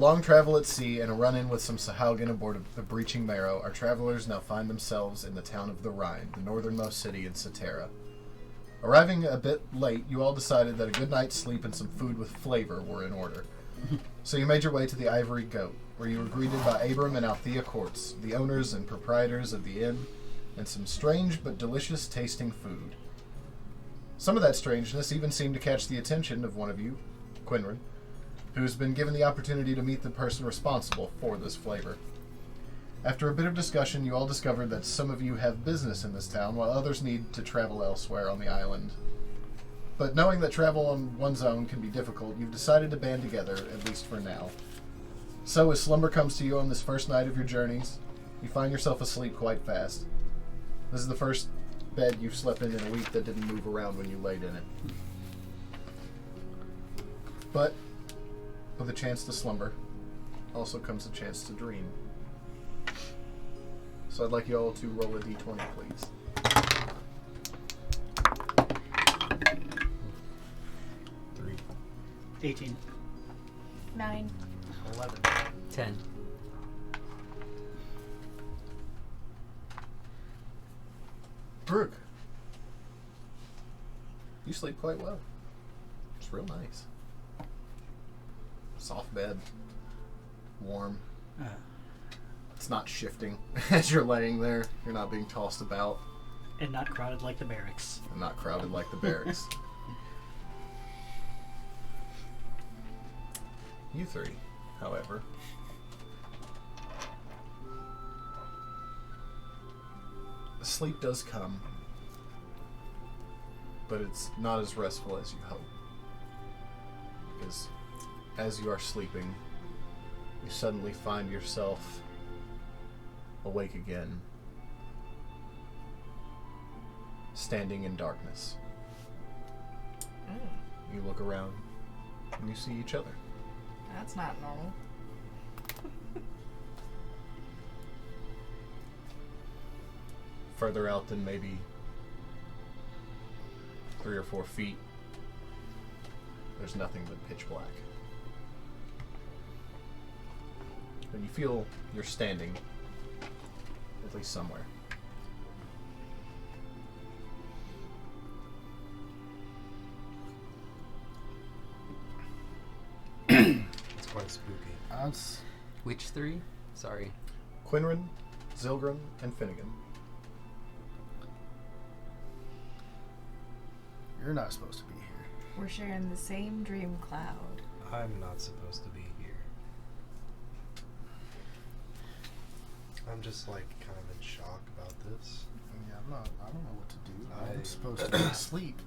long travel at sea and a run-in with some Sahalgan aboard the Breaching Marrow, our travelers now find themselves in the town of the Rind, the northernmost city in Cetera. Arriving a bit late, you all decided that a good night's sleep and some food with flavor were in order. So you made your way to the Ivory Goat, where you were greeted by Abram and Althea Courts, the owners and proprietors of the inn, and some strange but delicious-tasting food. Some of that strangeness even seemed to catch the attention of one of you, Quinrin, who's been given the opportunity to meet the person responsible for this flavor. After a bit of discussion, you all discovered that some of you have business in this town, while others need to travel elsewhere on the island. But knowing that travel on one's own can be difficult, you've decided to band together, at least for now. So as slumber comes to you on this first night of your journeys, you find yourself asleep quite fast. This is the first bed you've slept in a week that didn't move around when you laid in it. But with a chance to slumber, also comes a chance to dream. So I'd like you all to roll a d20, please. 3. 18. 9. 11. 10. Brooke, you sleep quite well. It's real nice. Soft bed, warm. It's not shifting as you're laying there. You're not being tossed about. And not crowded like the barracks. And not crowded like the barracks. You three, however, sleep does come, but it's not as restful as you hope. Because as you are sleeping, you suddenly find yourself awake again, standing in darkness. You look around and you see each other. That's not normal. Further out than maybe 3 or 4 feet, there's nothing but pitch black. And you feel you're standing, at least somewhere. It's quite spooky. Which 3? Sorry. Quinrin, Zilgrim, and Finnegan. You're not supposed to be here. We're sharing the same dream cloud. I'm not supposed to be here. I'm just like kind of in shock about this. Yeah, I don't know what to do. I'm supposed to be asleep.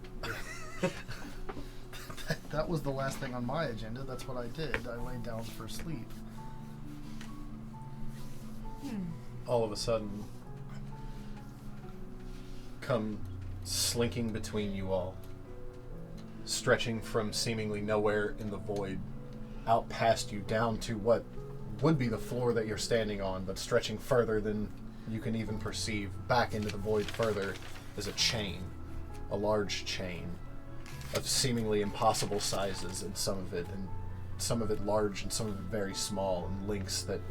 That was the last thing on my agenda. That's what I did. I laid down for sleep. All of a sudden, come slinking between you all, stretching from seemingly nowhere in the void out past you down to what would be the floor that you're standing on, but stretching further than you can even perceive back into the void further is a chain, a large chain of seemingly impossible sizes, and some of it large and some of it very small, and links that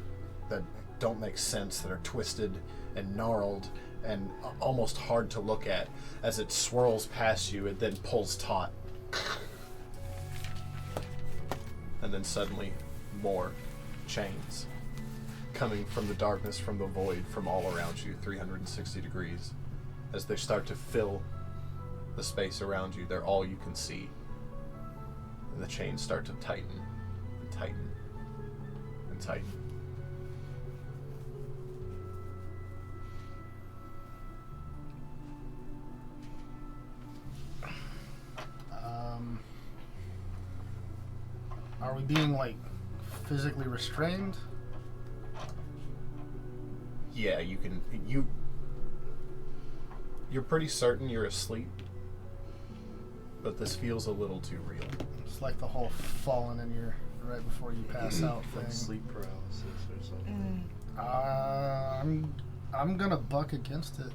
don't make sense, that are twisted and gnarled and almost hard to look at. As it swirls past you, it then pulls taut. And then suddenly, more chains coming from the darkness, from the void, from all around you, 360 degrees. As they start to fill the space around you, they're all you can see. And the chains start to tighten, and tighten, and tighten. Are we being, like, physically restrained? Yeah, you're pretty certain you're asleep, but this feels a little too real. It's like the whole falling in your right before you pass out thing. Like sleep paralysis or something. I'm gonna buck against it.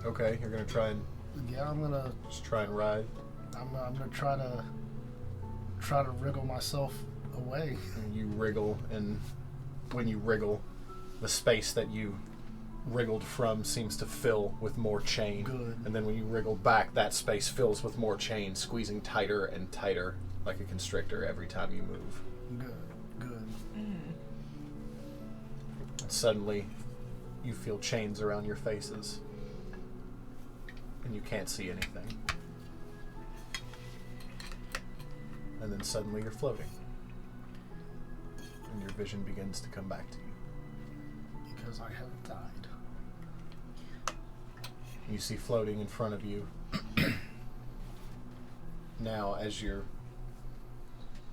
Okay, you're gonna try and Yeah, I'm gonna just try and ride. I'm gonna try to wriggle myself away. And you wriggle, and when you wriggle, the space that you wriggled from seems to fill with more chain. Good. And then when you wriggle back, that space fills with more chain, squeezing tighter and tighter like a constrictor every time you move. Good. And suddenly, you feel chains around your faces, and you can't see anything. And then suddenly you're floating, and your vision begins to come back to you. Because I have died. You see floating in front of you now, as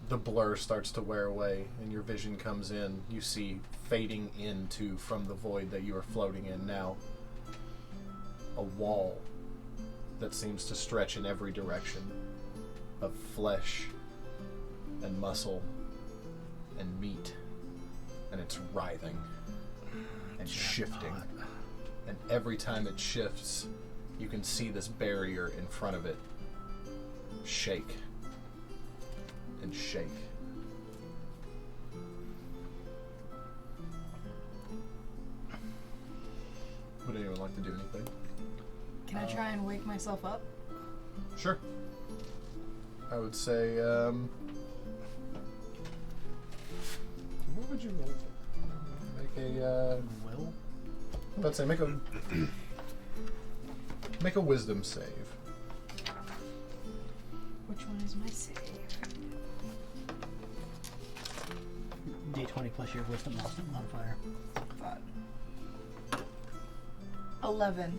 the blur starts to wear away and your vision comes in, you see fading into from the void that you are floating in now a wall that seems to stretch in every direction of flesh and muscle and meat, and it's writhing and shifting. And every time it shifts, you can see this barrier in front of it shake and shake. Would anyone like to do anything? Can I try and wake myself up? Sure. I would say, what would you roll? Make a, Will? let's say, make a wisdom save. Which one is my save? D20 plus your wisdom modifier. Thought. 11.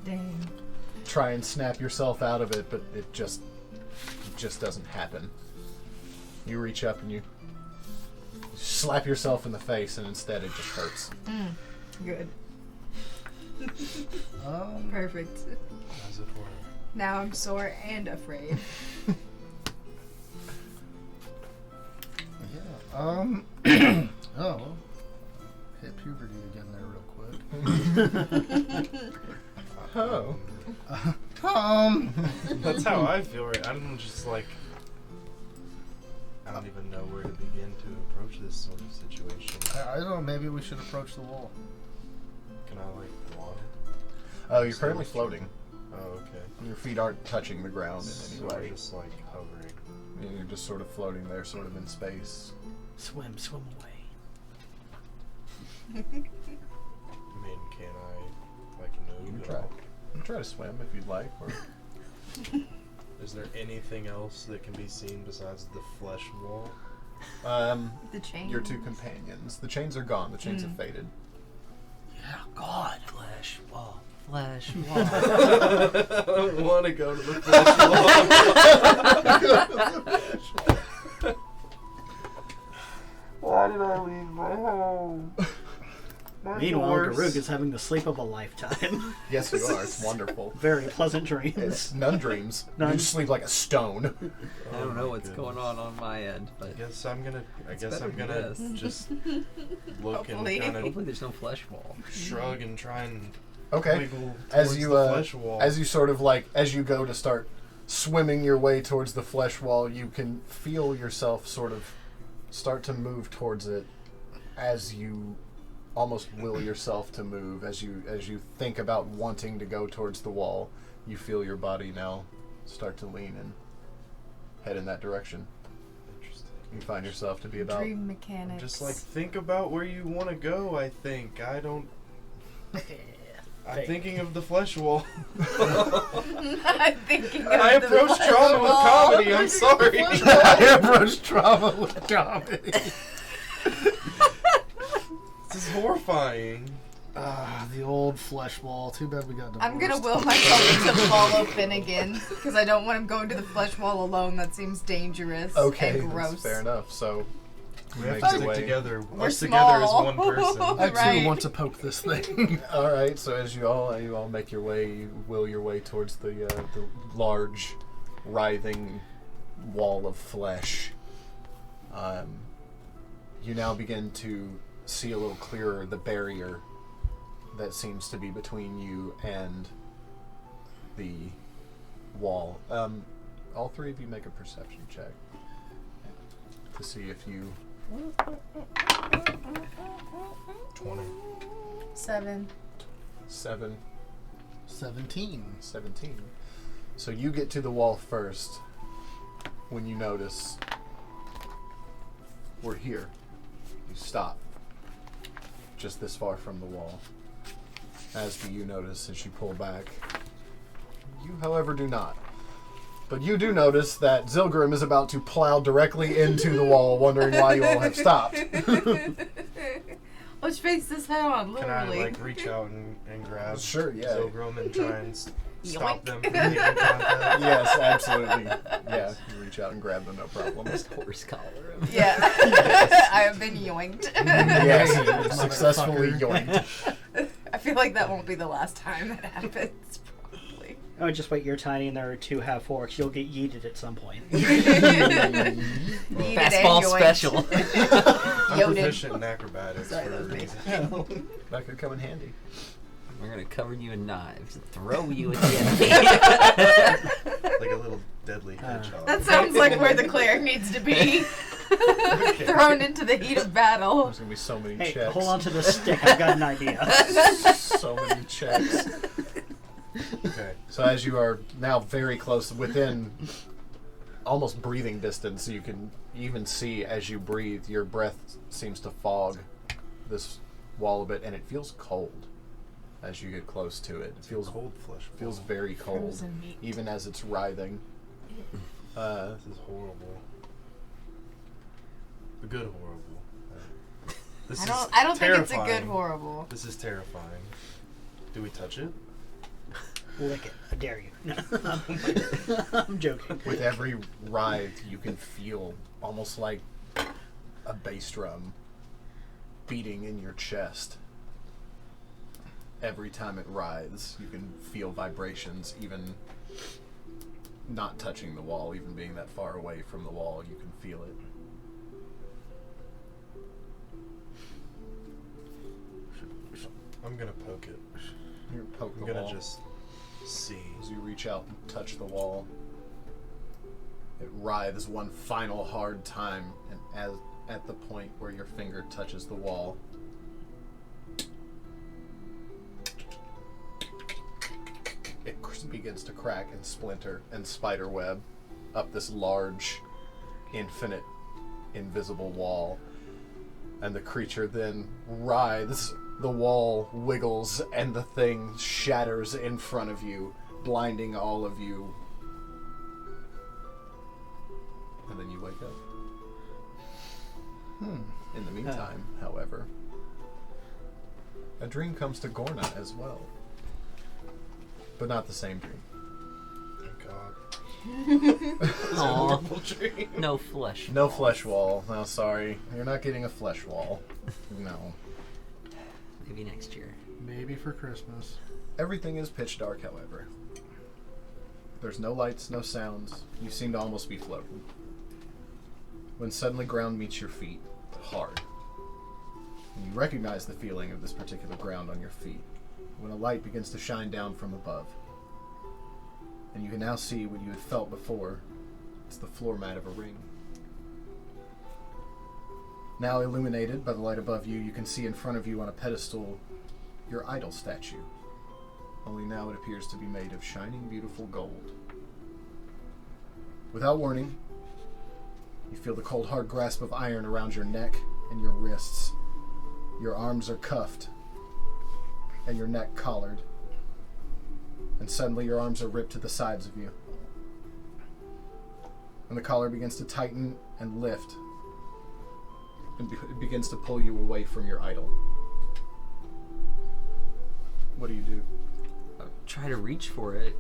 Dang. Try and snap yourself out of it, but it just doesn't happen. You reach up and you slap yourself in the face, and instead it just hurts. Good. Um, Perfect. As it were. Now I'm sore and afraid. yeah. Oh. Hit puberty again there real quick. Oh. That's how I feel right. I'm just like, I don't even know where to begin to approach this sort of situation. I don't know, maybe we should approach the wall. Can I like water? Oh, you're currently floating. Oh, okay. Your feet aren't touching the ground in So any we're way. just like hovering. And you're just sort of floating there, sort of in space. Swim away. I mean, can I like You move can at try. all? You can try to swim if you'd like. Or Is there anything else that can be seen besides the flesh wall? The chain. your two companions. The chains are gone. The chains have faded. Yeah, God. Flesh wall. Flesh wall. I don't want to go to the flesh wall. Why did I leave my home? Meanwhile, Garug is having the sleep of a lifetime. Yes, you are. It's wonderful. Very pleasant dreams. It's none dreams. None. You just sleep like a stone. I don't know what's going on my end, but I guess I'm gonna better than this. just look Hopefully. and kind of hopefully there's no flesh wall. shrug and try and Okay. wiggle As towards you the flesh wall. as you sort of like as you go to start swimming your way towards the flesh wall, you can feel yourself sort of start to move towards it as you almost will yourself to move. As you think about wanting to go towards the wall, you feel your body now start to lean and head in that direction. Interesting. You find yourself to be about Dream mechanics. Just like think about where you want to go. I think I don't. I'm thinking of the flesh wall. I'm thinking of I the approach flesh trauma with wall. comedy. I'm sorry. I approach trauma with comedy. This is horrifying. The old flesh wall. Too bad we got divorced. I'm gonna will myself to follow Finnegan because I don't want him going to the flesh wall alone. That seems dangerous okay. and gross. That's fair enough. So We you have make to your stick way. together. We're Us together as small. one person. I too Right. want to poke this thing. All right, so as you all make your way, you will your way towards the large, writhing wall of flesh. You now begin to see a little clearer the barrier that seems to be between you and the wall. all three of you make a perception check to see if you 20. 7. 7, 17. 17. So you get to the wall first when you notice we're here. You stop just this far from the wall. As do you notice as you pull back. You, however, do not. But you do notice that Zilgrim is about to plow directly into the wall, wondering why you all have stopped. Which face this head on, Can I literally. like reach out and grab Sure, yeah. Zilgrim and try and stop Yoink. them from making contact? Yes, absolutely. Yeah, you reach out and grab them, no problem. Just horse collar him. Yeah. I have been yoinked. Yes, successfully yoinked. I feel like that won't be the last time that happens, probably. Oh, just wait, you're tiny and there are 2 half-orcs. You'll get yeeted at some point. Yeeted Fastball and yoinked. special. I'm Yoted. proficient in acrobatics. Sorry, for that was a me. reason. That could come in handy. We're gonna cover you in knives and throw you at the enemy. Like a little deadly hedgehog. That sounds like where the cleric needs to be. Thrown into the heat of battle. There's going to be so many Hey, checks. hold on to the stick. I've got an idea. So many checks. Okay. So as you are now very close, within almost breathing distance, you can even see as you breathe, your breath seems to fog this wall a bit, and it feels cold as you get close to it. It feels Cold flesh. feels very cold, Frozen meat. even as it's writhing. This is horrible. The good horrible. This I don't think it's a good terrifying. horrible. This is terrifying. Do we touch it? Lick it. I dare you. I'm joking. With every writhe, you can feel almost like a bass drum beating in your chest. Every time it writhes, you can feel vibrations, even not touching the wall, even being that far away from the wall, you can feel it. I'm gonna poke it. You're poking I'm the gonna wall. just see. As you reach out and touch the wall, it writhes one final hard time, and as at the point where your finger touches the wall, it begins to crack and splinter and spiderweb up this large, infinite, invisible wall. And the creature then writhes, the wall wiggles, and the thing shatters in front of you, blinding all of you. And then you wake up. In the meantime, however, a dream comes to Gorna as well. But not the same dream. Thank God. Aw, Dream. no flesh. No flesh wall. No, sorry. You're not getting a flesh wall. No. Maybe next year. Maybe for Christmas. Everything is pitch dark, however. There's no lights, no sounds. You seem to almost be floating. When suddenly ground meets your feet, hard. And you recognize the feeling of this particular ground on your feet when a light begins to shine down from above. And you can now see what you had felt before. It's the floor mat of a ring. Now illuminated by the light above you, you can see in front of you on a pedestal your idol statue. Only now it appears to be made of shining, beautiful gold. Without warning, you feel the cold, hard grasp of iron around your neck and your wrists. Your arms are cuffed and your neck collared. And suddenly your arms are ripped to the sides of you. And the collar begins to tighten and lift. And it begins to pull you away from your idol. What do you do? Try to reach for it.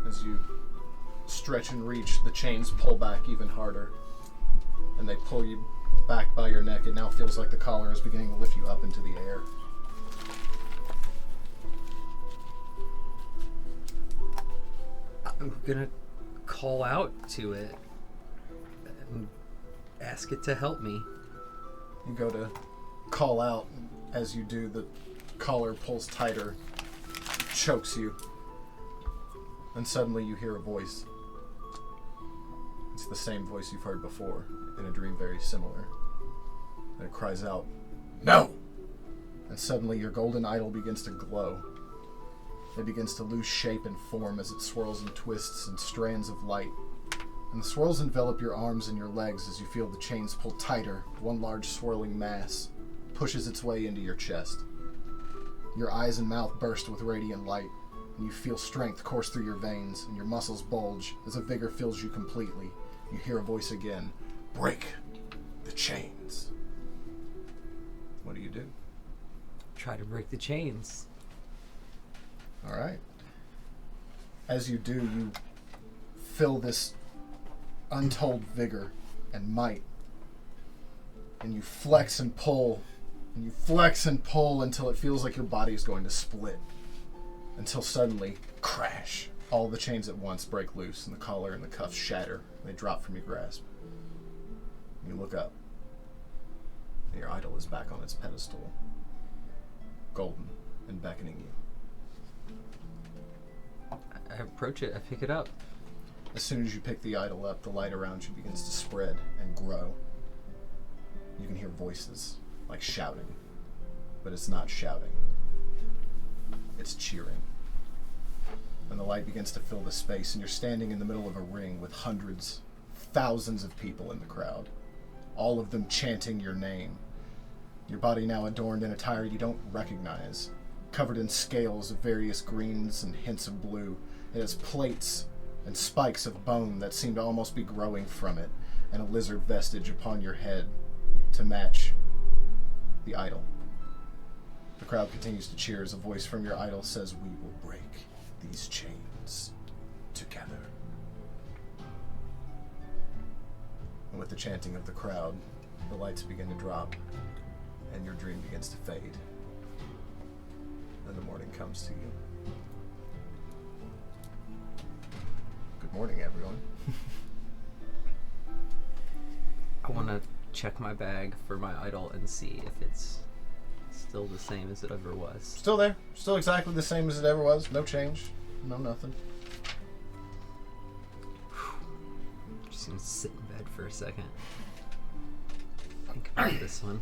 As you stretch and reach, the chains pull back even harder. And they pull you back by your neck. It now feels like the collar is beginning to lift you up into the air. I'm gonna call out to it and ask it to help me. You go to call out. As you do, the collar pulls tighter, chokes you. And suddenly you hear a voice the same voice you've heard before, in a dream very similar. And it cries out, "No!" And suddenly your golden idol begins to glow. It begins to lose shape and form as it swirls and twists in strands of light. And the swirls envelop your arms and your legs as you feel the chains pull tighter. One large swirling mass pushes its way into your chest. Your eyes and mouth burst with radiant light, and you feel strength course through your veins, and your muscles bulge as a vigor fills you completely. You hear a voice again. "Break the chains." What do you do? Try to break the chains. All right. As you do, you feel this untold vigor and might. And you flex and pull. And you flex and pull until it feels like your body is going to split. Until suddenly, crash. All the chains at once break loose, and the collar and the cuffs shatter. They drop from your grasp. You look up. And your idol is back on its pedestal. Golden and beckoning you. I approach it. I pick it up. As soon as you pick the idol up, the light around you begins to spread and grow. You can hear voices, like shouting. But it's not shouting. It's cheering. And the light begins to fill the space, and you're standing in the middle of a ring with hundreds, thousands of people in the crowd. All of them chanting your name. Your body now adorned in attire you don't recognize, covered in scales of various greens and hints of blue. It has plates and spikes of bone that seem to almost be growing from it, and a lizard vestige upon your head to match the idol. The crowd continues to cheer as a voice from your idol says, "We will break these chains together." And with the chanting of the crowd, the lights begin to drop, and your dream begins to fade. And the morning comes to you. Good morning, everyone. I want to check my bag for my idol and see if it's still the same as it ever was. Still there. Still exactly the same as it ever was. No change. No nothing. Just gonna sit in bed for a second. Think about this one.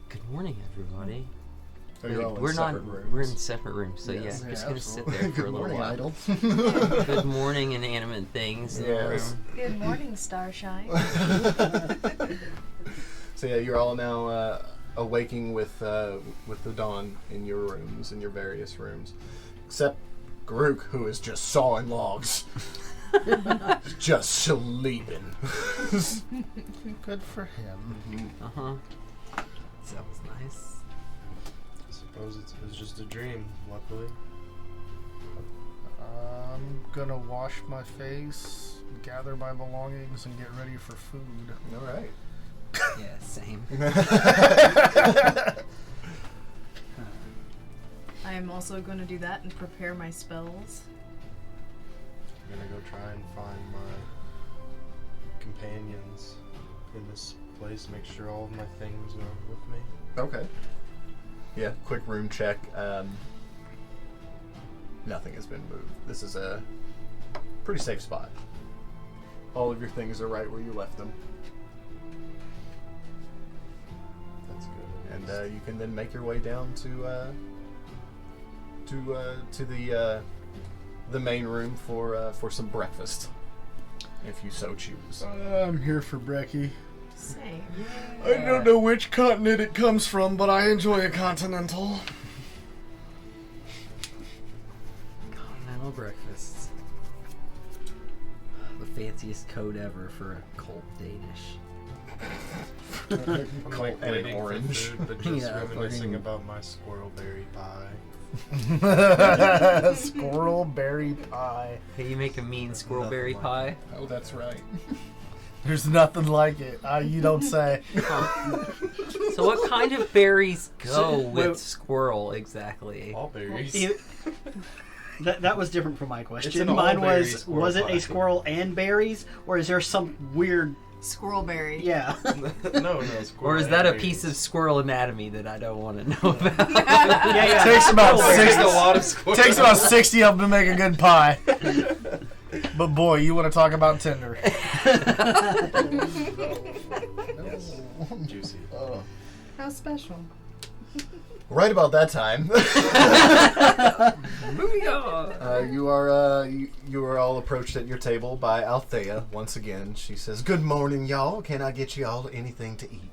Good morning, everybody. Oh, you're all in We're separate not. rooms. We're in separate rooms, so Yes. yeah, I'm just Yeah, gonna sit absolutely. there for a Good little morning, while. idol. Good morning, inanimate things in the Yes. room. Good morning, Starshine. So yeah, you're all now awaking with the dawn in your rooms, in your various rooms, except Garuk, who is just sawing logs, just sleeping. Good for him. Uh huh. Sounds nice. I suppose it was just a dream, luckily. I'm gonna wash my face, gather my belongings, and get ready for food. All right. Yeah, same. I am also going to do that and prepare my spells. I'm gonna go try and find my companions in this place, make sure all of my things are with me. Okay. Yeah, quick room check. Nothing has been moved. This is a pretty safe spot. All of your things are right where you left them. That's good. And you can then make your way down to the main room for some breakfast, if you so choose. I'm here for brekkie. Same. I don't know which continent it comes from, but I enjoy a continental. Continental breakfast. The fanciest code ever for a cold Danish. I'm like and an waiting orange. for food, but just Yeah, reminiscing fucking- about my squirrelberry pie. Squirrel berry pie. Hey, you make a mean squirrelberry Nothing pie? Oh, that's right. There's nothing like it. You don't say. So what kind of berries go So, with wait- squirrel exactly? All berries. You- that was different from my It's question. an Mine all-berry was squirrel it pie. a squirrel and berries, or is there some weird Squirrelberry. Yeah. No, Or is that a piece of squirrel anatomy that I don't want to know about? Yeah. Takes about There's 60. a lot of squirrels. Takes about 60 of them to make a good pie. But boy, you want to talk about tender. Juicy. How special. Right about that time, Moving on. you are all approached at your table by Althea once again. She says, "Good morning, y'all. Can I get you all anything to eat?"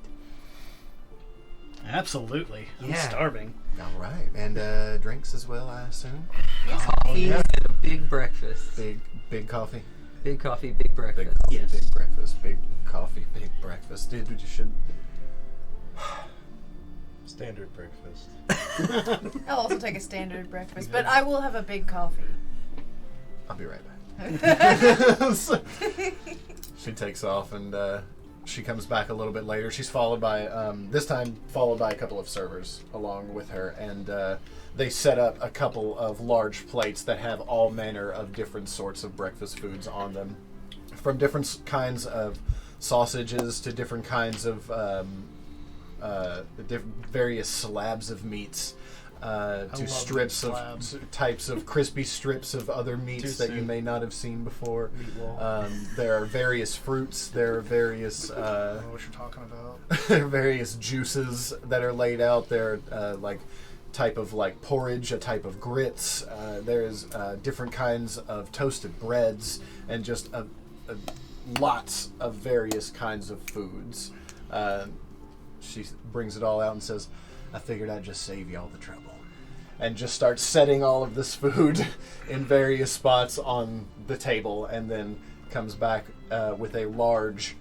Absolutely. I'm Yeah. starving. All right, and drinks as well, I assume. Coffee and a big breakfast. Big coffee. Big coffee, big breakfast. Big coffee, Yes. big breakfast. Big coffee, big breakfast. Dude, you should. Standard breakfast. I'll also take a standard breakfast, but I will have a big coffee. I'll be right back. She takes off and she comes back a little bit later. She's followed by, this time, followed by a couple of servers along with her. And they set up a couple of large plates that have all manner of different sorts of breakfast foods on them. From different kinds of sausages to different kinds of various slabs of meats. To love strips of slabs. types of crispy strips of other meats Too that you soon. may not have seen before. Meatball. There are various fruits. There are various I don't know what you're talking about. there are various juices that are laid out. There are like type of like porridge, a type of grits. There's different kinds of toasted breads and just lots of various kinds of foods. She brings it all out and says, "I figured I'd just save y'all the trouble." And just starts setting all of this food in various spots on the table, and then comes back with a large,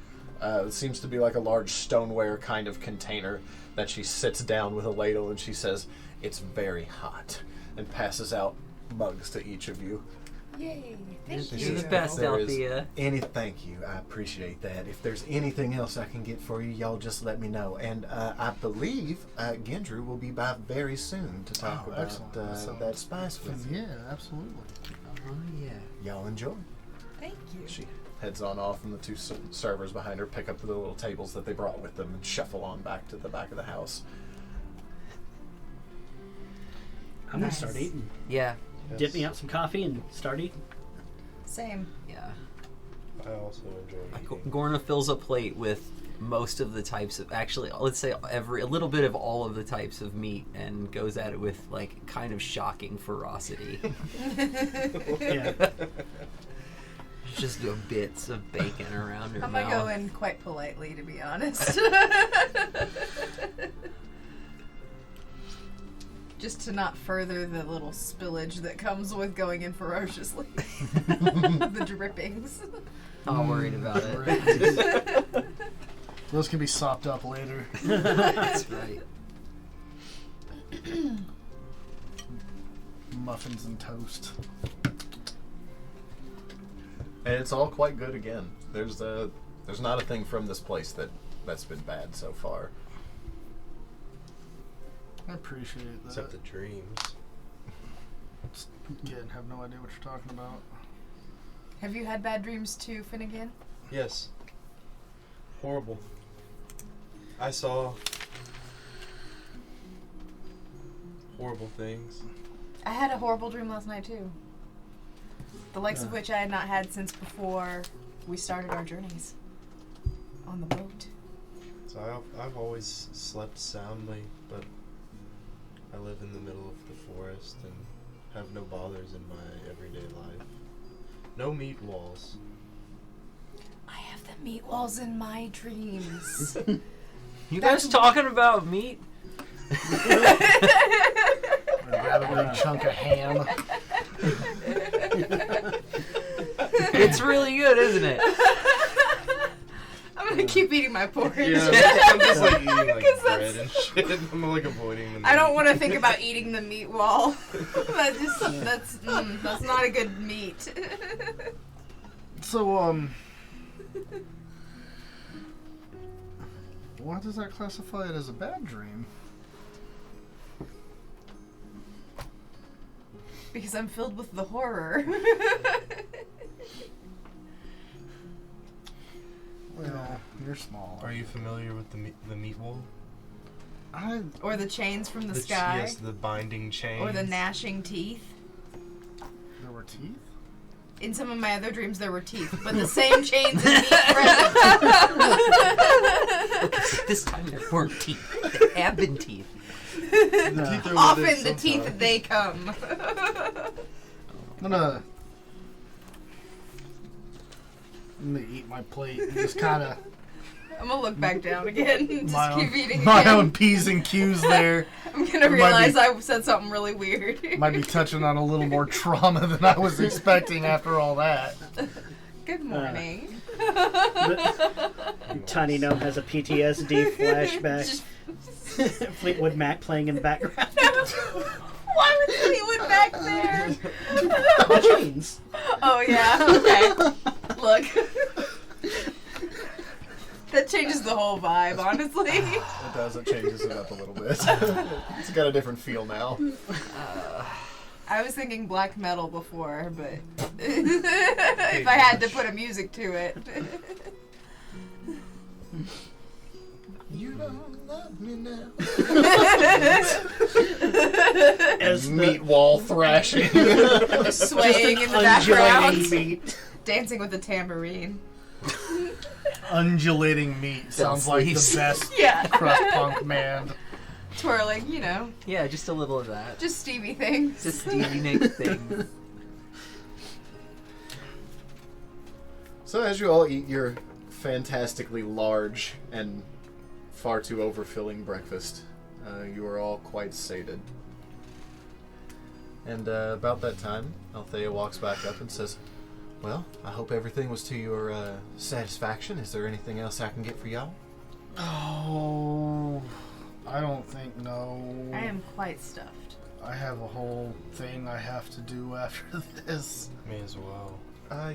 seems to be like a large stoneware kind of container that she sits down with a ladle, and she says, "It's very hot," and passes out mugs to each of you. Yay! Thank You're you. the best, There is Althea. Thank you. I appreciate that. If there's anything else I can get for you, y'all just let me know. And I believe Gendru will be by very soon to talk Oh, about excellent. That sounds that spice with you. Yeah, absolutely. Oh, yeah. Y'all enjoy. Thank you. She heads on off, and the two servers behind her pick up the little tables that they brought with them and shuffle on back to the back of the house. I'm going to start eating. Yeah. Dip me out some coffee and start eating. Same. Yeah. I also enjoy eating. Gorna fills a plate with most of the types of, actually, let's say a little bit of all of the types of meat, and goes at it with like kind of shocking ferocity. Yeah. Just bits of bacon around her I'm mouth. gonna go in quite politely, to be honest. Just to not further the little spillage that comes with going in ferociously. The drippings. Not worried about it. Those can be sopped up later. That's right. Muffins and toast. And it's all quite good again. There's not a thing from this place that's been bad so far. I appreciate that. Except the dreams. Again, have no idea what you're talking about. Have you had bad dreams too, Finnegan? Yes. Horrible. I saw horrible things. I had a horrible dream last night too. The likes of which I had not had since before we started our journeys on the boat. So I've always slept soundly, but I live in the middle of the forest and have no bothers in my everyday life. No meat walls. I have the meat walls in my dreams. You guys talking about meat? Grab a big chunk of ham. It's really good, isn't it? I'm gonna keep eating my porridge. Yeah, I'm just like eating like 'Cause bread and shit. I'm like avoiding the meat. I don't want to think about eating the meat wall. That's not a good meat. So, why does that classify it as a bad dream? Because I'm filled with the horror. Well, you're small. Are you familiar with the meat wall? Or the chains from the The sky? Yes, the binding chains. Or the gnashing teeth? There were teeth? In some of my other dreams, there were teeth, but the same chains and meat present. Okay, this time there weren't teeth. There have been teeth. Often the teeth, they come. I'm gonna eat my plate and just kind of I'm gonna look back down again. Just keep eating my again. own P's and Q's there. I'm gonna realize I said something really weird. Might be touching on a little more trauma than I was expecting after all that. Good morning. Tiny Gnome has a PTSD flashback. Fleetwood Mac playing in the background. Why would Fleetwood back there? The chains. Oh yeah. Okay. Look. That changes the whole vibe, honestly. It does. It changes it up a little bit. It's got a different feel now. I was thinking black metal before, but if I had to put a music to it. You don't love me now. As Meat wall thrashing. Swaying in the background. Dancing with a tambourine. Undulating meat sounds like the best Yeah. crust punk band. Twirling, you know. Yeah, just a little of that. Just Stevie things. Just unique things. So as you all eat your fantastically large and far too overfilling breakfast, you are all quite sated. And about that time, Althea walks back up and says, "Well, I hope everything was to your satisfaction. Is there anything else I can get for y'all?" Oh, I don't think no. I am quite stuffed. I have a whole thing I have to do after this. May as well.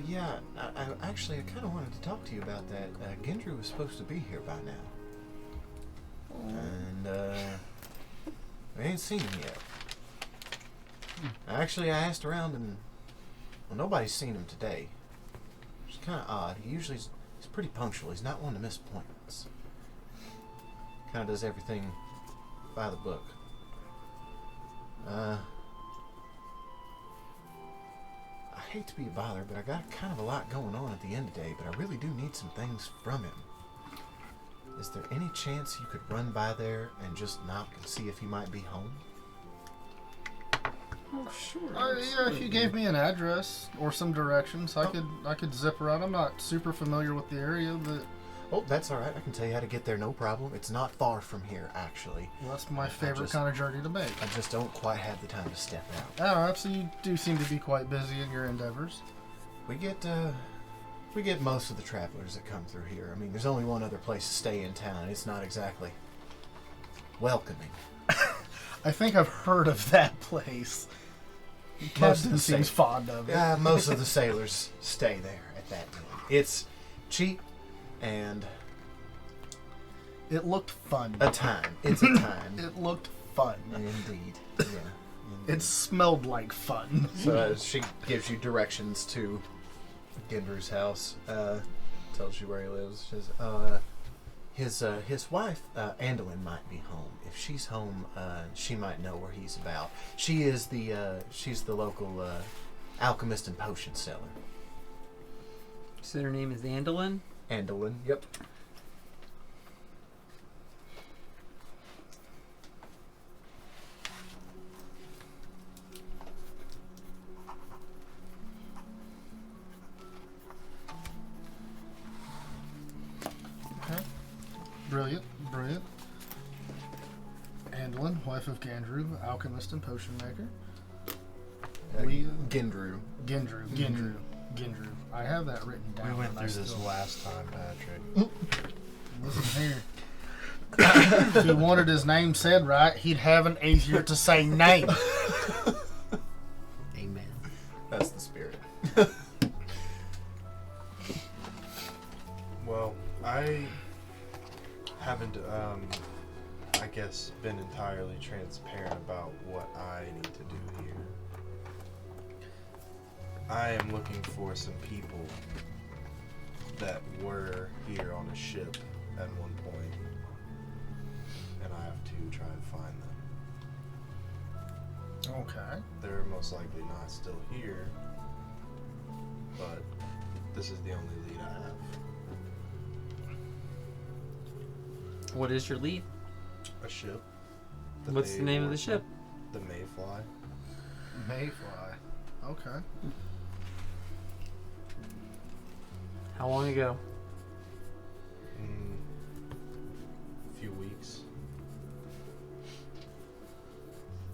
Yeah, I actually kind of wanted to talk to you about that. Gendru was supposed to be here by now. And, we ain't seen him yet. Actually, I asked around and, well, nobody's seen him today. Which is kind of odd. He's pretty punctual. He's not one to miss appointments. Kind of does everything by the book. I hate to be a bother, but I got kind of a lot going on at the end of the day, but I really do need some things from him. Is there any chance you could run by there and just knock and see if he might be home? Oh, sure. Yeah, if you gave me an address or some directions, I could zip around. I'm not super familiar with the area, but Oh, that's all right. I can tell you how to get there, no problem. It's not far from here, actually. well, that's my favorite kind of journey to make. I just don't quite have the time to step out. Oh, so you do seem to be quite busy in your endeavors. We get most of the travelers that come through here. I mean, there's only one other place to stay in town. It's not exactly welcoming. I think I've heard of that place. Most of Captain the seems fond of it. most of the sailors stay there at that time. It's cheap and It looked fun. a time. It's a time. It looked fun. Indeed. Yeah. It smelled like fun. So she gives you directions to Gendru's house. Tells you where he lives. She says, his wife, Andolin, might be home. If she's home, she might know where he's about. She's the local alchemist and potion seller. So her name is Andolin? Andolin, yep. Okay. Brilliant. Andolin, wife of Gandru, alchemist and potion maker. Gendru. Gendru. I have that written down. We went and through I this still- last time, Patrick. Listen here. If he wanted his name said right, he'd have an easier to say name. Amen. That's the spirit. Well, I haven't, I guess, been entirely transparent about what I need to do here. I am looking for some people that were here on a ship at one point, and I have to try and find them. Okay. They're most likely not still here, but this is the only lead I have. What is your lead? A ship. that What's they the name of the work ship? with, The Mayfly. Mayfly. Okay. How long ago? A few weeks.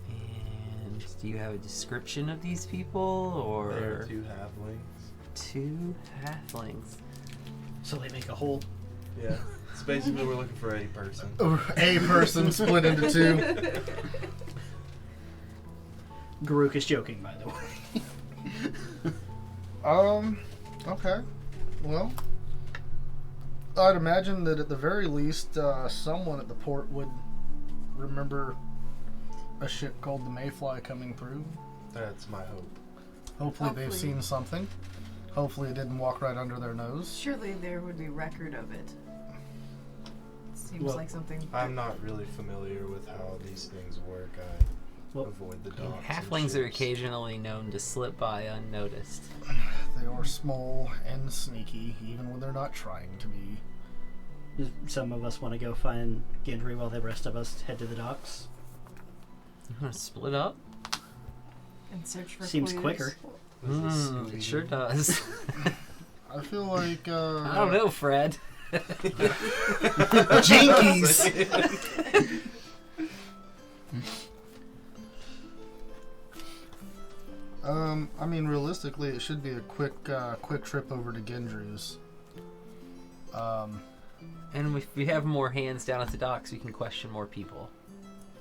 And do you have a description of these people, or They're two halflings. two halflings? So they make a whole. Yeah. So basically, we're looking for a person. A person split into two. Garuk is joking, by the way. Okay. Well, I'd imagine that at the very least, someone at the port would remember a ship called the Mayfly coming through. That's my hope. Hopefully they've Hopefully. seen something. Hopefully it didn't walk right under their nose. Surely there would be record of it. Seems Well, like something. I'm not really familiar with how these things work. I Well, avoid the docks. and Halflings are ships. occasionally known to slip by unnoticed. They are small and sneaky, even when they're not trying to be. Some of us want to go find Gendry while the rest of us head to the docks. You want to split up? And search for Seems clues. quicker. This is It Scooby-Doo. sure does. I feel like, I don't know, Fred. Jinkies! I mean, realistically, it should be a quick trip over to Gendry's. And if we have more hands down at the docks, we can question more people.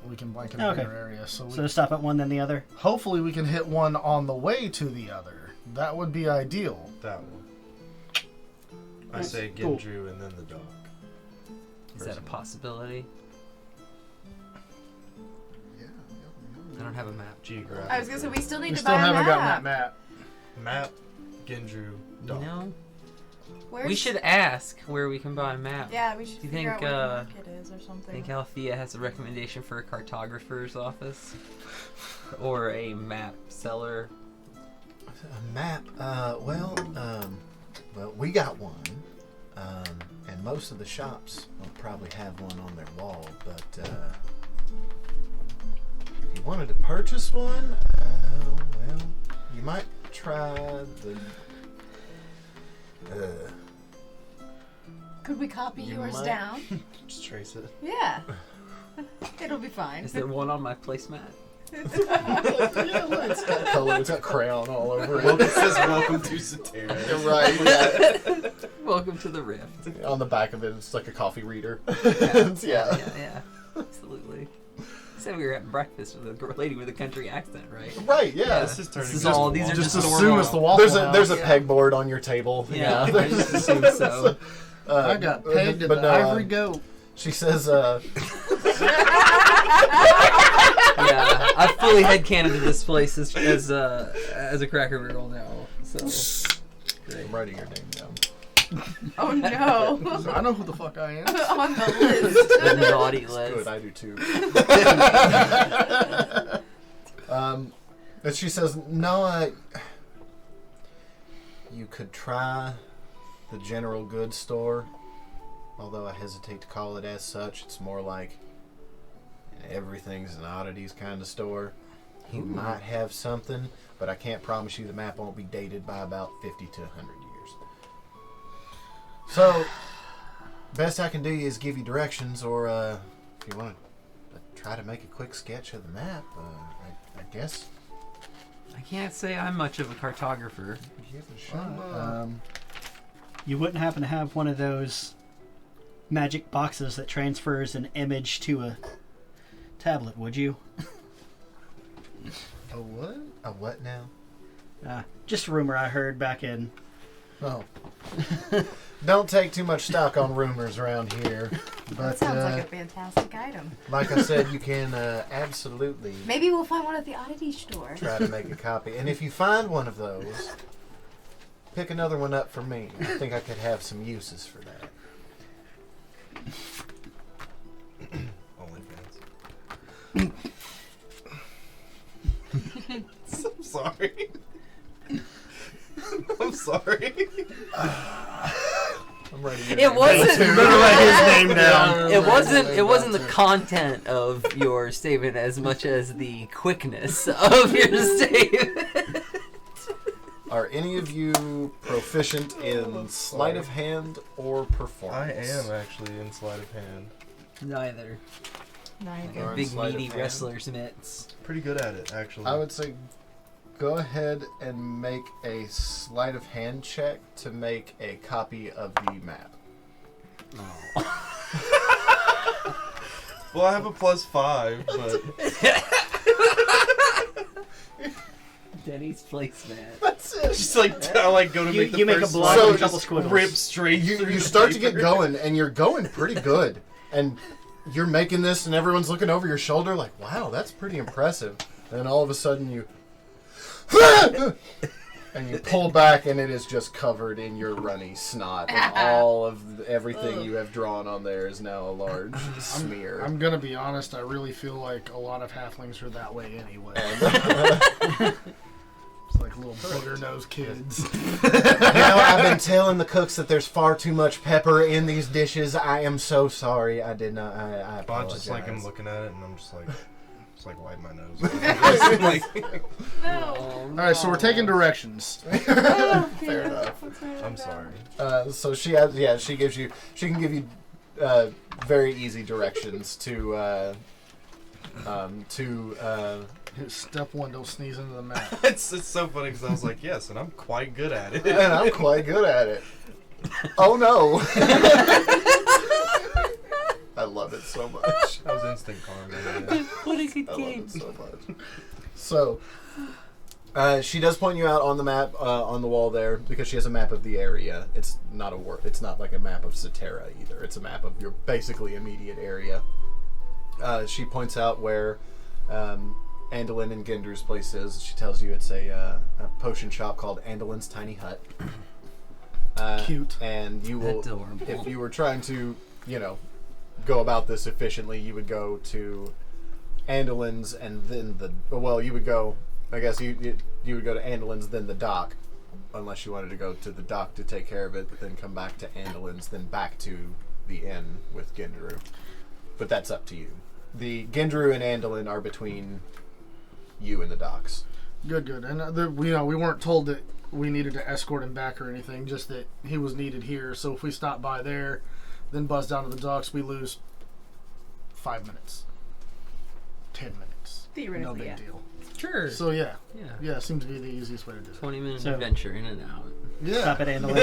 We can blanket Okay. a bigger area, so we So stop at one, then the other. hopefully we can hit one on the way to the other. That would be ideal. That one. I Nice. say Cool. Gendru and then the dock. Is that a possibility? I don't have a map. Geographic. I was gonna say we still need We to still buy a haven't map. gotten that map. Map, Gendru, You dock. know, Where's... we should ask where we can buy a map. Yeah, we should Do you figure think, out where the market is or I something. think Althea has a recommendation for a cartographer's office or a map seller. A map. Well, we got one, and most of the shops will probably have one on their wall. But if you wanted to purchase one, well, you might try the. Could we copy You yours might- down? Just trace it. Yeah. It'll be fine. Is there one on my placemat? It's got color. It's got crayon all over Well, it. it says welcome to Satara. You're right. Yeah. Welcome to the Rift. On the back of it, it's like a coffee reader. Yeah. Absolutely. Said we were having breakfast with a lady with a country accent, right? Right. Yeah. This is turning. This is all. These are Just just assume normal. it's the Waffle House. There's a pegboard on your table. Yeah, I there's- just assume so. I got pegged at but the no, Ivory Goat. She says, Yeah, I fully headcanoned this place as a Cracker Barrel now. So great. I'm writing your name down. Oh no. I know who the fuck I am. On the list. The naughty Good, list. I do too. And she says, no, you could try the general goods store, although I hesitate to call it as such. It's more like an everything's and oddities kind of store. You might have something, but I can't promise you the map won't be dated by about 50 to 100 years. So, best I can do is give you directions, or if you want to try to make a quick sketch of the map, I guess. I can't say I'm much of a cartographer. Give it a shot. You wouldn't happen to have one of those magic boxes that transfers an image to a tablet, would you? A what? A what now? Just a rumor I heard back in. Oh. Don't take too much stock on rumors around here. That But sounds like a fantastic item. like I said, you can absolutely Maybe we'll find one at the oddity store. try to make a copy. And if you find one of those, pick another one up for me. I think I could have some uses for that. OnlyFans. I'm sorry. I'm sorry. I'm ready. To It wasn't. write his name down. It wasn't the content of your statement as much as the quickness of your statement. Are any of you proficient in sleight of hand or I performance? am actually in sleight of hand. Neither. Neither. Or in Big sleight of meaty hand? wrestler's mitts. Pretty good at it, actually. I would say go ahead and make a sleight of hand check to make a copy of the map. Well, I have a +5, but Denny's placemat. That's it. just like I like go to make the You make a first block So with a just couple squiggles. rip straight. You through start the to get paper. going, and you're going pretty good. And you're making this, and everyone's looking over your shoulder like, wow, that's pretty impressive. And all of a sudden you... and you pull back, and it is just covered in your runny snot. And all of everything you have drawn on there is now a large smear. I'm gonna be honest. I really feel like a lot of halflings are that way anyway. It's like little booger-nosed kids. I've been telling the cooks that there's far too much pepper in these dishes. I am so sorry. I did not. I But I apologize. just like I'm looking at it, and I'm just like wipe my nose. like, No. All right, so we're taking directions. Fair enough. I'm sorry. So she gives you. She can give you very easy directions to. Step 1, don't sneeze into the map. It's so funny because I was like, yes, and I'm quite good at it. And I'm quite good at it. Oh no! I love it so much. That was instant karma. Yeah. What a good I love game. it so much. So, she does point you out on the map on the wall there because she has a map of the area. It's not It's not like a map of Cetera either. It's a map of your basically immediate area. She points out where Andalin and Gendru's place is. She tells you it's a potion shop called Andalin's Tiny Hut. Cute. And you will, Adorable. if you were trying to, go about this efficiently, you would go to Andalin's and then you would go, I guess you would go to Andalin's, then the dock, unless you wanted to go to the dock to take care of it, then come back to Andalin's, then back to the inn with Gendru. But that's up to you. The Gendru and Andalin are between you and the docks. Good. And we weren't told that we needed to escort him back or anything, just that he was needed here. So if we stop by there, then buzz down to the docks, we lose 5 minutes. 10 minutes. Theoretically, No big yeah. deal. Sure. So yeah, Yeah. seems to be the easiest way to do it. 20-minute So- adventure in and out. Yeah. Stop at Andalin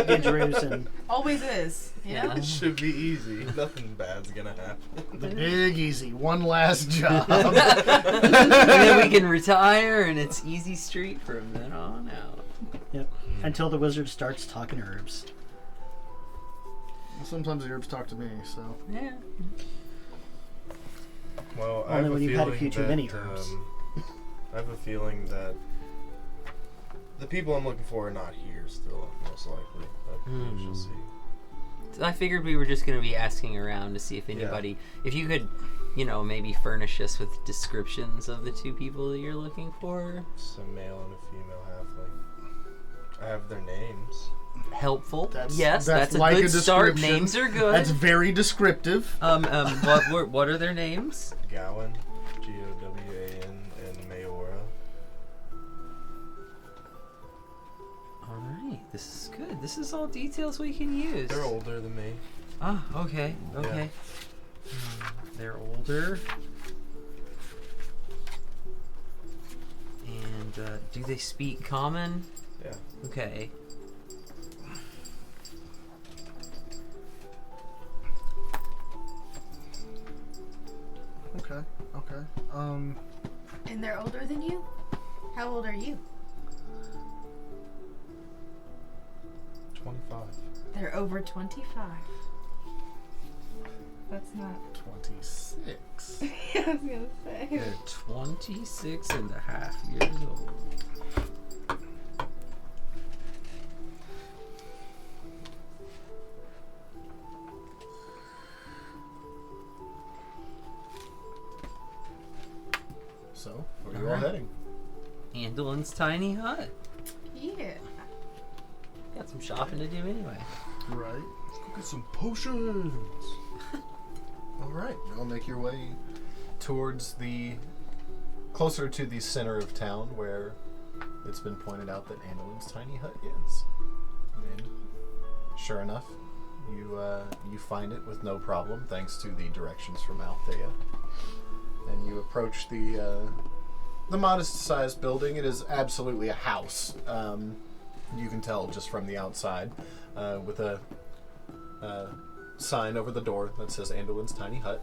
and Gendru's and Always is. You know? Yeah. It should be easy. Nothing bad's gonna happen. The big easy, one last job. And then we can retire, and it's easy street from then on out. until the wizard starts talking herbs. Sometimes the herbs talk to me, so. Yeah. Well, I Only have when a you've had a feeling few too that, many herbs. I have a feeling that the people I'm looking for are not here still, most likely. But we shall see. So I figured we were just going to be asking around to see if anybody, if you could, maybe furnish us with descriptions of the two people that you're looking for. It's a male and a female halfling. I have their names. Helpful. That's that's a like good a start. description. Names are good. That's very descriptive. What are their names? Gowan, Gowan, and Mayora. All right, this is good. This is all details we can use. They're older than me. Ah, okay. They're older. And do they speak common? Yeah. Okay. Okay. And they're older than you? How old are you? 25. They're over 25. That's not. 26. I was gonna say. They're 26 and a half years old. So, where are you all Alright. heading? Andulin's tiny hut. Yeah. Got some shopping to do anyway. Right. Let's go get some potions. All right, you'll make your way towards closer to the center of town, where it's been pointed out that Andulin's tiny hut is. And sure enough, you find it with no problem, thanks to the directions from Althea. And you approach the modest-sized building. It is absolutely a house. You can tell just from the outside, with a sign over the door that says Andulin's tiny hut.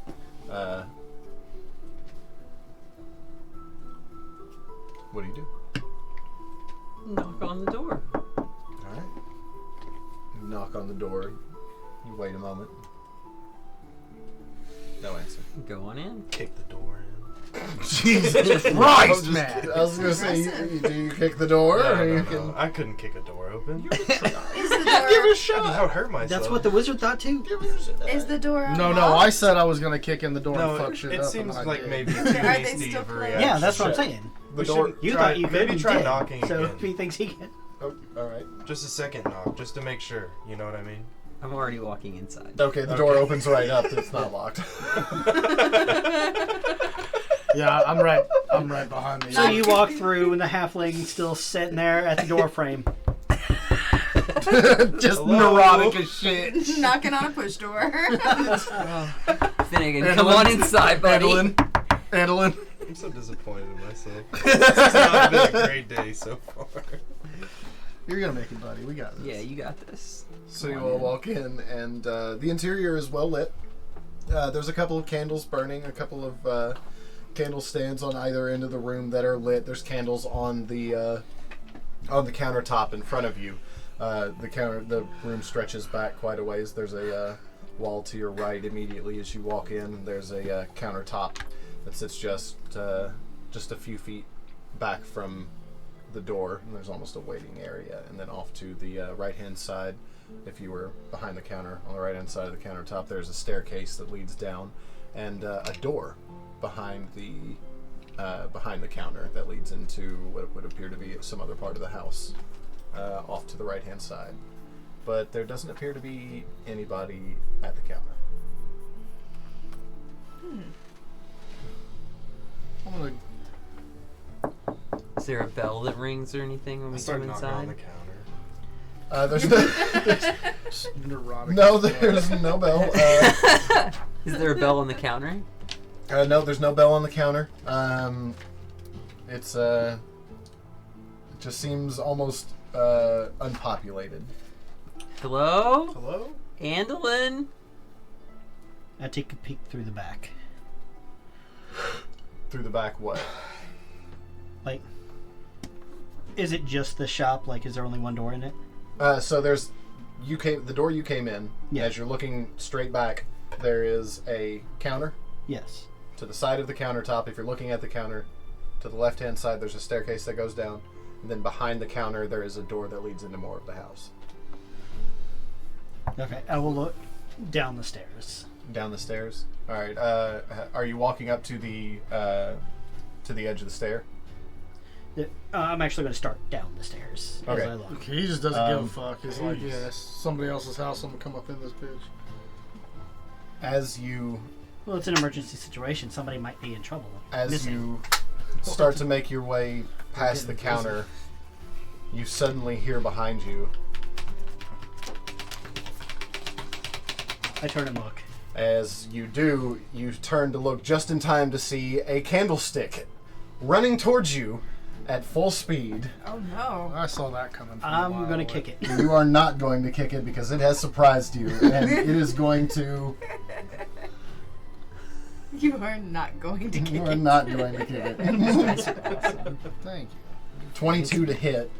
What do you do? Knock on the door. Alright. You knock on the door. You wait a moment. No answer. Go on in. Kick the door in. Jesus Christ, man! I was going to say, do you kick the door? No, or no, you no. can... I couldn't kick a door open. Is the door, I would hurt myself. That's what the wizard thought too. is the door No, unlocked? I said I was gonna kick in the door No, and fuck shit it up. seems and I like did. maybe too Are they hasty still of a closed? reaction. Yeah, that's what I'm Shit. saying. The We door... should You try- thought you could maybe and try did. knocking So again. if he thinks he can. Oh, alright. Just a second knock, just to make sure. You know what I mean? I'm already walking inside. Okay, the door opens right up. It's not locked. Yeah, I'm right behind you. So you walk through, and the halfling still sitting there at the door frame. Just Hello? neurotic as shit. Knocking on a push door. Finnegan, come on inside, buddy. Andolin. I'm so disappointed in myself. This has not been a great day so far. You're gonna make it, buddy. We got this. Yeah, you got this. So you all walk in, and the interior is well lit. There's a couple of candles burning, a couple of candle stands on either end of the room that are lit. There's candles on the countertop in front of you. The room stretches back quite a ways. There's a wall to your right immediately as you walk in. There's a countertop that sits just a few feet back from the door, and there's almost a waiting area. And then off to the right-hand side, if you were behind the counter, on the right-hand side of the countertop, there's a staircase that leads down, and a door behind the counter that leads into what would appear to be some other part of the house, off to the right-hand side. But there doesn't appear to be anybody at the counter. I'm gonna. Is there a bell that rings or anything when I we start come knocking on the inside? counter. There's Neurotic. no there's no bell. Is there a bell on the counter? No, there's no bell on the counter. It just seems almost unpopulated. Hello? Hello? Andolin? I take a peek through the back. Through the back, what? Like, is it just the shop? Like, is there only one door in it? So there's the door you came in. Yeah. As you're looking straight back, there is a counter. Yes. To the side of the countertop, if you're looking at the counter, to the left-hand side, there's a staircase that goes down. And then behind the counter, there is a door that leads into more of the house. Okay, I will look down the stairs. Down the stairs. All right. Are you walking up to the edge of the stair? I'm actually going to start down the stairs Okay. as I look. Okay, he just doesn't give a Um, fuck. He's like, yeah, it's somebody else's house. I'm gonna come up in this bitch. As you Well, it's an emergency situation. Somebody might be in trouble. Missing. you start to make your way past the getting busy. counter, you suddenly hear behind you. I turn and look. As you do, you turn to look just in time to see a candlestick running towards you at full speed. Oh no. I saw that coming. From I'm a while going to away. kick it. You are not going to kick it because it has surprised you, and it is going to. You are not going to kick You are it. not going to kick it. Thank you. 22 to hit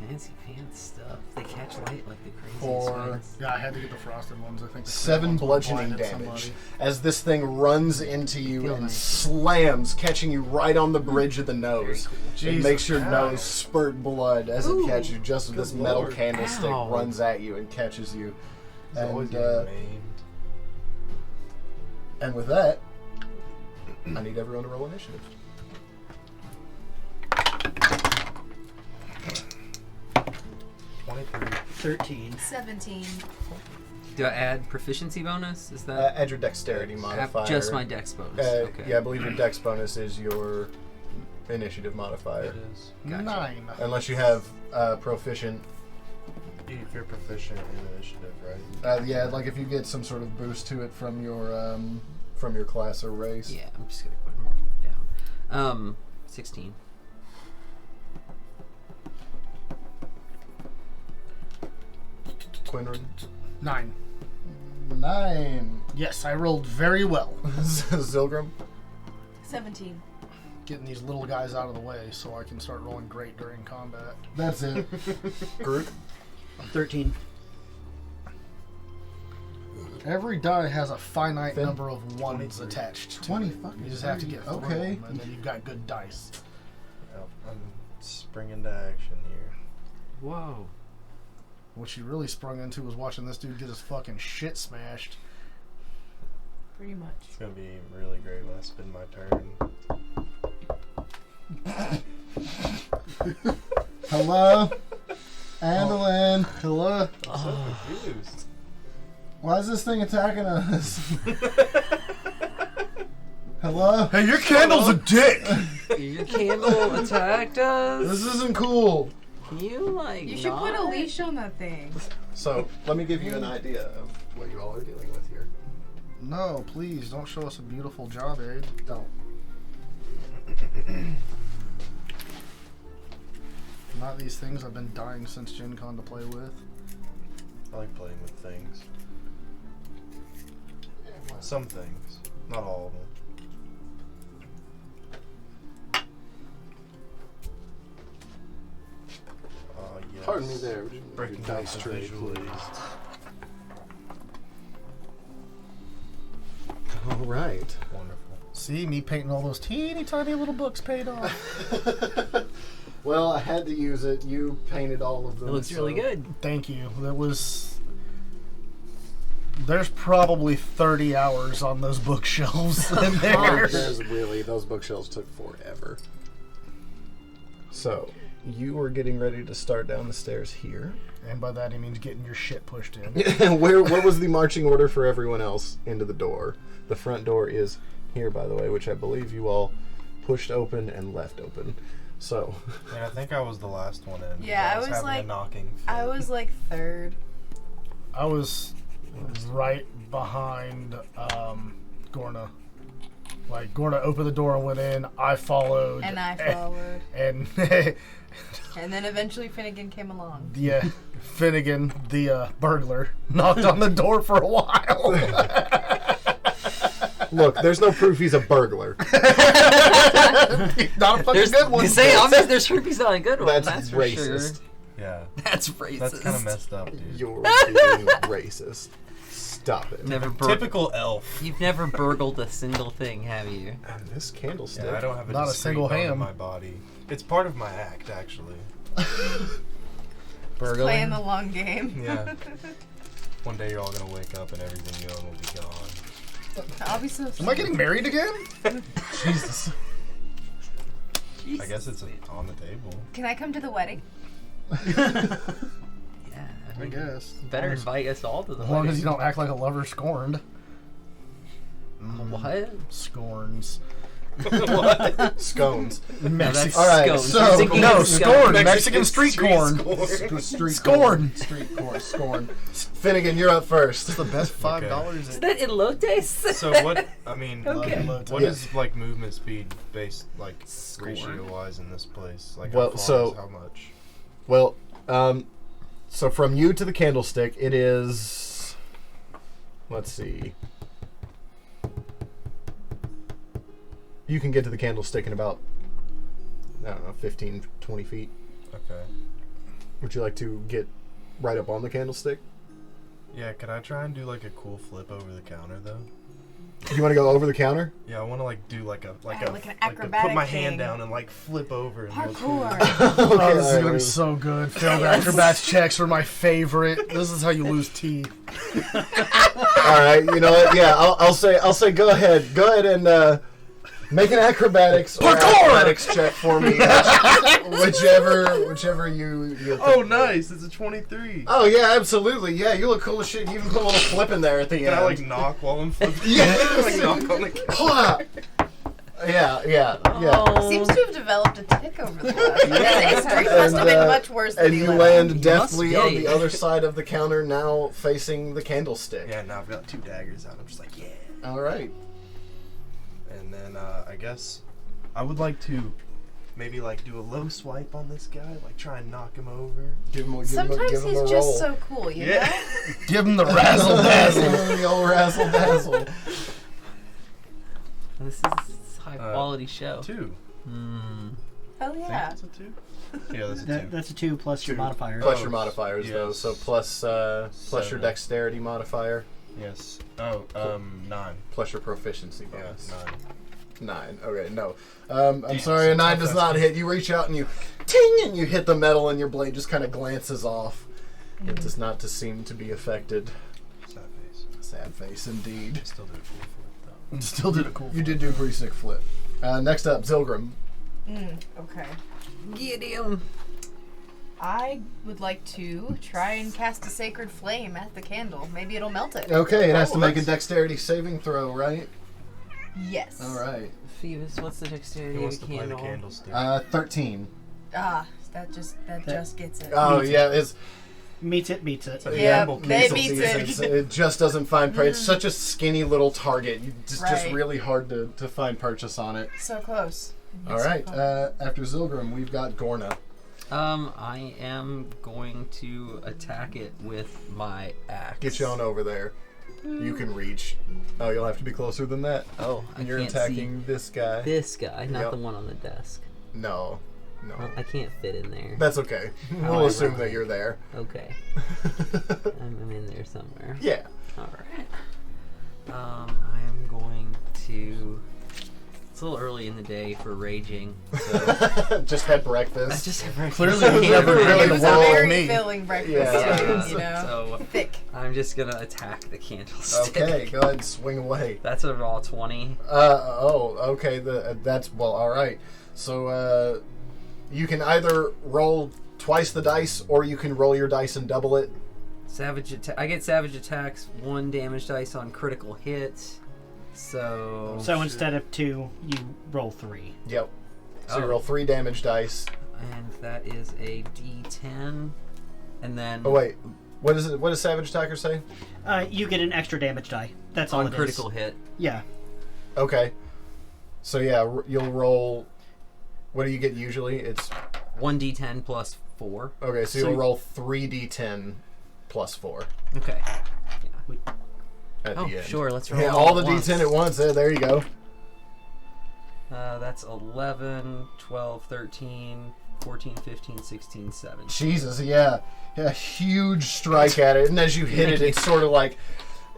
Fancy pants stuff. They catch light like the craziest For- ones. Yeah, I had to get the frosted ones. I think the 7 ones bludgeoning blinded damage somebody. as this thing runs into you Feel and nice. slams, catching you right on the bridge of the nose. It Jesus makes your Christ. nose spurt blood as it catches you, just as this Good metal Lord. candlestick Ow. runs at you and catches you. He's always And, getting maimed. and with that, I need everyone to roll initiative. 23. 13. 17. Do I add proficiency bonus? Is that Add your dexterity modifier. just my dex bonus? Okay. Yeah, I believe your dex bonus is your initiative modifier. It is. Gotcha. 9. Unless you have proficient. If you're proficient in initiative, right? Yeah, like if you get some sort of boost to it from your class or race. Yeah, I'm just gonna put more down. 16. Quinrin. 9. 9. Yes, I rolled very well. Zilgrim. 17. Getting these little guys out of the way so I can start rolling great during combat. That's it. Groot. 13. Every die has a finite Finn? number of ones 23. attached to 20 it. fucking You just have to get through okay. them, and then you've got good dice. Yep, I'm springing to action here. Whoa. What you really sprung into was watching this dude get his fucking shit smashed. Pretty much. It's gonna be really great when I spend my turn. Hello. Andolin. Hello? I'm so confused. Why is this thing attacking us? Hello? Hey, your candle's a dick! Your candle attacked us. This isn't cool. Can you like? You should put a not? leash on that thing. So, let me give you an idea of what you all are dealing with here. No, please, don't show us a beautiful job aid. Don't. Not these things I've been dying since Gen Con to play with. I like playing with things. Some things, not all of them. Yes. Pardon me there. Breaking Your down dice the tray, visual please. aids. All right. Wonderful. See, me painting all those teeny tiny little books paid off. Well, I had to use it. You painted all of them. It looks really good. Thank you. That was... There's probably 30 hours on those bookshelves in there. Those bookshelves took forever. So, you were getting ready to start down the stairs here. And by that he means getting your shit pushed in. What was the marching order for everyone else into the door? The front door is here, by the way, which I believe you all pushed open and left open. So, And I think I was the last one in. Yeah, I was having like- a knocking fit. I was like third. I was right behind Gorna. Like, Gorna opened the door and went in. I followed. And I followed. And, And then eventually Finnegan came along. yeah, Finnegan, the burglar, knocked on the door for a while. look, there's no proof he's a burglar. Not a fucking good one. There's proof he's not a good one. That's for racist. Sure. Yeah. That's racist. That's kind of messed up, dude. You're being racist. Stop it. Never Typical elf. You've never burgled a single thing, have you? And this candlestick. Yeah, I don't have a Not a discrete single bone in ham. my body. It's part of my act, actually. Playing the long game. Yeah. One day you're all gonna wake up and everything you own will be gone. I'll be so Am I sad. getting married again? Jesus. I guess it's on the table. Can I come to the wedding? Yeah. I guess. Better invite us all to the As long wedding. as you don't act like a lover scorned. What? Scorns. Scones. that's All right, scones. so- You're thinking No, of scorn. scones. Mexican street corn. Street Scorn. Street corn. Scorn. Finnegan, you're up first. It's the best $5 Is that elotes? So what? I mean, Okay. what is like movement speed based like Scorn. ratio wise in this place? Like Well, how far so- is how much? Well, so from you to the candlestick, it is. Let's see. You can get to the candlestick in about, I don't know, 15, 20 feet. Okay. Would you like to get right up on the candlestick? Yeah, can I try and do like a cool flip over the counter though? You want to go over the counter? Yeah, I want to like do like an an to put acrobatic my thing. hand down and like flip over and look cool. Parkour. Oh, this is alright, gonna be wait. so good. Failed acrobats checks are my favorite. This is how you lose teeth. All right. You know what? Yeah, I'll say. Go ahead. Go ahead and Make an acrobatics or athletics check for me. whichever you Oh, think. nice! It's a 23. Oh yeah, absolutely. Yeah, you look cool as shit. You even put a little flip in there at the Can end. I like knock while I'm flipping? Yes. Like knock on the camera. Hwah! Yeah. Oh. Seems to have developed a tick over the last few days. It must have been much worse than And he you left. land deftly Must on be. the other side of the counter, now facing the candlestick. Yeah, now I've got 2 daggers out. I'm just like, yeah. All right. And then I guess I would like to maybe like do a low swipe on this guy, like try and knock him over. Sometimes give him he's a just roll. so cool, you Yeah. know? Give him the razzle dazzle. The old razzle dazzle. This is a high quality show. 2. Hell I think yeah. it's a 2. Yeah, that's a 2. That's a 2 plus your 2. modifier. Plus Oh, your modifiers though, yes. so plus your 7. dexterity modifier, Yes. Oh, 9. plus your proficiency Yeah, bonus. 9. 9. Okay, no. I'm Damn, sorry, a so 9 tough, does that's not good. hit. You reach out and you ting, and you hit the metal, and your blade just kind of glances off. It does not seem to be affected. Sad face. Sad face indeed. Still do a cool flip though. Still did a cool. You did do a pretty sick flip. Next up, Zilgrim. Okay. Get him. I would like to try and cast a sacred flame at the candle. Maybe it'll melt it. Okay, it has Oh, to make a that's- dexterity saving throw, right? Yes. All right. Phoebus, what's the He dexterity wants of to a play the candle? candlestick. 13. Ah, that just gets it. Oh, yeah, it's... Meets it, beats it. a Yeah, gamble they case. beats it. It just doesn't find prey. It's such a skinny little target. Just Right. really hard to find purchase on it. So close. All right. After Zilgrim, we've got Gorna. I am going to attack it with my axe. Get you on over there. You can reach. Oh, you'll have to be closer than that. Oh, I And you're can't attacking this guy. see this guy, not Yep. the one on the desk. No. Well, I can't fit in there. That's okay. We'll Alright. assume that you're there. Okay, I'm in there somewhere. Yeah. All right. I am going to. It's a little early in the day for raging, so Just had I breakfast. just have breakfast. Clearly you've never really It was a rolled very me. filling breakfast, Yeah. too, you know? So Thick. I'm just gonna attack the candlestick. Okay, go ahead and swing away. That's a raw 20. Okay. That's well. All right. So you can either roll twice the dice, or you can roll your dice and double it. Savage attack. I get savage attacks, 1 damage dice on critical hits. So So instead of 2, you roll 3. Yep. So you Oh. roll 3 damage dice. and that is a D10, and then Oh wait, what is it? What does Savage Attacker say? You get an extra damage die. That's all on it is. critical hit. Yeah. Okay. So yeah, you'll roll. What do you get usually? It's 1d10 plus 4. okay. So So you'll you- roll 3d10 plus 4 Okay. at Oh, the end. sure. Let's roll Yeah, them all the at once. d10 at once. There you go. That's 11, 12, 13, 14, 15, 16, 17. Jesus, yeah, huge strike at it, and as you hit it, it's sort of like.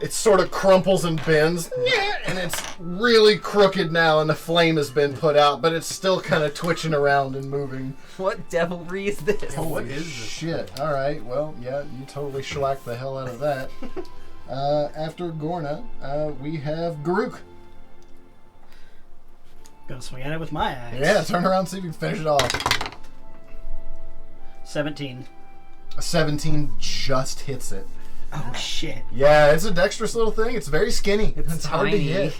It sort of crumples and bends, and it's really crooked now, and the flame has been put out, but it's still kind of twitching around and moving. What devilry is this? What Holy is this? shit. Alright, well, yeah, you totally shellacked the hell out of that. After Gorna, we have Garuk. Gonna swing at it with my axe. Yeah, turn around and see if you can finish it off. 17. A 17 just hits it. Oh, shit. Yeah, it's a dexterous little thing. It's very skinny. It's hard to tiny. hit.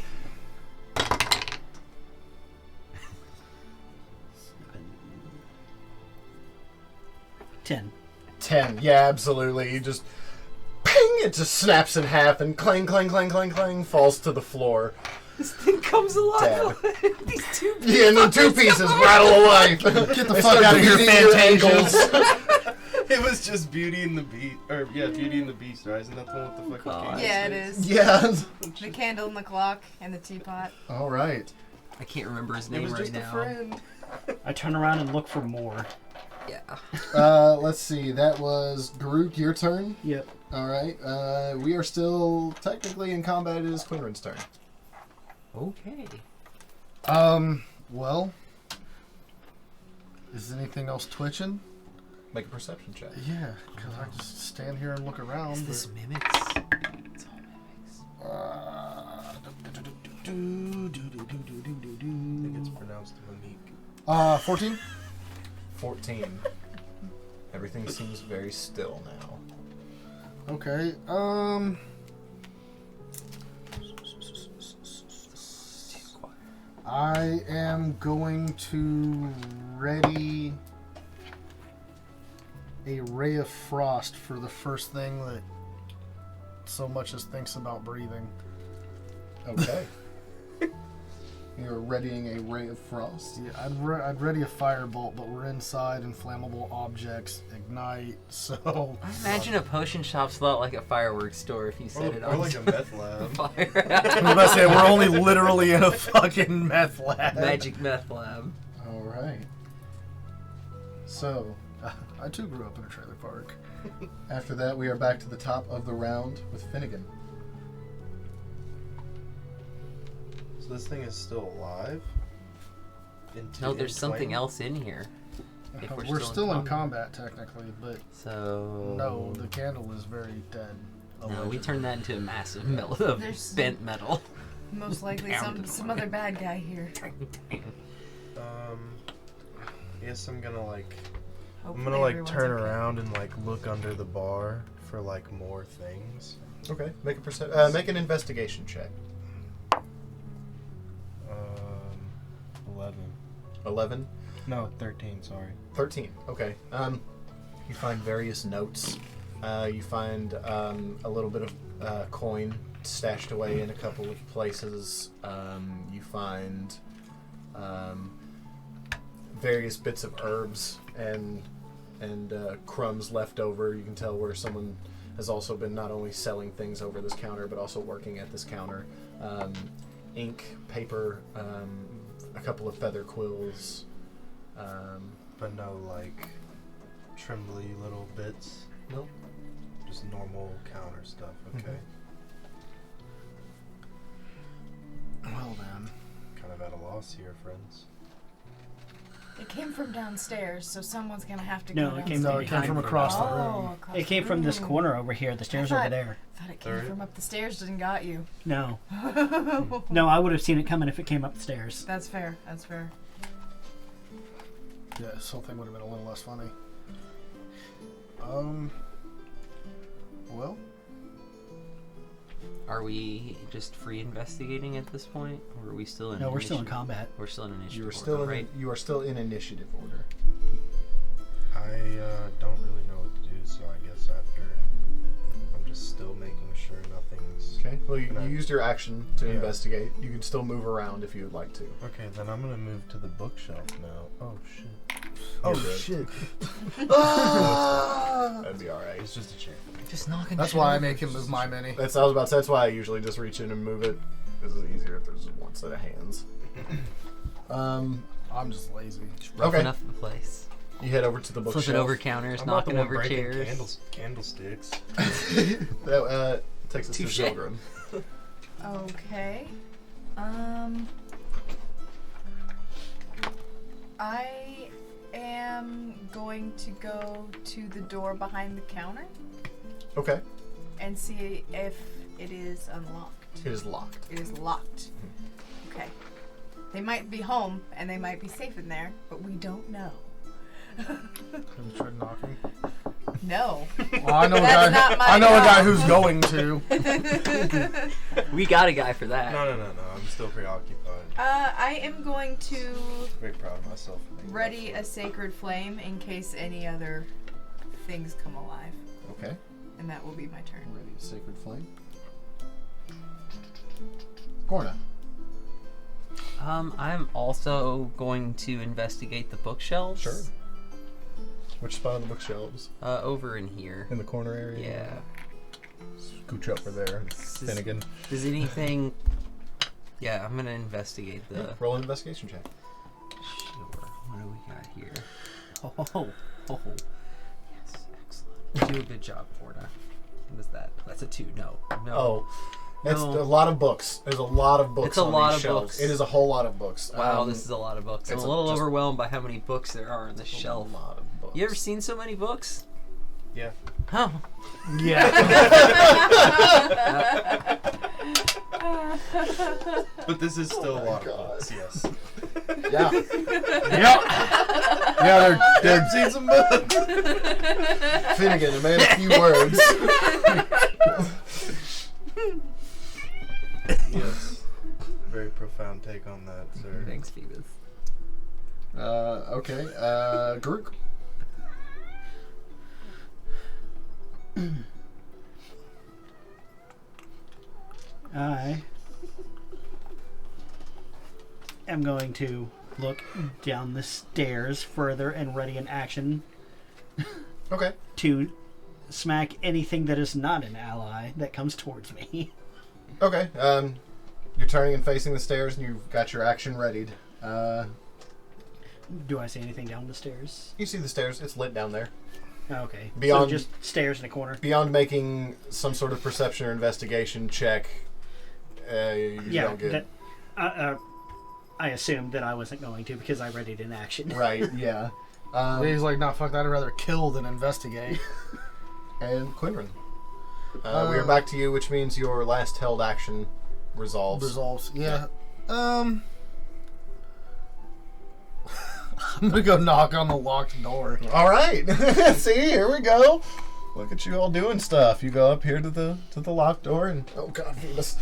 10. 10. Yeah, absolutely. You just ping, it just snaps in half and clang, clang, clang, clang, clang, falls to the floor. This thing comes alive. These two. Yeah, and the 2 pieces rattle away. Get the fuck out of here, Fantasia. It was just Beauty and the Beast, or yeah, Beauty and the Beast, right? Isn't that the one with the fucking God. king? Yeah, it is. Yeah. The candle and the clock and the teapot. All right. I can't remember his It name was right just a now. friend. I turn around and look for more. Yeah. Let's see. That was Garuk, your turn. Yep. All right. We are still technically in combat. It is Quinrin's turn. Okay. Well, is anything else twitching? Make a perception check. Yeah, because I just stand here and look around. Is this but- mimics? It's all mimics. unpronounced Monique. 14. 14. Everything seems very still now. Okay. I am going to ready a ray of frost for the first thing that so much as thinks about breathing. Okay. You're readying a ray of frost. Yeah, I'd ready a firebolt, but we're inside and flammable objects ignite, so... Imagine a potion shop's a lot like a fireworks store if you set it Or on like a meth lab. fire. I was about to say, we're only literally in a fucking meth lab. Magic meth lab. Alright. So, I too grew up in a trailer park. after that, we are back to the top of the round with Finnegan. So this thing is still alive? No, there's something else in here. If We're still in combat, technically, but So no, the candle is very dead. No, we allegedly. turned that into a massive mill of There's- bent metal. Most likely Pounded some on it. other bad guy here. I guess I'm gonna like Hopefully everyone's turn okay. around and like look under the bar for like more things. Okay. Make an investigation check. 11. 11. No, 13, sorry. 13. Okay. You find various notes. You find a little bit of coin stashed away in a couple of places. You find various bits of herbs and crumbs left over. You can tell where someone has also been not only selling things over this counter, but also working at this counter. Ink, paper, a couple of feather quills. But no like trembly little bits. Nope. Just normal counter stuff. Okay. Well then. Kind of at a loss here, friends. It came from downstairs, so someone's gonna have to No, go it downstairs. came No, it came from across the room. Oh, across It came the from this room. corner over here. The stairs I over thought- there. I thought it came Third? from up the stairs and got you. No. No, I would have seen it coming if it came up the stairs. That's fair. That's fair. Yeah, this whole thing would have been a little less funny. Well, Are we just free investigating at this point, or are we still in? No, we're still in initiative? combat. We're still in initiative. You are still order, in. right? You are still in initiative order. I don't really know what to do, so I guess after I'm just still making sure nothing's... Okay. Well, you Can I- used your action to Yeah. investigate. You can still move around if you would like to. Okay, then I'm gonna move to the bookshelf now. Oh shit. Oh, You're good. shit. Ah! That'd be all right. It's just a chair. Just knocking. That's shit why I over. make him move my mini. I was about to say, that's why I usually just reach in and move it. Because it's easier if there's one set of hands. I'm just lazy. Roughing Okay. up the place. You head over to the bookshelf. Flipping over counters, I'm not the knocking one over breaking chairs. candlesticks. That takes us Touche. to Zilgrim. Okay. I am going to go to the door behind the counter Okay. and see if it is unlocked. It is locked. It is locked. Okay. They might be home and they might be safe in there, but we don't know. Have you tried knocking? No. Well, I know That's not my I know a guy job. who's going to. We got a guy for that. No. I'm still preoccupied. I am going to Very proud of myself. for making ready that a sacred flame in case any other things come alive. Okay. And that will be my turn. Ready, sacred flame. Gorna. I'm also going to investigate the bookshelves. Sure. Which spot on the bookshelves? Over in here. In the corner area? Yeah. Scooch over there. Finnegan. Does anything? Yeah, I'm gonna investigate the. Roll an investigation check. Sure. What do we got here? Oh. Yes, excellent. Do a good job, Forda. What is that? That's a 2. No. Oh. It's No. a lot of books. There's a lot of books It's a on lot these of shelves. books. It is a whole lot of books. Wow, this is a lot of books. I'm it's a little just overwhelmed by how many books there are on this shelf. A lot of books. You ever seen so many books? Yeah. Oh. Yeah. But this is still a lot God. of books, yes. Yeah. Yeah, they're I've seen some books. Finnegan, a man of few words. Yes. Very profound take on that, sir. Thanks, Phoebus. Okay. Grook. I am going to look down the stairs further and ready in action Okay. to smack anything that is not an ally that comes towards me. Okay. You're turning and facing the stairs, and you've got your action readied. Do I see anything down the stairs? You see the stairs. It's lit down there. Okay. Beyond- So just stairs in a corner. Beyond making some sort of perception or investigation check, you don't get... I assumed that I wasn't going to because I readied in action. Right, yeah. He's like, nah, fuck that. I'd rather kill than investigate. And Quinrin. We are back to you, which means your last held action resolves. Yeah. I'm gonna go knock on the locked door. All right. See, here we go. Look at you all doing stuff. You go up here to the locked door, and oh god, Phoebus.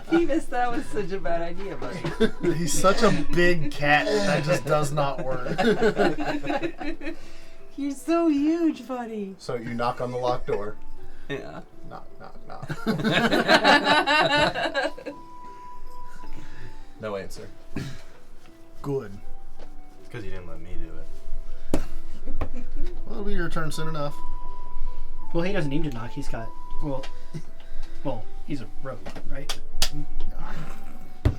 Phoebus, that was such a bad idea, buddy. He's such a big cat that just does not work. You're so huge, buddy. So you knock on the locked door. Yeah. Knock, knock, knock. No answer. Good. Because you didn't let me do it. Well, it'll be your turn soon enough. Well, he doesn't need to knock. He's got... Well, he's a rogue, right?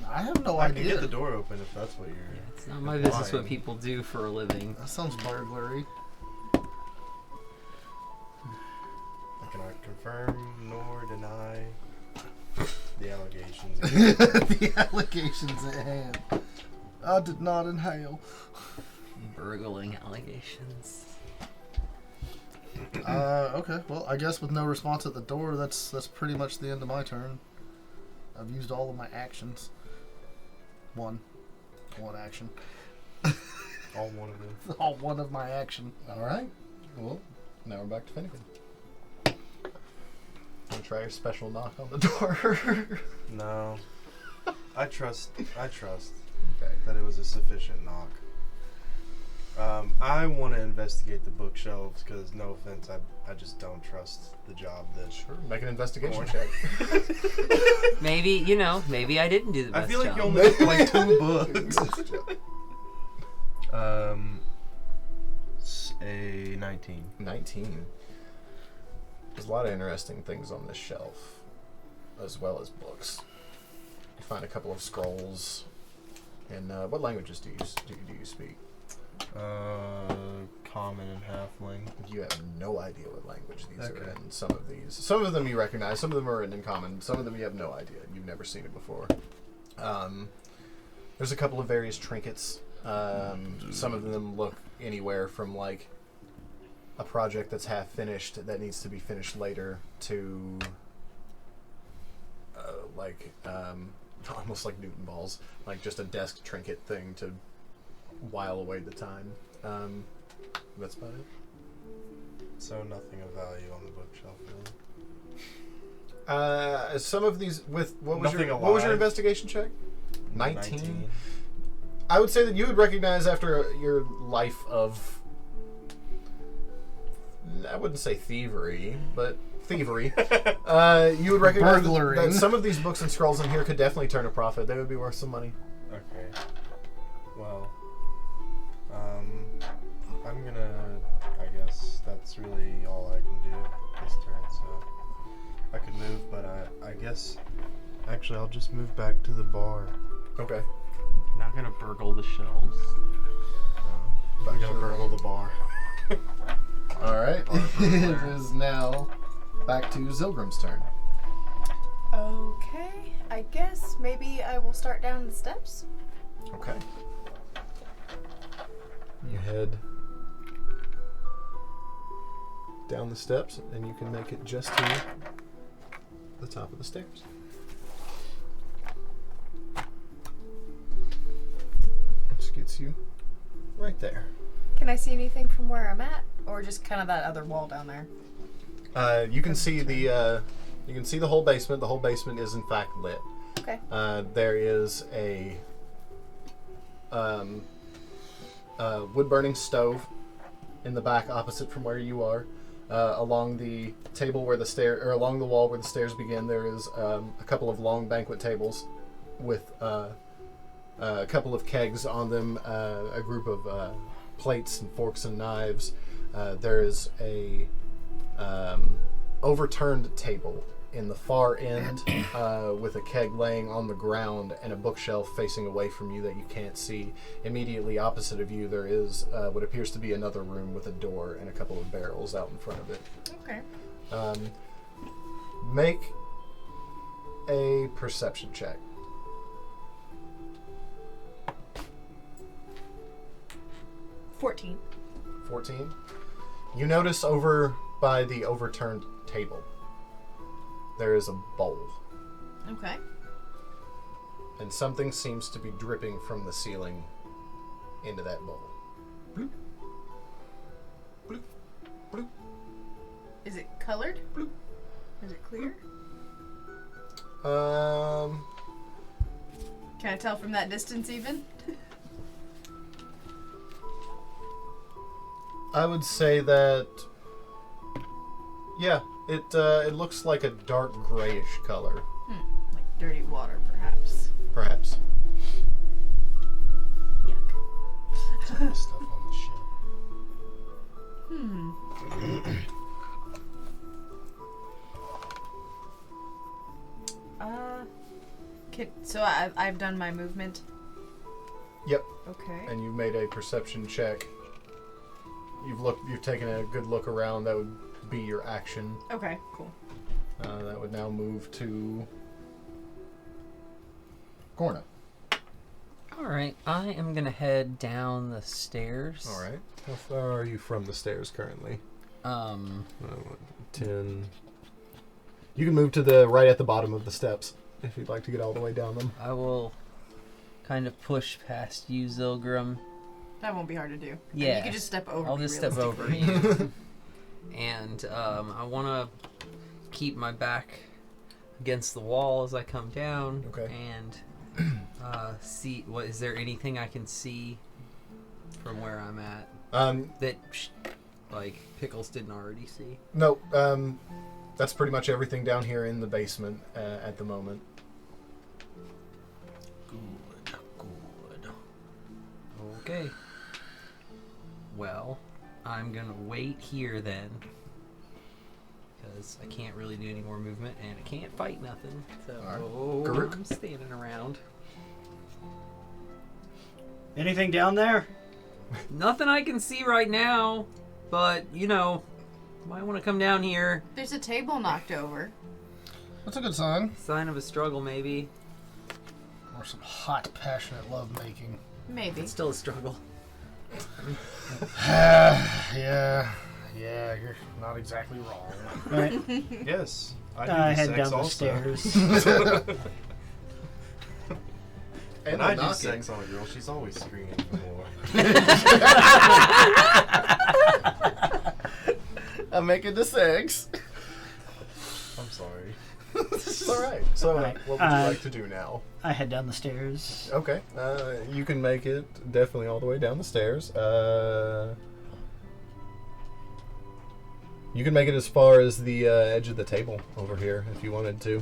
I have no I can idea. get the door open if that's what you're... It's not my business what Fine. people do for a living. That sounds burglary. I cannot confirm nor deny the allegations. The allegations at hand. I did not inhale. Burgling allegations. Okay. Well, I guess with no response at the door, that's pretty much the end of my turn. I've used all of my actions. One action. All one of them. All one of my action. All right. Well, now we're back to Finnegan. Wanna try your special knock on the door? No. I trust Okay. that it was a sufficient knock. I want to investigate the bookshelves because, no offense, I just don't trust the job that... Sure. Make an investigation Corn. check. Maybe, maybe I didn't do the best I feel like job. you only have like 2 books. A 19. 19. There's a lot of interesting things on this shelf, as well as books. You find a couple of scrolls. And what languages do you speak? Common and halfling. You have no idea what language these are Okay. in. Some of these. Some of them you recognize. Some of them are written in common. Some of them you have no idea. You've never seen it before. There's a couple of various trinkets. Some of them look anywhere from like a project that's half finished that needs to be finished later to almost like Newton balls, like just a desk trinket thing to while away the time. That's about it. So nothing of value on the bookshelf, really. Some of these with what was Nothing your what was your alive. investigation check? 19. I would say that you would recognize after your life of, I wouldn't say thievery, but thievery. You would recognize that some of these books and scrolls in here could definitely turn a profit. They would be worth some money. Okay. Well, I'm gonna. I guess that's really all I can do this turn. So I could move, but I guess actually I'll just move back to the bar. Okay. You're not gonna burgle the shelves. I'm gonna burgle the bar. All right. It is now back to Zilgrim's turn. Okay, I guess maybe I will start down the steps. Okay. You head down the steps, and you can make it just to the top of the stairs. Which gets you right there. Can I see anything from where I'm at, or just kind of that other wall down there? You can see the whole basement. The whole basement is in fact lit. Okay. There is a wood-burning stove in the back, opposite from where you are. Along the table where along the wall where the stairs begin, there is a couple of long banquet tables with a couple of kegs on them, a group of plates and forks and knives. There is a overturned table in the far end with a keg laying on the ground and a bookshelf facing away from you that you can't see. Immediately opposite of you there is what appears to be another room with a door and a couple of barrels out in front of it. Okay. Make a perception check. 14. 14. You notice over by the overturned table there is a bowl, Okay. and something seems to be dripping from the ceiling into that bowl. Bloop. Bloop. Bloop. Is it colored? Bloop. Is it clear? Can I tell from that distance even? I would say that, yeah, it looks like a dark grayish color, Like dirty water, perhaps. perhaps. Yuck. Stuff on the ship. So I've done my movement. Yep, Okay. and you made a perception check. You've taken a good look around. That would be your action. Okay, cool. That would now move to Gorna. Alright, I am gonna head down the stairs. All right. How far are you from the stairs currently? 10. You can move to the right at the bottom of the steps if you'd like to get all the way down them. I will kind of push past you, Zilgrim. That won't be hard to do. Yeah. You can just step over I'll me just step over realistically. you. And I want to keep my back against the wall as I come down. Okay. And see, is there anything I can see from where I'm at that, like, Pickles didn't already see? No, that's pretty much everything down here in the basement at the moment. Good. Okay. Well, I'm gonna wait here then, because I can't really do any more movement and I can't fight nothing. So Garuk? I'm standing around. Anything down there? Nothing I can see right now, but you know, might want to come down here. There's a table knocked over. That's a good sign. Sign of a struggle, maybe. Or some hot, passionate lovemaking. Maybe. It's still a struggle. Yeah, you're not exactly wrong. Right. Yes. I do I the head sex down the also. stairs. When And I the do knocking. sex on a girl, she's always screaming for more. I'm making the sex. I'm sorry. It's all right. So, Right. what would you like to do now? I head down the stairs. Okay, you can make it definitely all the way down the stairs. You can make it as far as the edge of the table over here if you wanted to.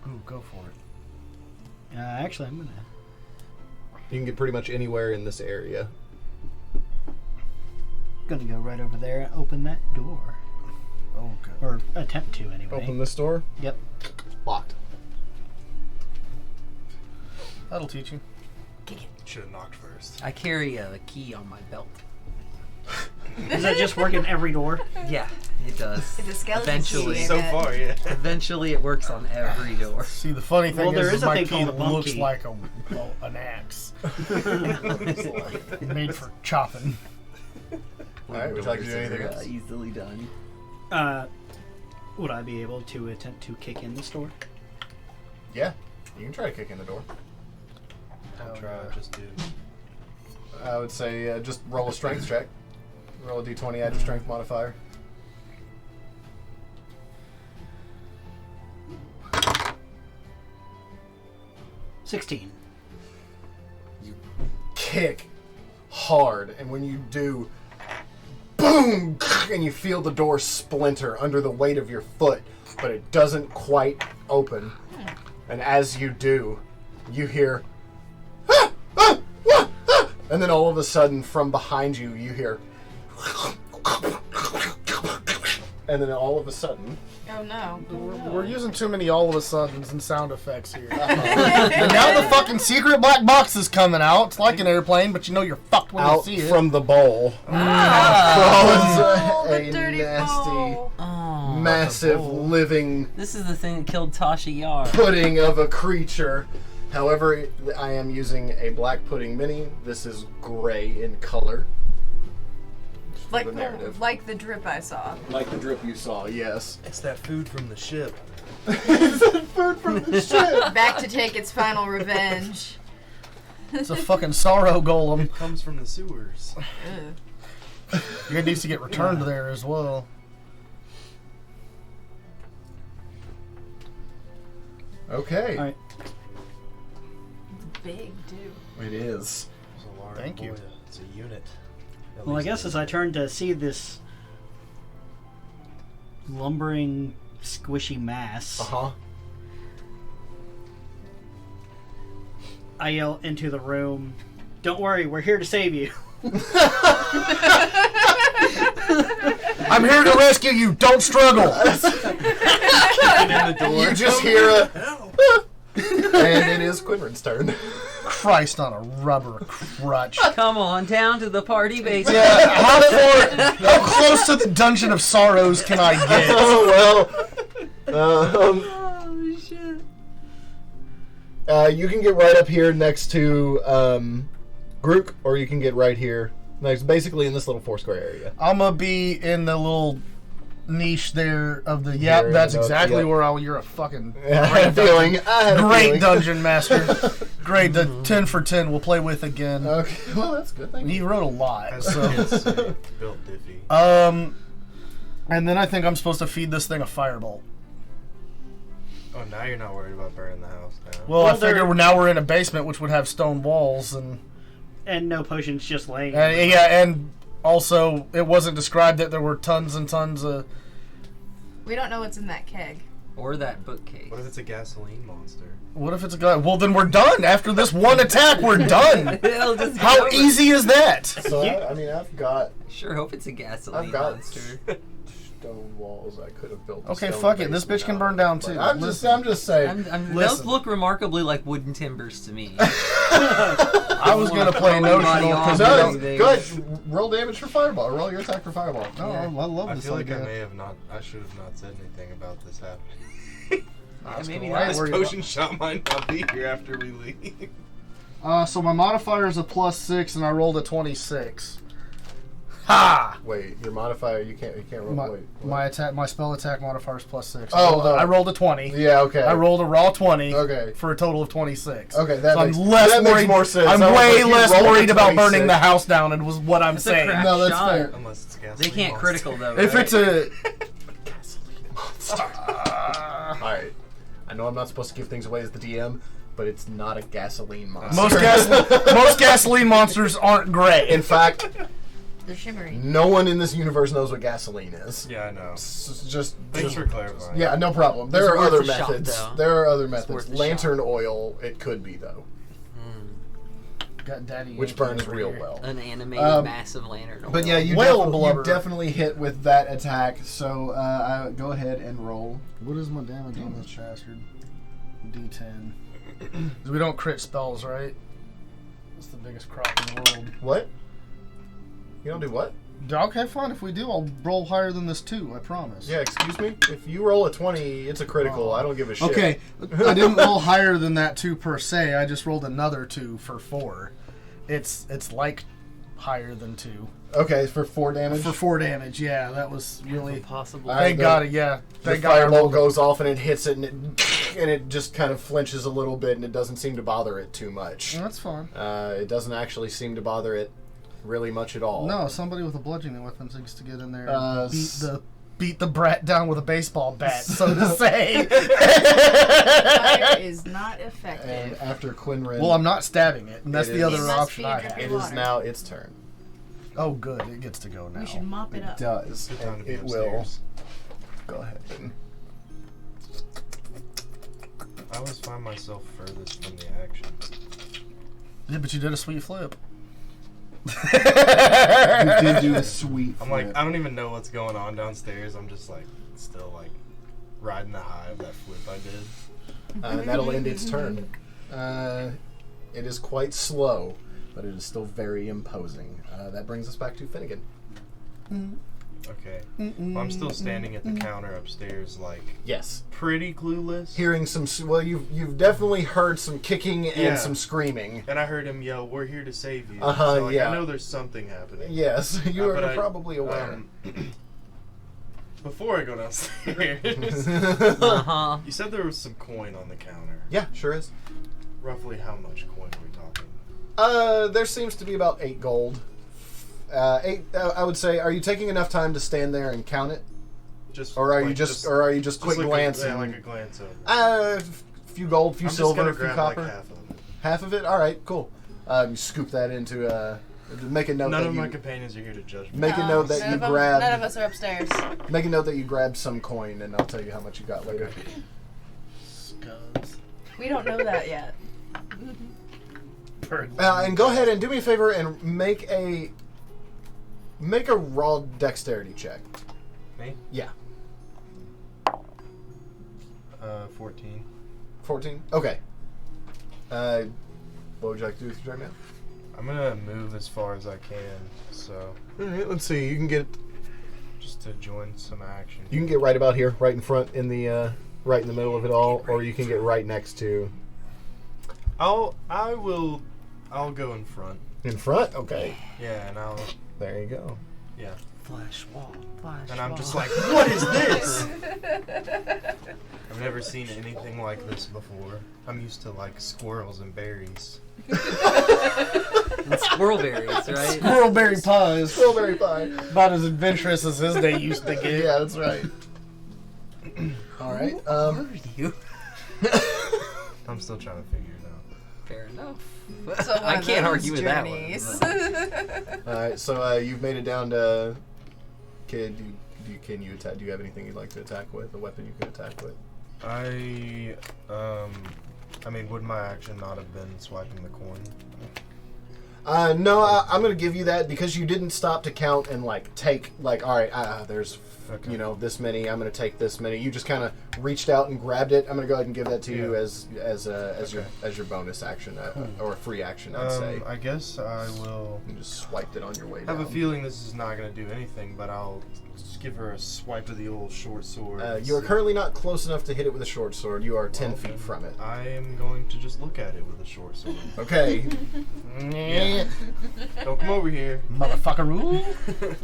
Ooh, go for it. Actually, I'm gonna. You can get pretty much anywhere in this area. Gonna go right over there and open that door. Okay. Or attempt to, anyway. Open this door. Yep. Locked. That'll teach you. Should have knocked first. I carry a key on my belt. Does that just work in every door? Yeah, it does. It's a skeleton Eventually. key, I So bet. far, yeah. Eventually, it works on every door. See, the funny thing Well, there is is a my thing key called a bump looks key. like an axe. Made for chopping. All right, would you like to do anything Doors else? are, easily done. Would I be able to attempt to kick in this door? Yeah, you can try to kick in the door. Don't try, just do. I would say just roll a strength check. Roll a d20, add your strength modifier. $16. Kick hard, and when you do, boom, and you feel the door splinter under the weight of your foot, but it doesn't quite open. And as you do, you hear, "Ah, ah, ah, ah," and then all of a sudden from behind you, you hear, and then all of a sudden, Oh no. We're using too many all of a suddens and sound effects here. And now the fucking secret black box is coming out. It's like an airplane, but you know you're fucked when out you see it. from the bowl, Oh, a the dirty nasty, bowl. Oh, massive, living this is the thing that killed Tasha Yar. pudding of a creature. However, I am using a black pudding mini. This is gray in color. Like the narrative. like the drip I saw. Like the drip you saw, yes. It's that food from the ship. Food from the ship. Back to take its final revenge. It's a fucking sorrow golem. It comes from the sewers. Ugh. It needs to get returned there as well. Okay. All right. It's big too. It is. It's a large Thank you. boy. It's a unit. At Well, I least guess as I turn to see this lumbering, squishy mass, Uh-huh. I yell into the room, "Don't worry, we're here to save you." I'm here to rescue you. Don't struggle. kicking in the door. You just hear a... Help. and it is Quinrin's turn. Christ on a rubber crutch. Come on down to the party basement. Yeah, how close to the Dungeon of Sorrows can I get? Oh, well. Oh shit. You can get right up here next to Grook, or you can get right here. Next, basically in this little 4-square area. I'm gonna be in the little niche there of the. Yep, There, that's no, exactly yep. where you're a fucking I had a feeling. great dungeon master. Great, the 10 for 10 we'll play with again. Okay, well that's good. Thank He you. wrote a lot. As the So. kids say, built Diffie. And then I think I'm supposed to feed this thing a firebolt. Oh, now you're not worried about burning the house down. Well, I Well, figure there- now we're in a basement, which would have stone walls, and And no potions, just laying. yeah, and also it wasn't described that there were tons and tons of. We don't know what's in that keg. Or that bookcase. What if it's a gasoline monster? What if it's a guy? Well, then we're done. After this one attack, we're done. It'll just How get over. easy is that? So I mean, I've got Sure hope it's a gasoline I've got monster. stone walls. I could have built. a Okay, stone fuck it. This basement bitch can out burn of, down, but too. I'm just saying. Those Listen. look remarkably like wooden timbers to me. I was gonna play Throw anybody notional off. because No, They- go ahead. Roll damage for fireball. Roll your attack for fireball. no, Yeah. I love I this feel like idea. I may have not. I should have not said anything about this happening. Yeah, maybe cool. I not. This worried potion shop might not be here after we leave. So my modifier is a +6, and I rolled a 26. Ha! Wait, your modifier. You can't roll. My, wait. what? my attack, my spell attack modifier is +6. Oh, I rolled a 20. Yeah. Okay. I rolled a raw 20. Okay. For a total of 26. Okay, that so makes, I'm less that worried. makes more sense. I'm I was way like, you less rolled a worried about 26. burning the house down. And was what I'm It's a saying. crap No, that's shot. fair. Unless it's gasoline They can't monster. critical though. If right? it's a All right. I know I'm not supposed to give things away as the DM, but it's not a gasoline monster. most gasoline monsters aren't gray. In fact, They're shimmery. no one in this universe knows what gasoline is. Yeah, I know. Just Thanks for clarifying. yeah, no problem. There It's are worth other a shot, methods. though. There are other It's methods. worth a Lantern oil, it could be though, Got Daddy which Yankee burns over real here. well. an animated massive lantern. But yeah, you, Whale definitely, blubber. you definitely hit with that attack. So I go ahead and roll. What is my damage on this bastard? D10. 'Cause we don't crit spells, right? That's the biggest crop in the world. What? You don't do what? Okay, fine. If we do, I'll roll higher than this too. I promise. Yeah, excuse me. If you roll a 20, it's a critical. I don't give a shit. Okay, I didn't roll higher than that 2 per se. I just rolled another 2 for 4. It's like higher than 2. Okay, for 4 damage. For 4 damage, yeah, that was really. Possible. All right, Thank God, yeah. The Thank God. I fireball rolled- goes off and it hits it, and it just kind of flinches a little bit, and it doesn't seem to bother it too much. That's fine. It doesn't actually seem to bother it really much at all. No, somebody with a bludgeoning weapon needs to get in there Uh, and beat the brat down with a baseball bat, so to say. Fire is not And effective. after Quinrin, Well, I'm not stabbing it, and that's It the is- other It must option be a I drip have. it of is water. now its turn. Oh, good, it gets to go now. We should mop it up. Does. Good time And to be it will. upstairs. Go ahead. I always find myself furthest from the action. Yeah, but you did a sweet flip. You did do a sweet I'm like, flip. I don't even know what's going on downstairs. I'm just like, still like, riding the high of that flip I did. And that'll end its turn. It is quite slow, but it is still very imposing. That brings us back to Finnegan. Okay. Well, I'm still standing at the counter upstairs, like, Yes. pretty clueless. Hearing some... Well, you've definitely heard some kicking and Yeah. some screaming. And I heard him yell, "We're here to save you." Uh-huh, So, like, yeah. I know there's something happening. Yes, you But are I- probably aware. Before I go downstairs, Uh-huh. you said there was some coin on the counter. Yeah, sure is. Roughly how much coin are we talking? There seems to be about 8 gold. 8. I would say. Are you taking enough time to stand there and count it, Just, or are like, you just quick like glancing? Yeah, like a glance over. A few gold, few I'm silver, just a few gonna grab copper. like half of it. Half of it. All right, cool. You scoop that into. Make a note. None that of you, my companions are here to judge me. Make a note that none you of 'em- grab. None of us are upstairs. Make a note that you grabbed some coin, and I'll tell you how much you got later. Scuds. We don't know that yet. And go ahead and do me a favor and make a raw dexterity check. Me? Yeah, 14. 14. Okay. What would you like to do with your turn now? I'm gonna move as far as I can, so All right, let's see. You can get just to join some action. right about here, right in front, in the right in the middle of it all, or you can get right next to. I'll go in front. In front. Okay. Yeah, and There you go. yeah. Flash wall. Flash And I'm wall. just like, what is this? I've never seen anything like this before. I'm used to like squirrels and berries. And squirrle berries, right? Squirrelberry pies. Strawberry pie. About as adventurous as his day used to get. Yeah, that's right. All right. Who are you? I'm still trying to figure it out. Fair enough. So one I of can't those argue with that journeys. one. All right. So you've made it down to Kid. Can you attack? Do you have anything you'd like to attack with? A weapon you can attack with? I mean, would my action not have been swiping the coin? No, I'm going to give you that because you didn't stop to count and take all right. There's Okay. this many. I'm going to take this many. You just kind of reached out and grabbed it. I'm going to go ahead and give that to you Yeah. as your bonus action or a free action. I'd say I guess I will. you just swiped it on your way I down. have a feeling this is not going to do anything, but I'll just give her a swipe of the old short sword. and You are see. currently not close enough to hit it with a short sword. You are 10 Well, feet then from it. I am going to just look at it with a short sword. Okay. Yeah. Don't come over here. Motherfucker rule.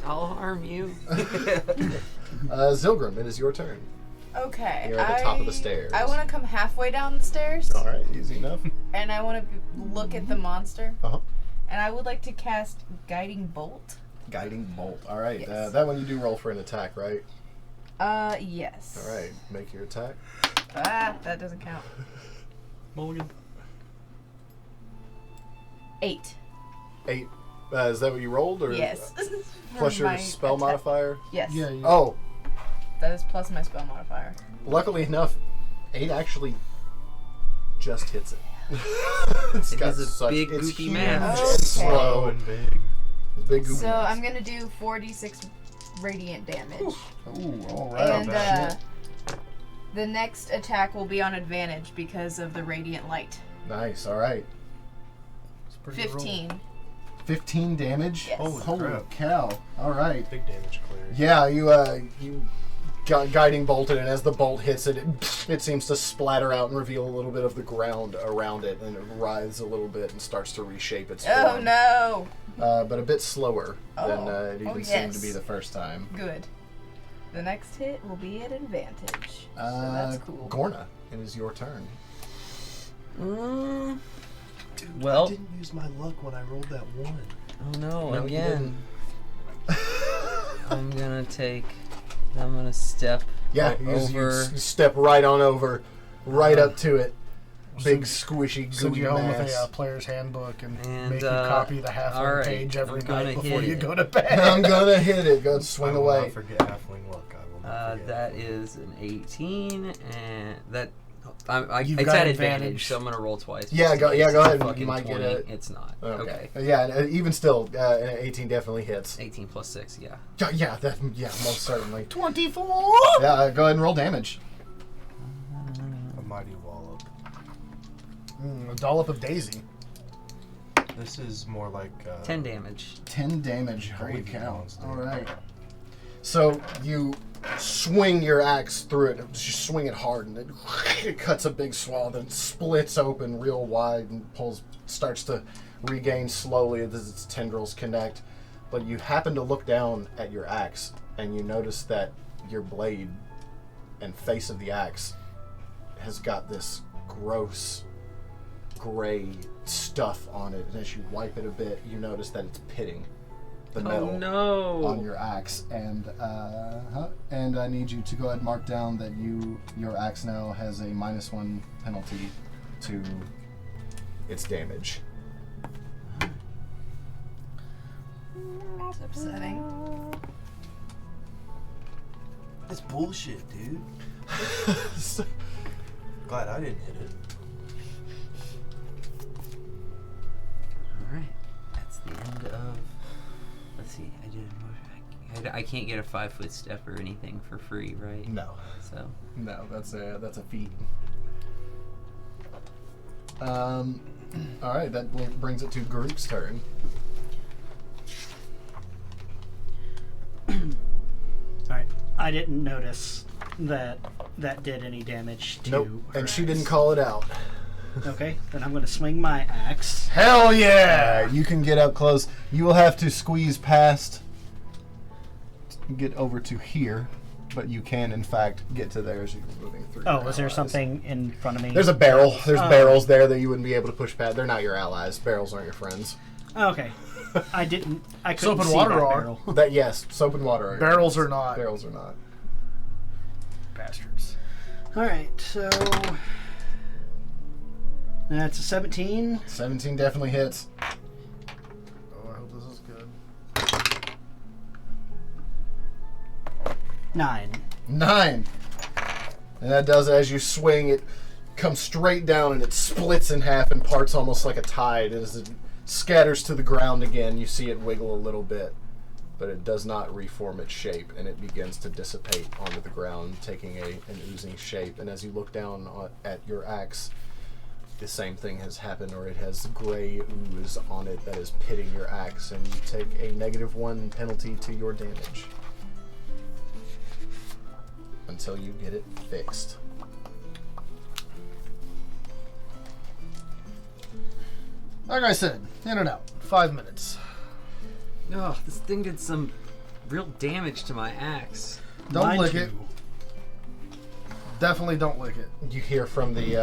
I'll harm you. Zilgrim, it is your turn. Okay. You're at the top of the stairs. I want to come halfway down the stairs, All right, easy enough. and I want to look at the monster, Uh-huh. and I would like to cast Guiding Bolt. Guiding bolt. All right, Yes. that one you do roll for an attack, right? Yes. All right, make your attack. Ah, that doesn't count. Mulligan. 8. 8. Is that what you rolled, or Yes. plus For your my spell attack. modifier? Yes. Yeah. You, Oh, That is plus my spell modifier. luckily enough, 8 actually just hits it. It's It got is a such big, it's goofy huge man. and Okay. slow. and big. It's big goofy So man. I'm gonna do 4d6 radiant damage, Ooh, all right. and the next attack will be on advantage because of the radiant light. Nice. All right. It's a pretty good roll. 15. 15 damage. Yes. Holy crap. cow! All right. Big damage clear. Yeah, you guiding bolt it, and as the bolt hits it, it seems to splatter out and reveal a little bit of the ground around it, and it writhes a little bit and starts to reshape its form. Oh no! But a bit slower than it even seemed to yes. be the first time. Good. The next hit will be at advantage. So that's cool. Gorna, it is your turn. Dude, Well- I didn't use my luck when I rolled that 1. Oh no, No, you again. I'm gonna step Yeah, you step right on over, right up to it. Big squishy Send gooey you home with mass. a player's handbook and And, make you copy the halfling alright, page every I'm gonna night before hit you it. go to bed. I'm gonna hit it. Go swing I will away. not forget halfling luck. I will not forget. That is an 18, and that You've it's got at advantage. so I'm gonna roll twice. Yeah, just go- in yeah, case go it's ahead, a you fucking might get 20. it. It's not. Okay. Yeah, and even still, an 18 definitely hits. 18 plus 6, yeah. Yeah, most certainly. 24! Yeah, go ahead and roll damage. A mighty wallop. A dollop of Daisy. This is more like 10 damage. 10 damage. Holy Gravy cow. monster. Alright. So you swing your axe through it. You swing it hard, and it cuts a big swath and splits open real wide and starts to regain slowly as its tendrils connect. But you happen to look down at your axe, and you notice that your blade and face of the axe has got this gross gray stuff on it. And as you wipe it a bit, you notice that it's pitting the metal Oh no! on your axe, and I need you to go ahead and mark down that your axe now has a -1 penalty to its damage. It's upsetting. That's bullshit, dude. Glad I didn't hit it. Alright. That's the end of... Let's see. I can't get a 5-foot step or anything for free, right? No, that's a feat. All right, that brings it to Group's turn. Alright. I didn't notice that did any damage to Nope, her and she axe. didn't call it out. Okay, then I'm going to swing my axe. Hell yeah! You can get up close. You will have to squeeze past, get over to here, but you can, in fact, get to there as you're moving through. Oh, your was there allies. something in front of me? There's a barrel. There's Oh. barrels there that you wouldn't be able to push past. They're not your allies. Barrels aren't your friends. Okay. I couldn't Soap and see water that are. barrel. That yes, soap and water. Are your Barrels friends. are not. Barrels are not. Bastards. Alright, so... That's a 17. 17 definitely hits. Oh, I hope this is good. 9. 9. And that does, as you swing, it comes straight down and it splits in half and parts almost like a tide. As it scatters to the ground again, you see it wiggle a little bit, but it does not reform its shape, and it begins to dissipate onto the ground, taking an oozing shape. And as you look down at your axe, the same thing has happened, or it has gray ooze on it that is pitting your axe, and you take a -1 penalty to your damage until you get it fixed. Like I said, in and out. 5 minutes. Oh, this thing did some real damage to my axe. Don't Mind lick you. it. Definitely don't lick it. You hear from the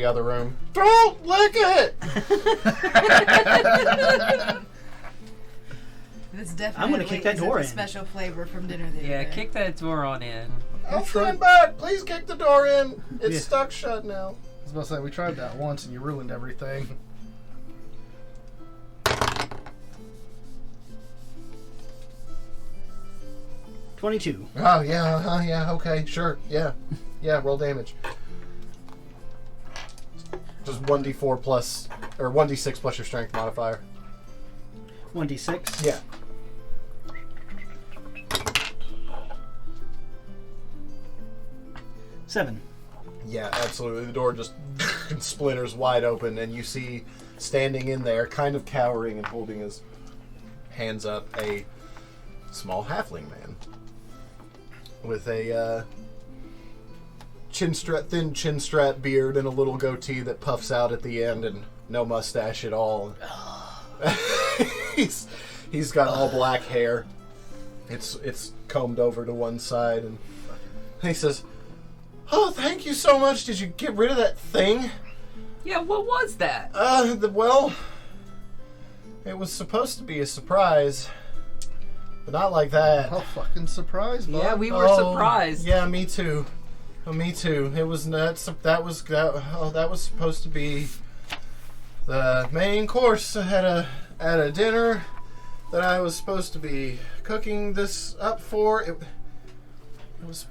other room, "Don't lick it!" This definitely I'm gonna kick that door a in. special flavor from dinner the Yeah, other day. kick that door on in. I'll stand back. Please kick the door in. It's Yeah. stuck shut now. I was about to say, we tried that once and you ruined everything. $22. Oh yeah, yeah, okay, sure, yeah, roll damage. Just 1d4 plus, or 1d6 plus your strength modifier. 1d6. Yeah. Seven. Yeah, absolutely. The door just splinters wide open, and you see standing in there, kind of cowering and holding his hands up, a small halfling man. with a thin chin strap beard and a little goatee that puffs out at the end, and no mustache at all. He's got all black hair. It's combed over to one side, and he says, "Oh, thank you so much. Did you get rid of that thing?" Yeah, what was that? Well, it was supposed to be a surprise, but not like that. Oh, fucking surprise, bud. Yeah, we were surprised. Yeah, me too. Oh, me too. It was nuts. That was supposed to be the main course at a dinner that I was supposed to be cooking this up for. It was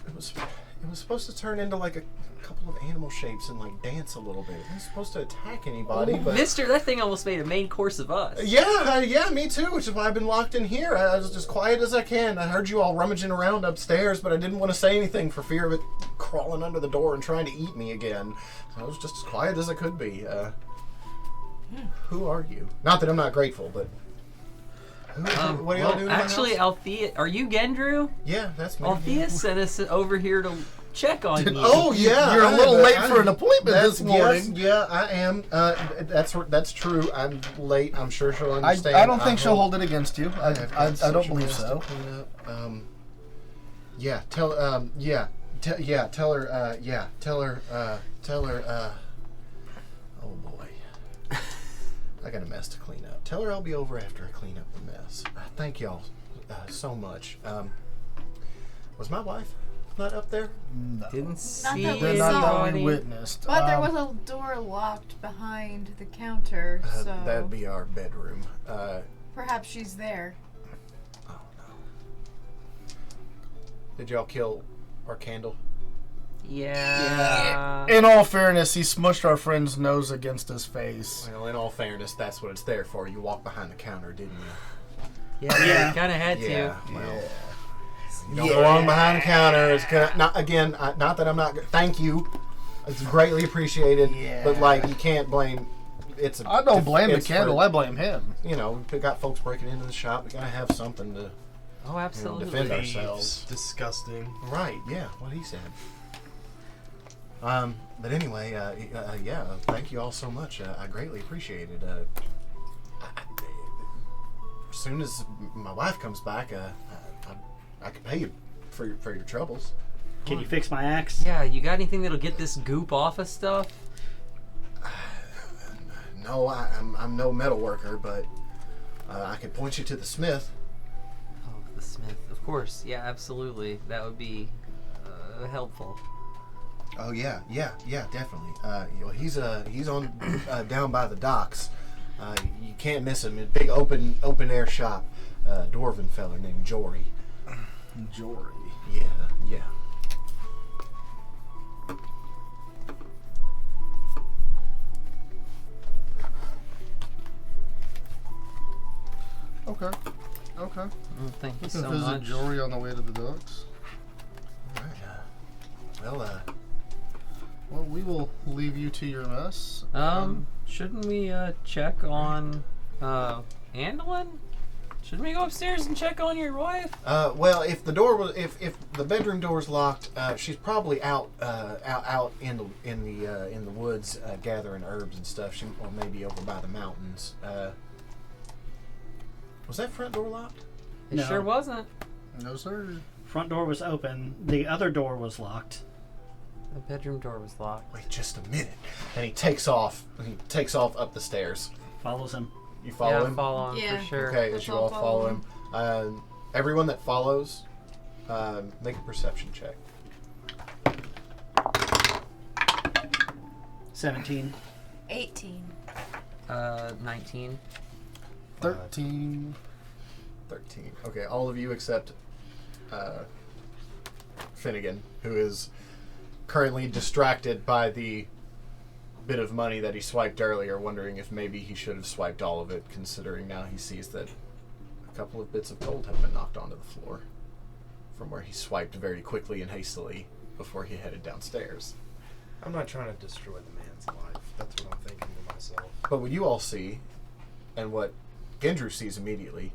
supposed to turn into like a couple of animal shapes and like dance a little bit. It wasn't supposed to attack anybody, but Mister, that thing almost made a main course of us. yeah, me too, which is why I've been locked in here. I was as quiet as I can. I heard you all rummaging around upstairs, but I didn't want to say anything for fear of it crawling under the door and trying to eat me again. So I was just as quiet as I could be. Who are you? Not that I'm not grateful, but what are y'all doing in my actually, house? Althea, are you Gendru? Yeah, that's me. Althea sent us over here to check on you. Oh yeah, You're a little late for an appointment this morning. Yes, yeah, I am. That's true. I'm late. I'm sure she'll I understand. don't think she'll hold it against you. I don't believe so. Tell her. Oh boy, I got a mess to clean up. Tell her I'll be over after I clean up the mess. Thank y'all so much. Was my wife not up there? No. Didn't see that we They're not that we anybody. witnessed. But there was a door locked behind the counter, so That'd be our bedroom. perhaps she's there. Oh no. Did y'all kill our candle? Yeah. In all fairness, he smushed our friend's nose against his face. Well, in all fairness, that's what it's there for. You walked behind the counter, didn't you? Yeah, we kind of had Yeah. to. Well, you don't belong behind the counter. It's gonna, not again. Not that I'm not. Thank you. It's greatly appreciated. Yeah. But like, you can't blame. I don't blame the it's candle. for- I blame him. You know, we got folks breaking into the shop. We gotta have something to Oh, absolutely. defend ourselves. Disgusting. Right, yeah, what he said. But anyway, yeah, thank you all so much. I greatly appreciate it. As soon as my wife comes back, I can pay you for your troubles. Can you fix my axe? Yeah, you got anything that'll get this goop off of stuff? No, I'm no metal worker, but I could point you to the smith. Oh, the smith. Of course. Yeah, absolutely. That would be helpful. Oh yeah, definitely. He's on down by the docks. You can't miss him. A big open air shop. Dwarven fella named Jory. Jory. Yeah. Okay. Oh, thank you You so can visit much. Jory on the way to the docks. All right. Well, we will leave you to your mess. Shouldn't we check on Andolin? Shouldn't we go upstairs and check on your wife? Well, if the bedroom door's locked, she's probably out in the woods gathering herbs and stuff. Or maybe over by the mountains. Was that front door locked? It No. sure wasn't. No, sir. Front door was open. The other door was locked. The bedroom door was locked. Wait just a minute. And he takes off. Up the stairs. Follows him. You follow yeah, him? follow him Yeah. for sure. Okay, Let's as you all all follow follow him. Everyone that follows, make a perception check. 17. 18. 19. 13. 13. Okay, all of you except Finnegan, who is currently distracted by the bit of money that he swiped earlier, wondering if maybe he should have swiped all of it, considering now he sees that a couple of bits of gold have been knocked onto the floor from where he swiped very quickly and hastily before he headed downstairs. I'm not trying to destroy the man's life. That's what I'm thinking to myself. But what you all see, and what Gendru sees immediately,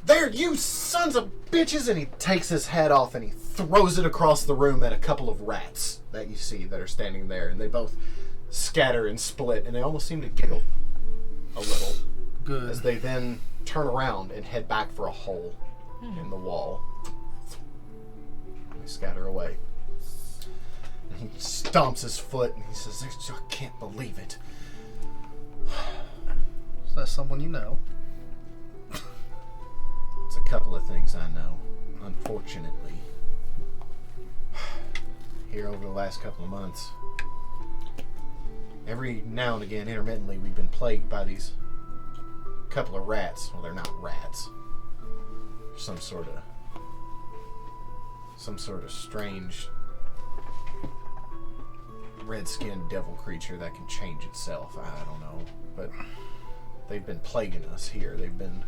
There, you sons of bitches! And he takes his head off and he throws it across the room at a couple of rats that you see that are standing there. And they both scatter and split, and they almost seem to giggle a little. Good. As they then turn around and head back for a hole in the wall. They scatter away. And he stomps his foot and he says, I can't believe it. Is that someone you know? It's a couple of things I know, unfortunately. Here over the last couple of months, every now and again, intermittently, we've been plagued by these couple of rats. Well, they're not rats. Some sort of strange red-skinned devil creature that can change itself. I don't know, but they've been plaguing us here. They've been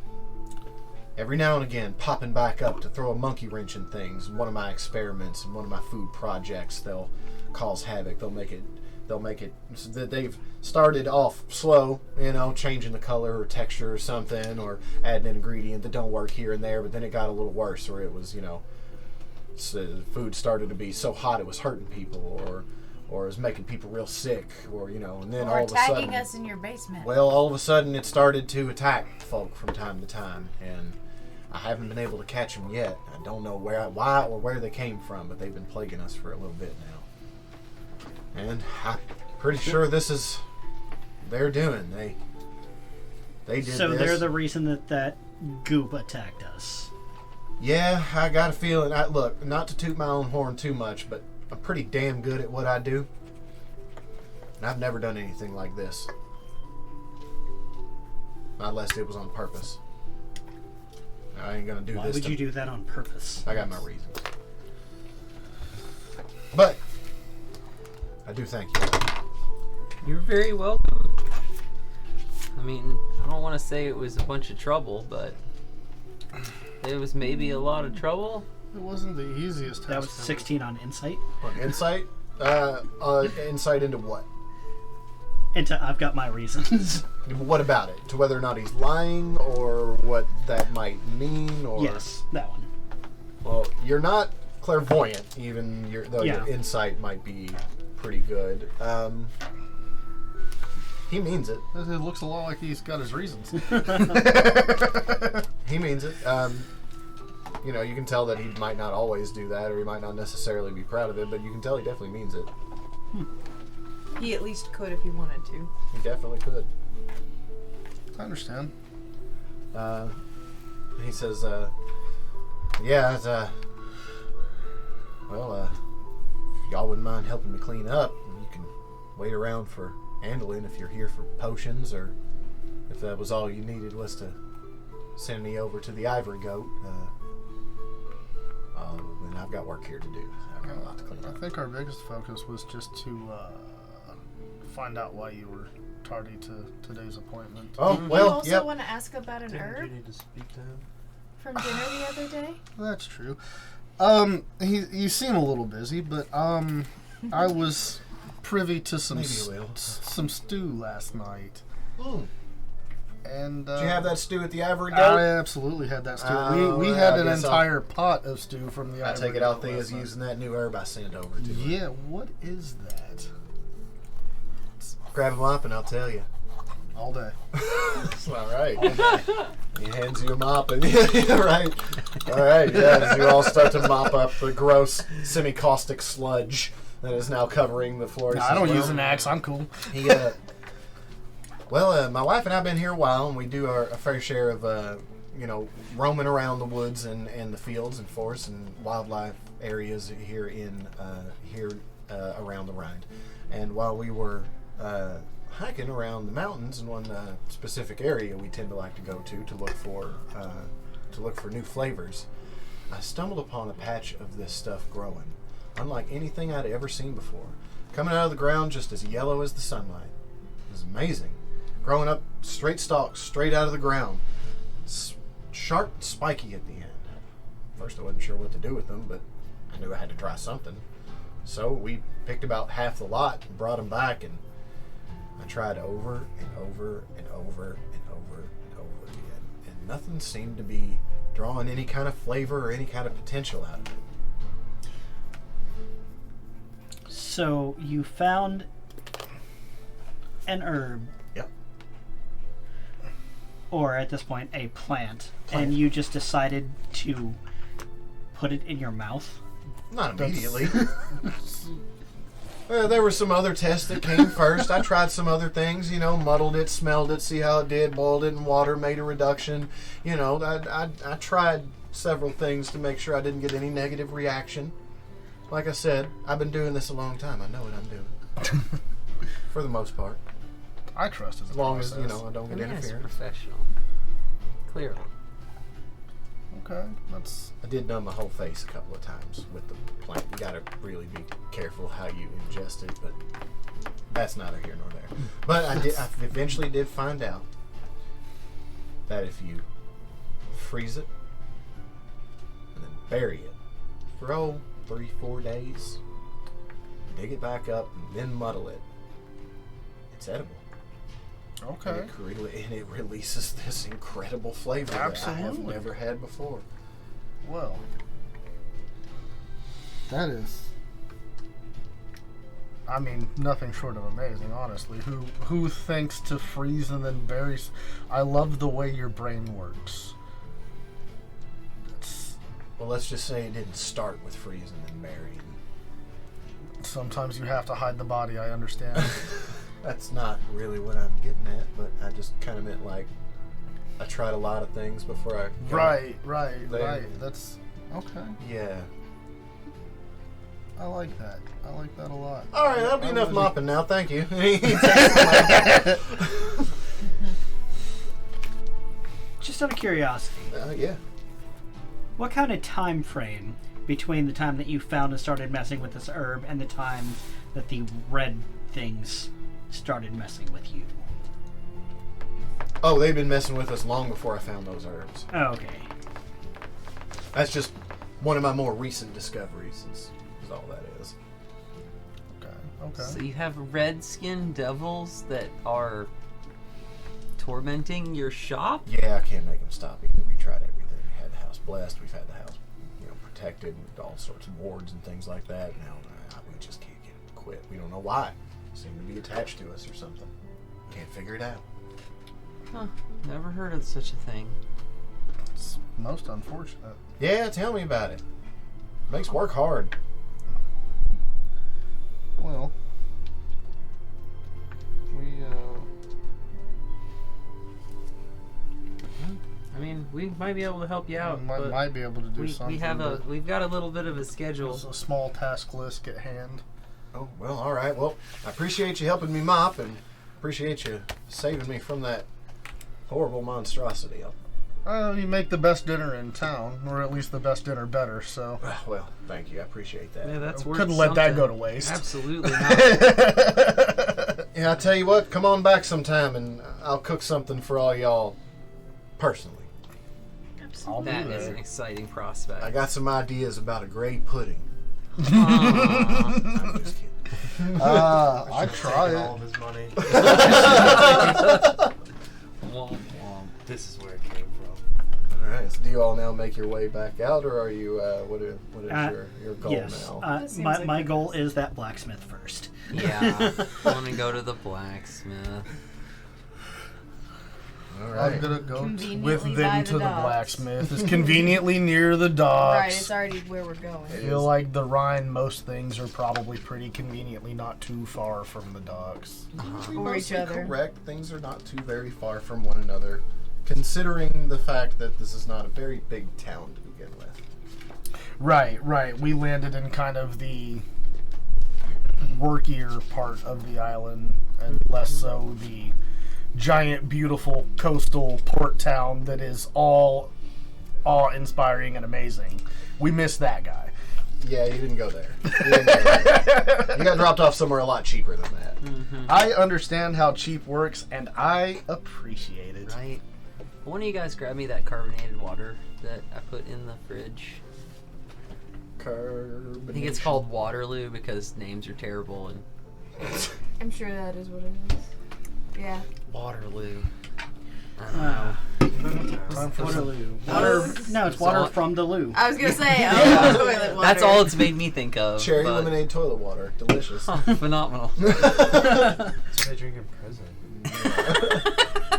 every now and again popping back up to throw a monkey wrench in things. In one of my experiments and one of my food projects, they'll cause havoc. They'll make it so that they've started off slow, changing the color or texture or something, or adding an ingredient that don't work here and there, but then it got a little worse, or it was, so the food started to be so hot it was hurting people, or it was making people real sick, or, and then Or all of a sudden... attacking us in your basement. Well, all of a sudden it started to attack folk from time to time, and I haven't been able to catch them yet. I don't know why or where they came from, but they've been plaguing us for a little bit now. And I'm pretty sure this is their doing. They did So this. they're the reason that goop attacked us. Yeah, I got a feeling. Look, not to toot my own horn too much, but I'm pretty damn good at what I do. And I've never done anything like this. Not unless it was on purpose. I ain't gonna do Why this. would you do that on purpose? I got my reasons. But I do thank you. You're very welcome. I mean, I don't want to say it was a bunch of trouble, but it was maybe a lot of trouble. It wasn't the easiest That was task. 16 on insight. On insight? Insight into what? I've got my reasons. What about it? To whether or not he's lying, or what that might mean, or... Yes, that one. Well, you're not clairvoyant, even though Yeah. your insight might be pretty good. He means it. It looks a lot like he's got his reasons. He means it. You can tell that he might not always do that, or he might not necessarily be proud of it, but you can tell he definitely means it. He at least could if he wanted to. He definitely could. I understand. He says, yeah, it's, if y'all wouldn't mind helping me clean up, you can wait around for Andalin if you're here for potions, or if that was all you needed was to send me over to the Ivory Goat, then I've got work here to do. I've got a lot to clean I up. think our biggest focus was just to find out why you were tardy to today's appointment. Oh, You well, also yep. want to ask about an Didn't you herb need to speak to him? from dinner the other day? That's true. You seem a little busy, but I was privy to some Maybe you will. some stew last night, Mm. and Did you have that stew at the Ivory I Goat? absolutely had that stew. Oh, we yeah, had I an guess entire pot of stew from the I Ivory take it out Goat there last as night. using that new herb I sent over to her. Yeah, what is that? Grab him up and I'll tell you. All day. All right. He hands you a mop and yeah, right. All right. Yeah, as you all start to mop up the gross semi-caustic sludge that is now covering the floor. He No, I says, don't "Well," use an axe. I'm cool. He, my wife and I've been here a while, and we do a fair share of, roaming around the woods and the fields and forests and wildlife areas here around the Rind. And while we were hiking around the mountains in one specific area we tend to like to go to look for new flavors, I stumbled upon a patch of this stuff growing, unlike anything I'd ever seen before. Coming out of the ground just as yellow as the sunlight. It was amazing. Growing up straight stalks, straight out of the ground. Sharp and spiky at the end. First I wasn't sure what to do with them, but I knew I had to try something. So we picked about half the lot and brought them back, and I tried over and over and over and over and over again. And nothing seemed to be drawing any kind of flavor or any kind of potential out of it. So you found an herb, Yep. or at this point a plant, and you just decided to put it in your mouth? Not immediately. Well, there were some other tests that came first. I tried some other things, muddled it, smelled it, see how it did, boiled it in water, made a reduction. I tried several things to make sure I didn't get any negative reaction. Like I said, I've been doing this a long time. I know what I'm doing. For the most part. I trust As long as, I don't get It's interference. professional. Clearly. Okay, that's... I did numb my whole face a couple of times with the plant. You gotta really be careful how you ingest it, but that's neither here nor there. But I eventually did find out that if you freeze it and then bury it for 3-4 days, dig it back up and then muddle it, it's edible. Okay. And it releases this incredible flavor that I have Absolutely. never had before. Well, that is... I mean, nothing short of amazing, honestly. Who thinks to freeze and then bury... I love the way your brain works. Well, let's just say it didn't start with freezing and burying. Sometimes you have to hide the body, I understand. That's not really what I'm getting at, but I just kind of meant like I tried a lot of things before I got Right. there. That's... Okay. Yeah. I like that. I like that a lot. All right, that'll be enough really- mopping now. Thank you. Just out of curiosity, Yeah. what kind of time frame between the time that you found and started messing with this herb and the time that the red things started messing with you? Oh, they've been messing with us long before I found those herbs. Oh, okay. That's just one of my more recent discoveries. Is all that is. Okay. So you have red skinned devils that are tormenting your shop? Yeah, I can't make them stop either. We tried everything. We had the house blessed. We've had the house, protected with all sorts of wards and things like that. Now we just can't get them to quit. We don't know why. Seem to be attached to us or something. Can't figure it out. Huh. Never heard of such a thing. It's most unfortunate. Yeah, tell me about it. Makes work hard. Well, I mean, we might be able to help you out. but might be able to do something. we've got a little bit of a schedule. There's a small task list at hand. Oh, well, all right. Well, I appreciate you helping me mop and appreciate you saving me from that horrible monstrosity. You make the best dinner in town, or at least the best dinner better, so... Well, thank you. I appreciate that. Yeah, that's worth Couldn't let that something. go to waste. Absolutely not. Yeah, I tell you what, come on back sometime and I'll cook something for all y'all personally. I'll That do is that. an exciting prospect. I got some ideas about a gray pudding. Aw. I'm just kidding. I'd try All it. of his money. Womp womp. This is where it came from. All right. So do you all now make your way back out, or are you? What is your goal Yes. now? That seems My, like my it goal is. is that blacksmith first. Yeah. I want to go to the blacksmith. All I'm right. gonna go Conveniently with by them the to the docks. blacksmith. It's conveniently near the docks. Right, it's already where we're going. I feel like the Rind, most things are probably pretty conveniently not too far from the docks. Or each Mostly other. Correct. Things are not too very far from one another, considering the fact that this is not a very big town to begin with. Right. We landed in kind of the workier part of the island, and less so the giant, beautiful coastal port town that is all awe-inspiring and amazing. We missed that guy. Yeah, you didn't go there. You got dropped off somewhere a lot cheaper than that. I understand how cheap works, and I appreciate it. Right. One of you guys grab me that carbonated water that I put in the fridge. I think it's called Waterloo because names are terrible and I'm sure that is what it is. Yeah. Waterloo. I don't know. Time for some Water. No, it's water all- from the loo. I was gonna say, toilet water. That's all it's made me think of. Cherry but- lemonade toilet water. Delicious. Phenomenal. That's what I drink in prison.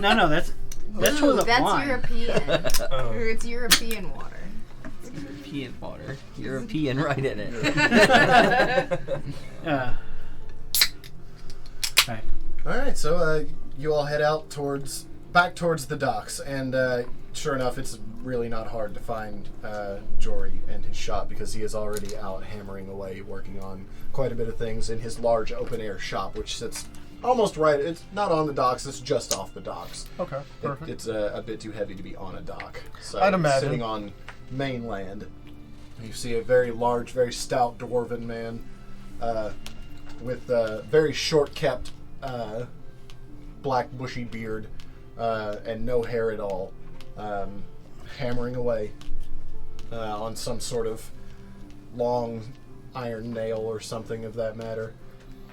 No, that's Ooh, toilet that's wine. European. Oh. Or it's European water. European water. European right in it. Right. All right, so you all head out back towards the docks, and sure enough, it's really not hard to find Jory and his shop because he is already out hammering away, working on quite a bit of things in his large open-air shop, which sits almost right. It's not on the docks; it's just off the docks. Okay, perfect. It's a bit too heavy to be on a dock. So I'd it's imagine. sitting on mainland. You see a very large, very stout dwarven man with very short-kept black bushy beard and no hair at all, hammering away on some sort of long iron nail or something of that matter.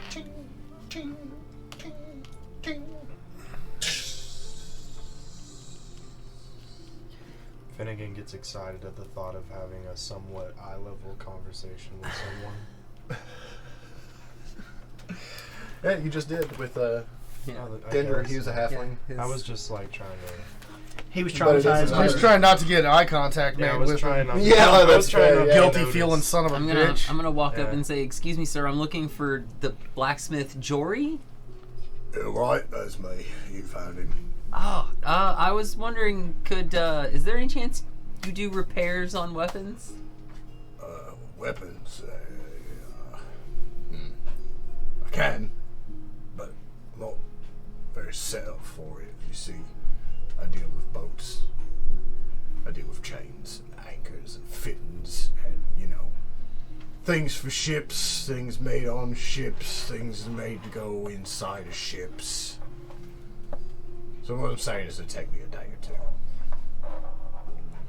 Ching, ching, ching, ching. Finnegan gets excited at the thought of having a somewhat eye-level conversation with someone. Yeah, you just did with Oh, I Dender. guess. He was a halfling. I was just like trying to. He was But it traumatized. isn't by He's ours. trying not to get eye contact, Yeah, I man, was with trying him. not. Yeah, I that's was trying fair, not yeah. to Guilty notice. feeling son of a I'm gonna bitch. walk up Yeah. and say, "Excuse me, sir. I'm looking for the blacksmith Jory." Right, that's me. You found him. Oh, I was wondering, is there any chance you do repairs on weapons? Weapons. I can, but I'm not very set up for it. You see, I deal with boats. I deal with chains and anchors and fittings and, things for ships, things made on ships, things made to go inside of ships. So what I'm saying is it'll take me a day or two.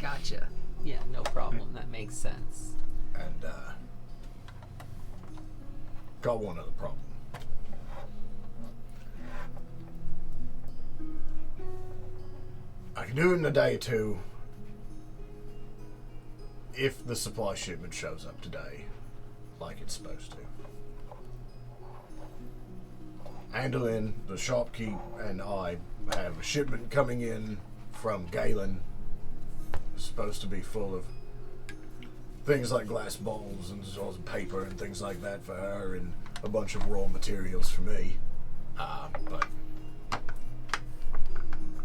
Gotcha. Yeah, no problem. That makes sense. And, got one other problem. I can do it in a day or two if the supply shipment shows up today like it's supposed to. Andolin, the shopkeep, and I have a shipment coming in from Galen. It's supposed to be full of things like glass bowls and as well as paper and things like that for her, and a bunch of raw materials for me. But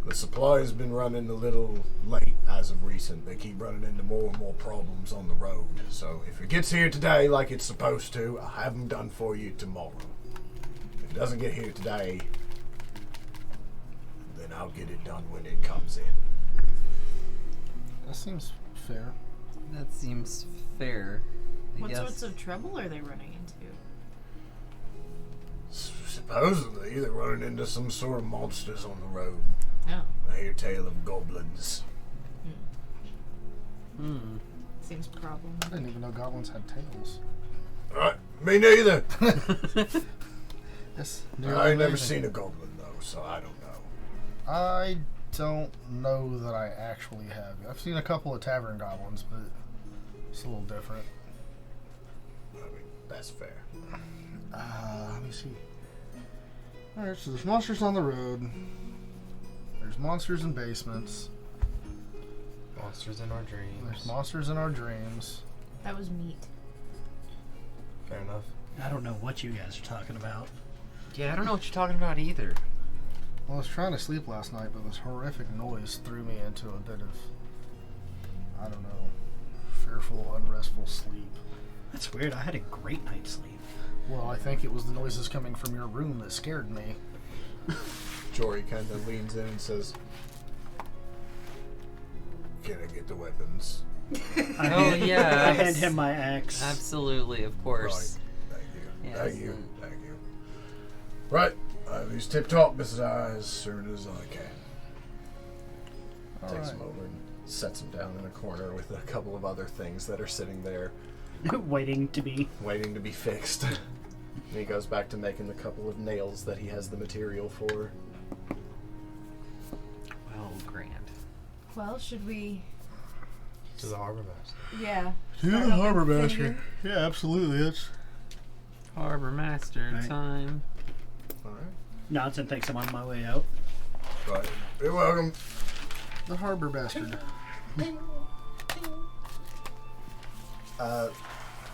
the supply has been running a little late as of recent. They keep running into more and more problems on the road. So if it gets here today like it's supposed to, I'll have them done for you tomorrow. If it doesn't get here today, then I'll get it done when it comes in. That seems fair. That seems fair. I What guess. sorts of trouble are they running into? Supposedly, they're running into some sort of monsters on the road. Oh, I hear tale of goblins. Hmm. seems a problem. I didn't even know goblins had tails. Me neither. Yes. I ain't never seen a goblin though, so I don't know. I don't know that I actually have. I've seen a couple of tavern goblins, but it's a little different. I mean, that's fair. Let me see. Alright, so there's monsters on the road. There's monsters in basements. Monsters in our dreams. There's monsters in our dreams. That was meat. Fair enough. I don't know what you guys are talking about. Yeah, I don't know what you're talking about either. Well, I was trying to sleep last night, but this horrific noise threw me into a bit of, I don't know, fearful, unrestful sleep. That's weird. I had a great night's sleep. Well, I think it was the noises coming from your room that scared me. Jory kind of leans in and says, "Can I get the weapons?" Oh, yeah. I hand him my axe. Absolutely, of course. Right. Thank you. Yes, Thank you. and- Thank you. Right. I have these tip-top Mrs. as soon as I can. Takes him over and sets him down in a corner with a couple of other things that are sitting there Waiting to be. waiting to be fixed. And he goes back to making the couple of nails that he has the material for. Well, grand. Well, should we? To the harbor master. Yeah. To Start the up harbor with master. thinking. Yeah, absolutely. That's Harbor Master Right. time. All right. Nonsense thinks I'm on my way out. Right. You're welcome. the harbor bastard.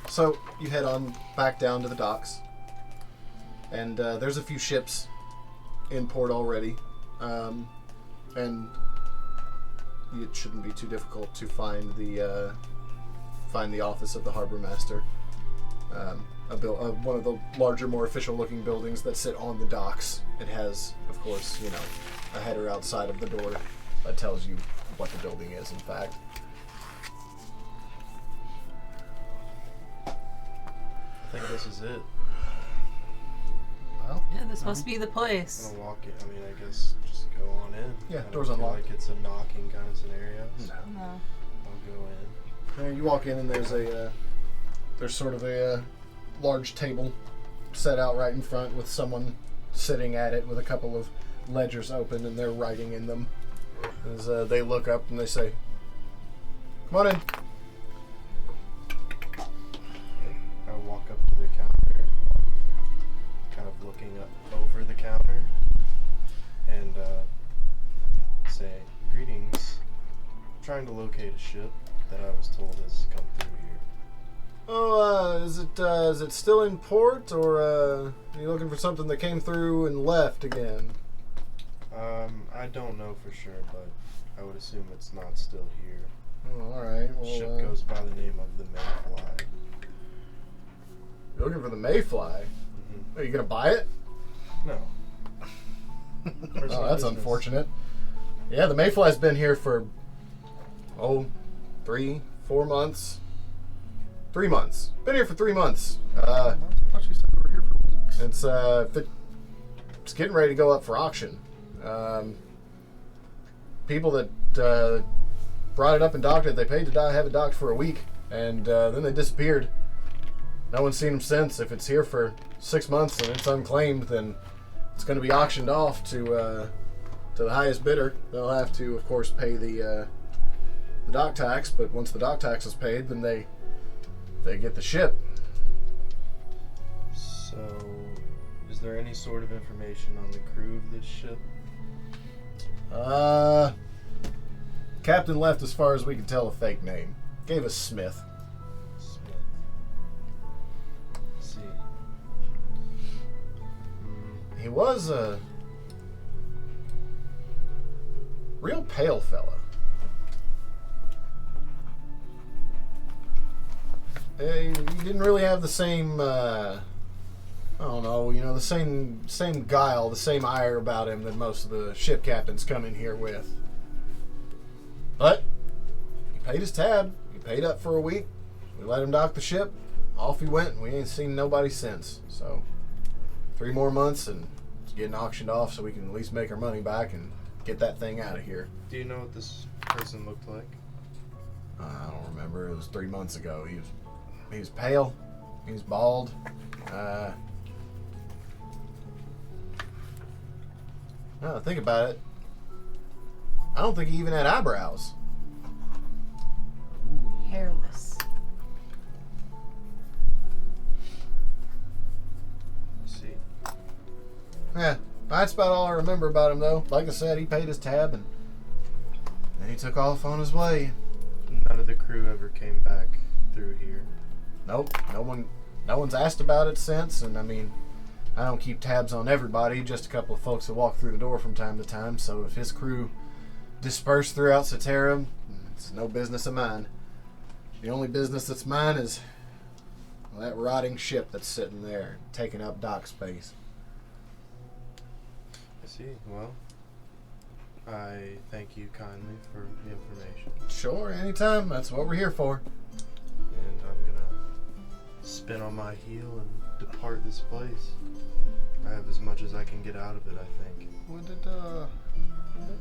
So you head on back down to the docks, and there's a few ships in port already, and it shouldn't be too difficult to find the office of the harbor master. One of the larger, more official-looking buildings that sit on the docks. It has, of course, a header outside of the door that tells you what the building is. In fact. I think this is it. Well, Yeah, this must be the place. I'm gonna walk in. I mean, I guess just go on in. Yeah, I don't door's feel unlocked. Like it's a knocking kind of scenario. So No. I'll go in. You walk in and there's sort of a large table set out right in front with someone sitting at it with a couple of ledgers open and they're writing in them. As they look up and they say, "Come on in." I walk up to the counter, kind of looking up over the counter, and say, "Greetings. I'm trying to locate a ship that I was told has come through here." Oh, is it still in port, or are you looking for something that came through and left again? I don't know for sure, but I would assume it's not still here. Oh, all right. The ship goes by the name of the Mayfly. You're looking for the Mayfly. Mm-hmm. Are you gonna buy it? No. Oh, that's unfortunate. Yeah, the Mayfly's been here for 3-4 months. 3 months. Been here for 3 months. I thought you said they were here for weeks. It's getting ready to go up for auction. People that brought it up and docked it, they paid to have it docked for a week, and then they disappeared. No one's seen them since. If it's here for 6 months and it's unclaimed, then it's going to be auctioned off to the highest bidder. They'll have to, of course, pay the dock tax. But once the dock tax is paid, then they get the ship. So, is there any sort of information on the crew of this ship? Captain left, as far as we can tell, a fake name. Gave us Smith. Smith. Let's see. He was a real pale fella. He didn't really have the same, I don't know, the same guile, the same ire about him that most of the ship captains come in here with. But he paid his tab. He paid up for a week. We let him dock the ship. Off he went, and we ain't seen nobody since. So 3 more months, and it's getting auctioned off so we can at least make our money back and get that thing out of here. Do you know what this person looked like? I don't remember. It was 3 months ago. He was pale. He was bald. Now think about it. I don't think he even had eyebrows. Hairless. Let's see. Yeah, that's about all I remember about him, though. Like I said, he paid his tab and then he took off on his way. None of the crew ever came back through here. Nope, no one's asked about it since. And I mean, I don't keep tabs on everybody. Just a couple of folks that walk through the door from time to time. So if his crew dispersed throughout Satera, it's no business of mine. The only business that's mine is that rotting ship that's sitting there, taking up dock space. I see. Well, I thank you kindly for the information. Sure, anytime. That's what we're here for. And I'm gonna spin on my heel and depart this place. I have as much as I can get out of it, I think.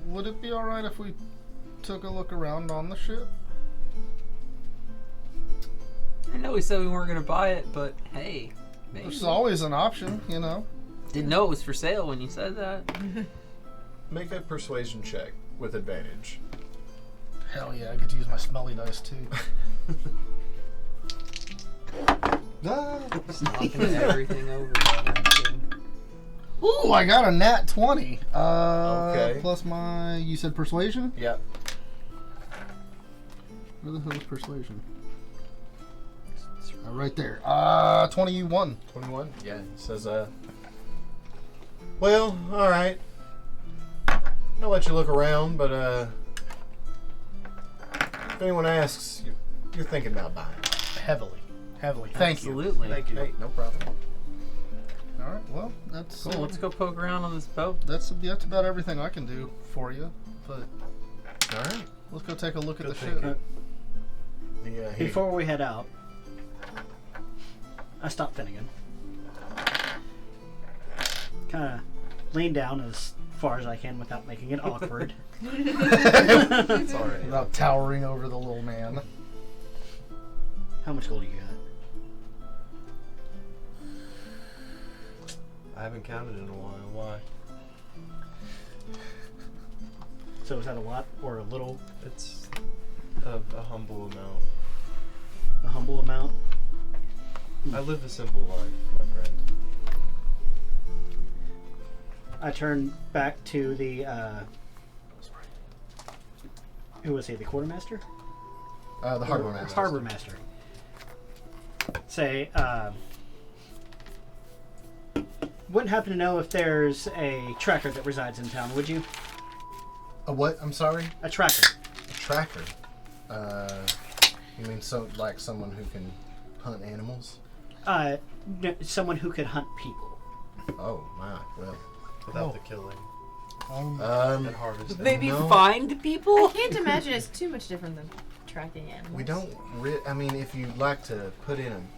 Would it be alright if we took a look around on the ship? I know we said we weren't going to buy it, but hey, maybe. Which is always an option, Didn't know it was for sale when you said that. Make a persuasion check with advantage. Hell yeah, I get to use my smelly dice too. Just knocking everything over. Ooh, I got a nat 20. Okay. Plus my, you said persuasion? Yeah. Where the hell is persuasion? Right there. 21. 21? Yeah. He says, well, alright. I'll let you look around, but, if anyone asks, you're thinking about buying. Heavily. Thank you. Absolutely. Hey, no problem. Alright, well, that's Cool. Let's go poke around on this boat. that's about everything I can do for you. But Alright. let's go take a look at Good the ship. thinking. Before we head out, I stop Finnegan. Kind of lean down as far as I can without making it awkward. It's alright. Without towering over the little man. How much gold do you got? I haven't counted in a while. Why? So is that a lot or a little? It's a humble amount. A humble amount? I live a simple life, my friend. I turn back to the, who was he, the quartermaster? The harbor master. Harbor master. Say, wouldn't happen to know if there's a tracker that resides in town, would you? A what? I'm sorry? A tracker. A tracker. You mean like someone who can hunt animals? Someone who could hunt people. Oh, my. Well. Without the killing Um, and harvesting. Maybe No. find I people? can't imagine it's too much different than tracking animals. we don't. I mean, if you'd like to put in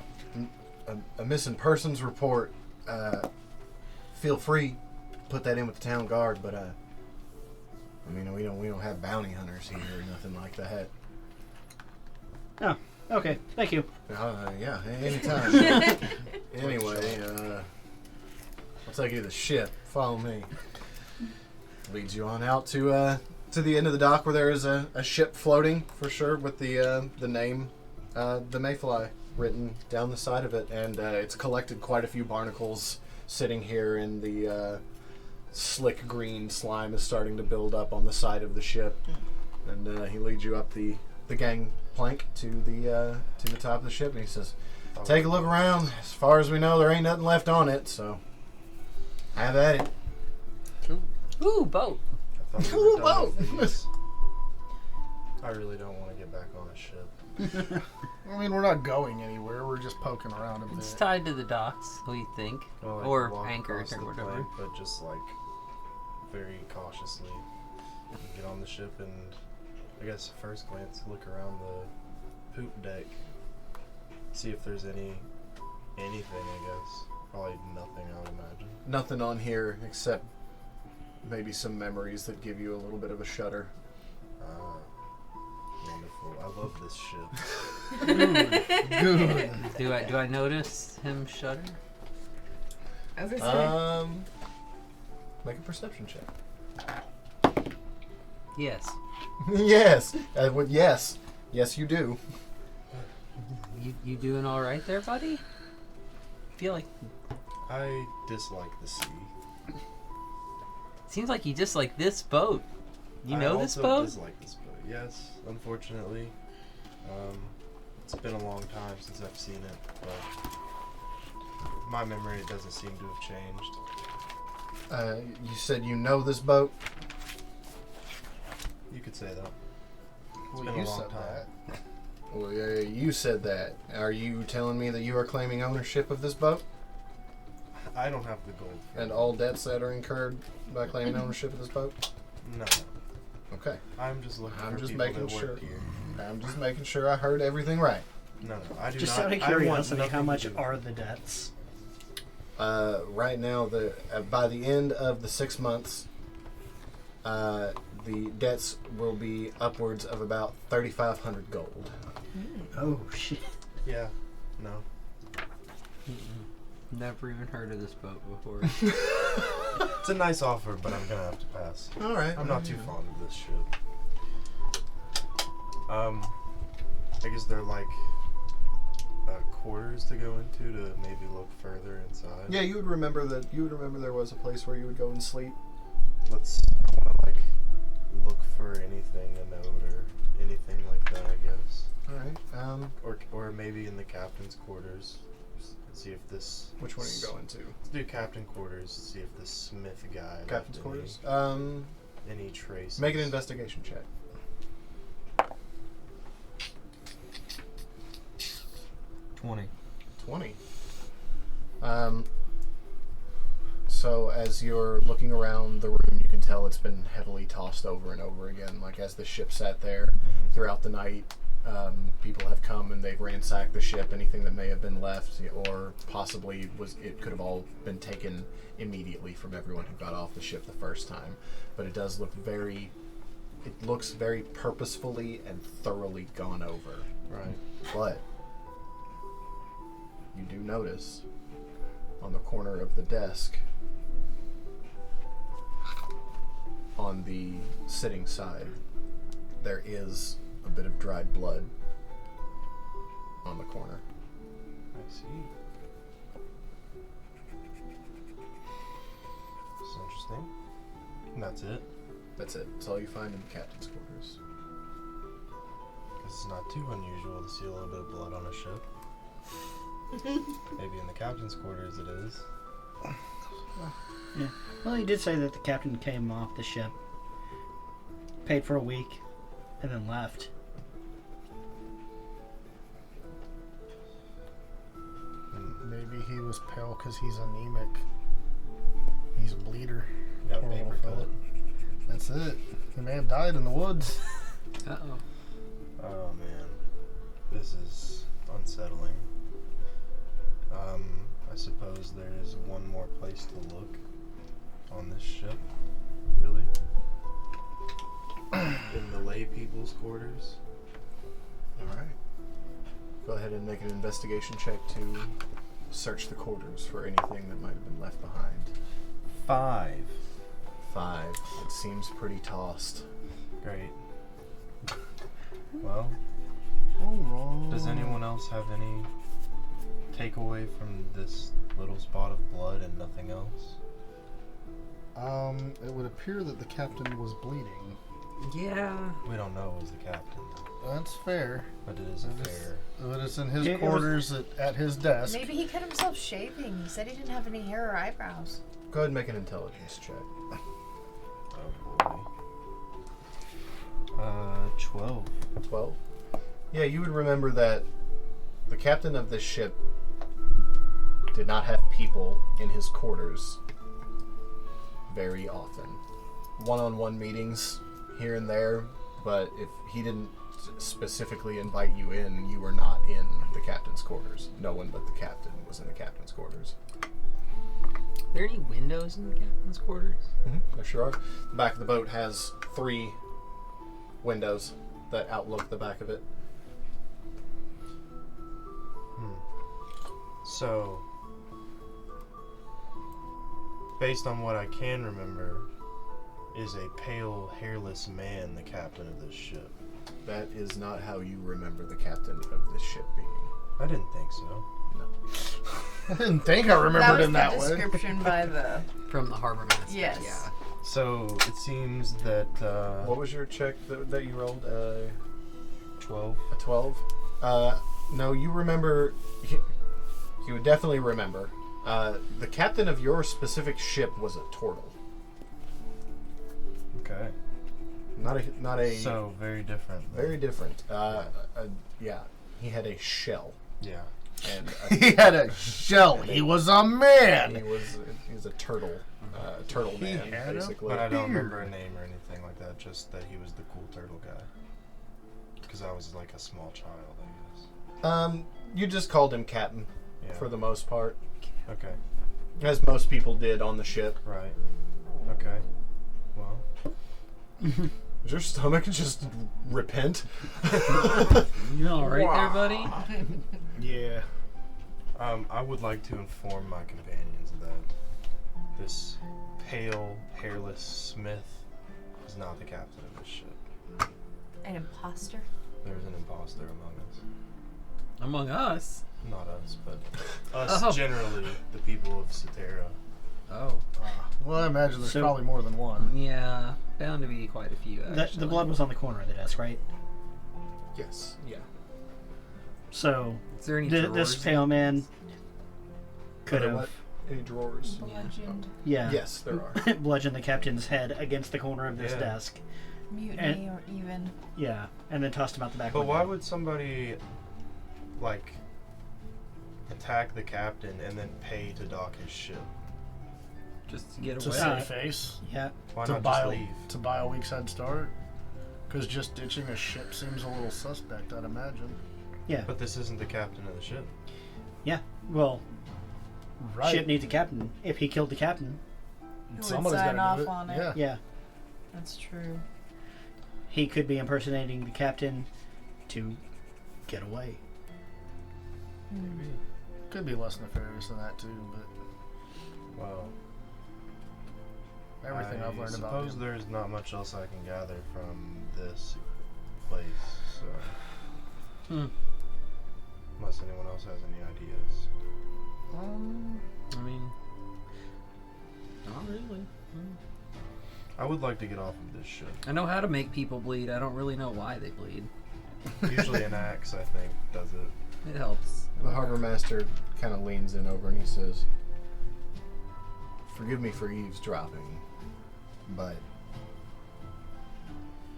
a missing persons report, feel free. Put that in with the town guard. But I mean, we don't have bounty hunters here or nothing like that. Oh, okay. Thank you. Yeah, anytime. Anyway, I'll take you to the ship. Follow me. Leads you on out to the end of the dock where there is a ship floating for sure with the name, the Mayfly, written down the side of it, and it's collected quite a few barnacles sitting here, and the slick green slime is starting to build up on the side of the ship, and he leads you up the gangplank to the top of the ship, and he says, "Take a look around. As far as we know, there ain't nothing left on it, so have at it." Ooh, boat. I thought we were done with these. I really don't want to get back on a ship. I mean, we're not going anywhere. We're just poking around a bit. It's tied to the docks, we think. Well, I Or could walk anchored across or the whatever. plank, but just like very cautiously get on the ship and I guess at first glance look around the poop deck, see if there's anything. I guess probably nothing. I would imagine. Nothing on here except maybe some memories that give you a little bit of a shudder. Wonderful. I love this ship. Good. Do I notice him shudder? I was gonna say. Make a perception check. Yes. Yes. Yes, you do. You doing all right there, buddy? Feel like I dislike the sea. seems like you just like this boat. You I know this also boat? dislike this boat. Yes, unfortunately. It's been a long time since I've seen it, but my memory doesn't seem to have changed. You said you know this boat? You could say that. Well, been a you long said time. that. Well, yeah, you said that. Are you telling me that you are claiming ownership of this boat? I don't have the gold. For And it. all debts that are incurred by claiming ownership of this boat? No. Okay. I'm just looking I'm for just people making that sure. work here. I'm just making sure I heard everything right. No, I do Just not. out of I want curiosity, how nothing much to do- are the debts? Right now, by the end of the 6 months, the debts will be upwards of about 3,500 gold. Oh, shit. Yeah. No. Never even heard of this boat before. It's a nice offer, but I'm gonna have to pass. All right. I'm not too fond of this ship. I guess they're like quarters to go into to maybe look further inside. Yeah, you would remember that. You would remember there was a place where you would go and sleep. I want to like look for anything, a note or anything like that, I guess. All right. Or maybe in the captain's quarters. See if this. Which one are you going to? Let's do captain quarters. See if this Smith guy. Captain's left quarters. Any traces. Make an investigation check. 20. So as you're looking around the room, you can tell it's been heavily tossed over and over again. Like as the ship sat there throughout the night, people have come and they've ransacked the ship. Anything that may have been left, or possibly it could have all been taken immediately from everyone who got off the ship the first time. But it does look it looks very purposefully and thoroughly gone over. Right. But you do notice on the corner of the desk, on the sitting side, there is a bit of dried blood on the corner. I see. That's interesting. And that's it. That's it. That's all you find in the captain's quarters. It's not too unusual to see a little bit of blood on a ship. Maybe in the captain's quarters it is. Yeah. Well, he did say that the captain came off the ship, paid for a week, and then left. Maybe he was pale because he's anemic. He's a bleeder. Got a Poor paper little cut. fella. That's it. The man died in the woods. Uh-oh. Oh man, this is unsettling. I suppose there is one more place to look on this ship. Really? In the lay people's quarters. All right. Go ahead and make an investigation check to search the quarters for anything that might have been left behind. 5. 5. It seems pretty tossed. Great. Well, Oh, does anyone else have any takeaway from this little spot of blood and nothing else? It would appear that the captain was bleeding. Yeah. We don't know who's the captain, That's fair. but it is fair. But it's in his It was- quarters at his desk. Maybe he cut himself shaving. He said he didn't have any hair or eyebrows. Go ahead and make an intelligence check. Oh boy. 12. 12? Yeah, you would remember that the captain of this ship did not have people in his quarters very often. One-on-one meetings here and there, but if he didn't specifically invite you in, you were not in the captain's quarters. No one but the captain was in the captain's quarters. Are there any windows in the captain's quarters? There sure are. The back of the boat has 3 windows that outlook the back of it. So, based on what I can remember, is a pale, hairless man the captain of this ship? That is not how you remember the captain of this ship being. I didn't think so. No. I didn't think I remembered him that That was the way. description by the... From the harbor master. Yes. Yeah. So, it seems that, What was your check that you rolled? 12. A 12? No, you remember... You would definitely remember. The captain of your specific ship was a turtle. Okay. Not a. So, very different. then. Very different. Yeah, he had a shell, Yeah. and He had a shell. He was a he man. was a turtle, turtle He man, had a- basically. But I don't Beard. remember a name or anything like that, just that he was the cool turtle guy. Because I was like a small child, I guess. You just called him Captain Yeah. for the most part, Okay. as most people did on the ship. Right. Okay. Well. Does your stomach just repent? You all right there, buddy? Yeah. I would like to inform my companions that this pale, hairless Smith is not the captain of this ship. An imposter? There's an imposter among us. Among us? Not us, but us generally, the people of Cetera. Oh. Well, I imagine there's So- probably more than one. Yeah, bound to be quite a few, actually. The blood was on the corner of the desk, right? Yes. Yeah. So Is there any this drawers? pale man could Are there have, what? Any drawers? Bludgeoned. yeah, Yes, there are. bludgeoned the captain's head against the corner of this Yeah. desk. Mutiny or even. Yeah, and then tossed him out the back. But window. why would somebody, like, attack the captain and then pay to dock his ship? Just to get To away. save face. Yeah, Why To not buy, just leave? to buy a week's head start. Because just ditching a ship seems a little suspect, I'd imagine. yeah, But this isn't the captain of the ship. yeah. Well, Right. ship needs a captain. If he killed the captain, Who would Somebody's sign gotta off do it. on it? Yeah. yeah, That's true. he could be impersonating the captain to get away. Maybe. Could be less nefarious than that, too, but Well, everything I've learned about suppose him. there's not much else I can gather from this place, so Hmm. unless anyone else has any ideas. I mean, not really. I would like to get off of this ship. I know how to make people bleed. I don't really know why they bleed. Usually an axe, I think, does it. It helps. The harbor master kind of leans in over and he says, "Forgive me for eavesdropping, but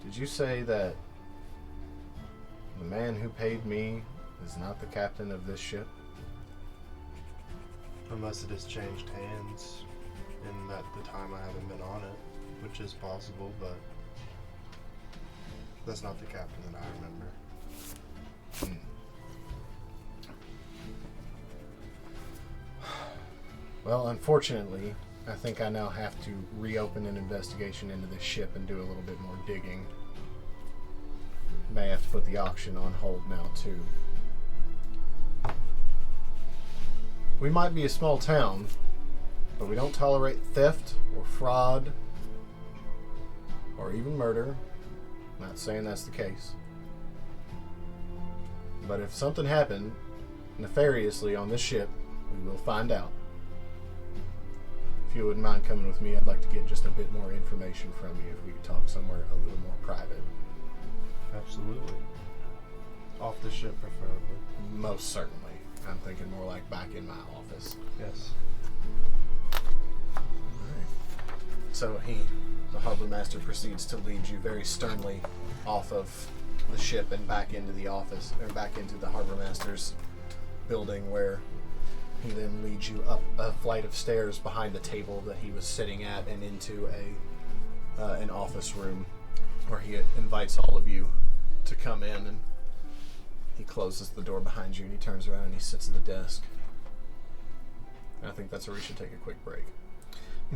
did you say that the man who paid me is not the captain of this ship?" Unless it has changed hands in that the time I haven't been on it, which is possible, but that's not the captain that I remember. Well, unfortunately, I think I now have to reopen an investigation into this ship and do a little bit more digging. May have to put the auction on hold now, too. We might be a small town, but we don't tolerate theft or fraud or even murder. Not saying that's the case. But if something happened nefariously on this ship, we will find out. If you wouldn't mind coming with me, I'd like to get just a bit more information from you if we could talk somewhere a little more private. Absolutely. Off the ship, preferably. Most certainly. I'm thinking more like back in my office. Yes. So the harbor master, proceeds to lead you very sternly off of the ship and back into the office, or back into the harbor master's building, where he then leads you up a flight of stairs behind the table that he was sitting at and into an office room where he invites all of you to come in, and he closes the door behind you and he turns around and he sits at the desk. And I think that's where we should take a quick break.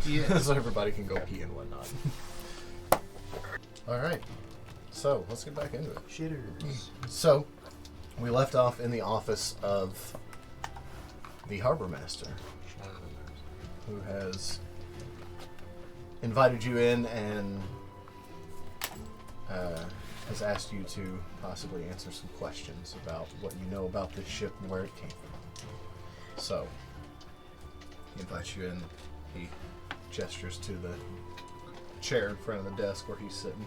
Yeah. So everybody can go pee and whatnot. Alright. So, let's get back into it. Shitters. So, we left off in the office of the harbor master, who has invited you in and has asked you to possibly answer some questions about what you know about this ship and where it came from. So, he invites you in. He gestures to the chair in front of the desk where he's sitting.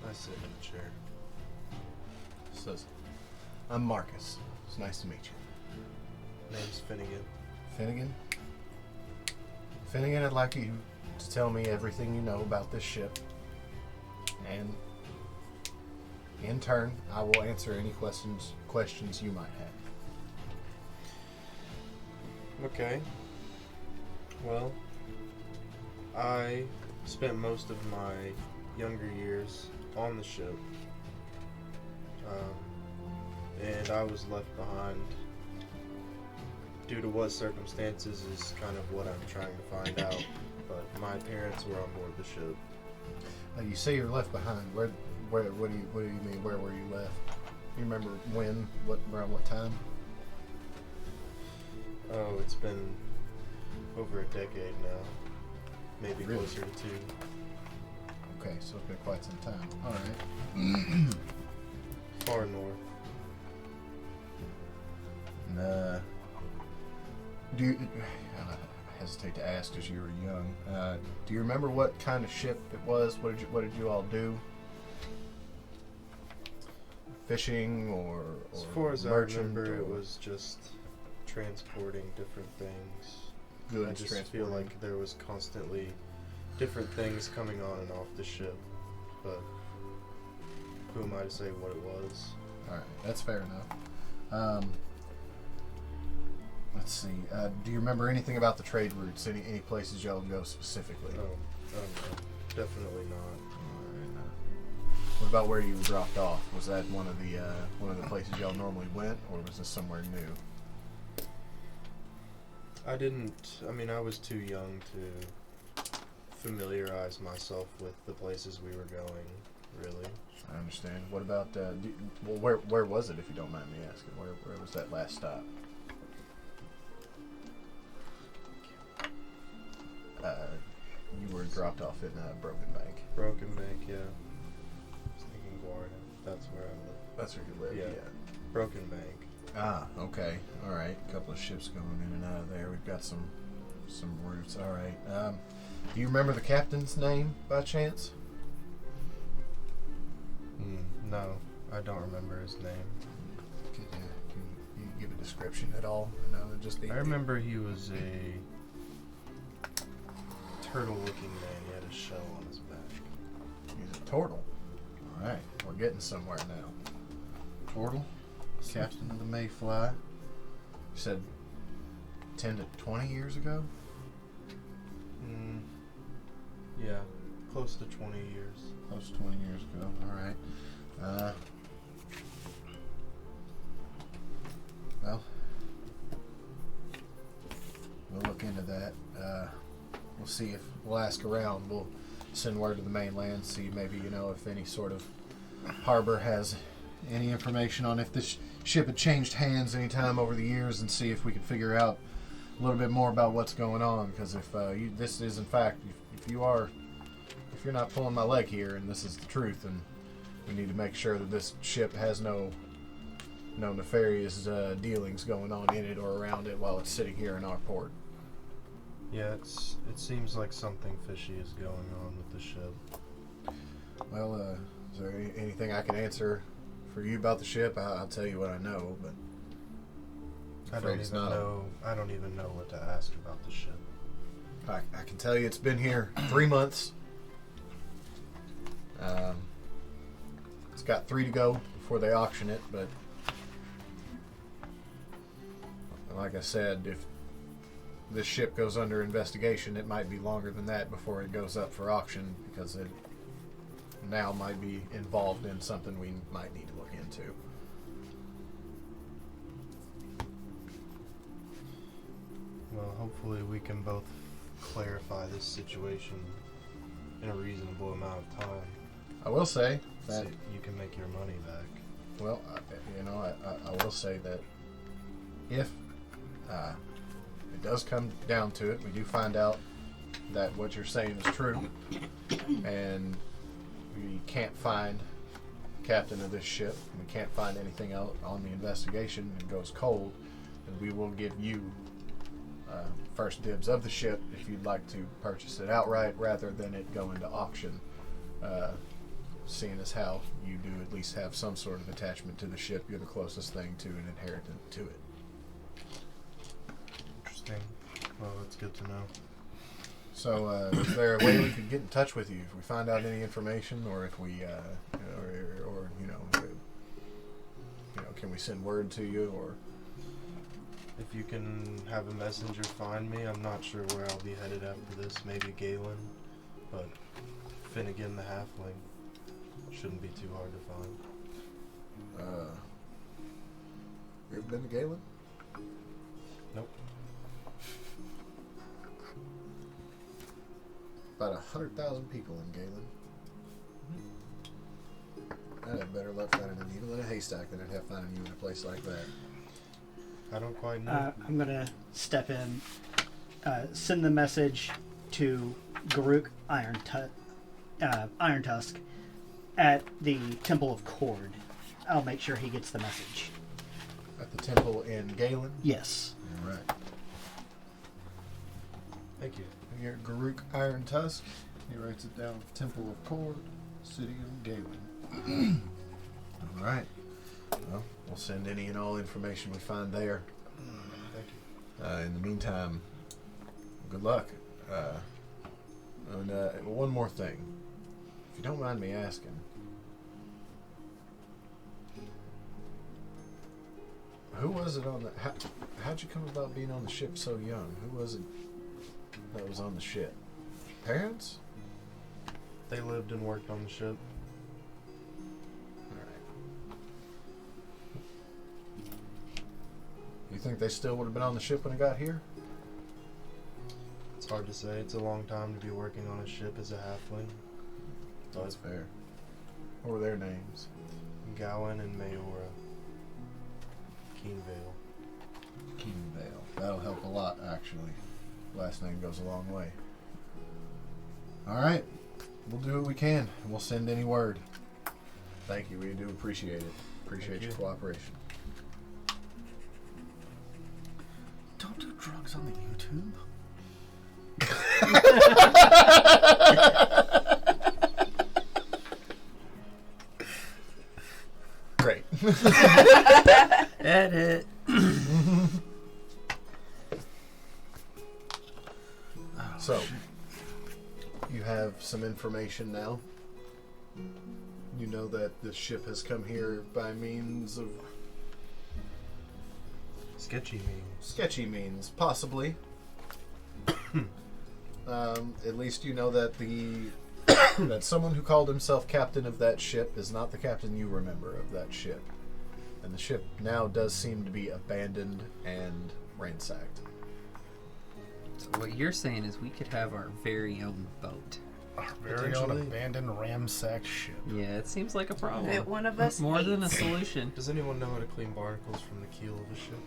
I sit in the chair. Says, "I'm Marcus. It's nice to meet you." Name's Finnegan. Finnegan? Finnegan, I'd like you to tell me everything you know about this ship. And in turn, I will answer any questions you might have. Okay. Well, I spent most of my younger years on the ship. And I was left behind due to what circumstances is kind of what I'm trying to find out. But my parents were on board the ship. You say you're left behind. What do you mean? Where were you left? You remember when? Around what time? Oh, it's been over a decade now. Maybe Really? closer to 2. Okay, so it's been quite some time. All right. Far north. And, do you, I hesitate to ask because you were young. Do you remember what kind of ship it was? What did you all do? Fishing or As far as I merchant? remember, it or was just transporting different things. goods I just transporting? feel like there was constantly different things coming on and off the ship, but who am I to say what it was? All right, that's fair enough. Let's see. Do you remember anything about the trade routes? Any places y'all go specifically? Oh, I don't know. Definitely not. All right, what about where you were dropped off? Was that one of the places y'all normally went, or was this somewhere new? I didn't. I mean, I was too young to familiarize myself with the places we were going. Really. I understand. What about? Where was it, if you don't mind me asking? Where was that last stop? You were dropped off in Broken Bank. Broken Bank, yeah. I was thinking Guarda. That's where I live. That's where you live. Yeah. Broken Bank. Ah, okay. All right. A couple of ships going in and out of there. We've got some routes. All right. Do you remember the captain's name by chance? No, I don't remember his name. Can you give a description at all? No, just I remember he was a turtle-looking man. He had a shell on his back. He's a turtle. All right. We're getting somewhere now. Turtle, captain of the Mayfly. You said 10 to 20 years ago? Yeah, close to 20 years. Close to 20 years ago. All right. Well, we'll look into that. We'll see if we'll ask around. We'll send word to the mainland, see maybe if any sort of harbor has any information on if this ship had changed hands any time over the years, and see if we can figure out a little bit more about what's going on. Because if this is in fact, if you're not pulling my leg here, and this is the truth, then we need to make sure that this ship has no nefarious dealings going on in it or around it while it's sitting here in our port. Yeah, it seems like something fishy is going on with the ship. Well, is there anything I can answer for you about the ship? I'll tell you what I know, but I don't even know what to ask about the ship. I can tell you it's been here 3 months. It's got 3 to go before they auction it, but like I said, if this ship goes under investigation, it might be longer than that before it goes up for auction, because it now might be involved in something we might need to look into. Well, hopefully we can both clarify this situation in a reasonable amount of time. I will say So that you can make your money back. well, I will say that if it does come down to it, we do find out that what you're saying is true, and we can't find the captain of this ship, we can't find anything else on the investigation, and it goes cold, then we will give you first dibs of the ship if you'd like to purchase it outright rather than it go into auction, seeing as how you do at least have some sort of attachment to the ship. You're the closest thing to an inheritant to it. Interesting. Well, that's good to know. So, is there a way we could get in touch with you if we find out any information, or if we, can we send word to you, or? If you can have a messenger find me, I'm not sure where I'll be headed after this. Maybe Galen, but Finnegan the Halfling shouldn't be too hard to find. You ever been to Galen? Nope. About 100,000 people in Galen. I'd have better luck finding a needle in a haystack than I'd have finding you in a place like that. I don't quite know. I'm going to step in, send the message to Garuk Iron Tut, Iron Tusk at the Temple of Cord. I'll make sure he gets the message. At the temple in Galen? Yes. All right. Thank you. Here, Garuk Iron Tusk. He writes it down. Temple of Cord, City of Galen. All right. Well, we'll send any and all information we find there. Thank you. In the meantime, good luck. And one more thing, if you don't mind me asking, who was it on the? How'd you come about being on the ship so young? Who was it that was on the ship? Parents? They lived and worked on the ship. All right. You think they still would have been on the ship when it got here? It's hard to say. It's a long time to be working on a ship as a halfling. That's fair. What were their names? Gowan and Mayora. Keenvale. Keenvale. That'll help a lot, actually. Last name goes a long way. All right. We'll do what we can. We'll send any word. Thank you. We do appreciate it. Appreciate your cooperation. Don't do drugs on the YouTube. Great. Edit. So, you have some information now. You know that the ship has come here by means of Sketchy means. sketchy means, possibly. At least you know that that someone who called himself captain of that ship is not the captain you remember of that ship. And the ship now does seem to be abandoned and ransacked. So what you're saying is we could have our very own boat. Our very own abandoned ramsacked ship. Yeah, it seems like a problem. That one of us More than a hates. solution. Does anyone know how to clean barnacles from the keel of a ship?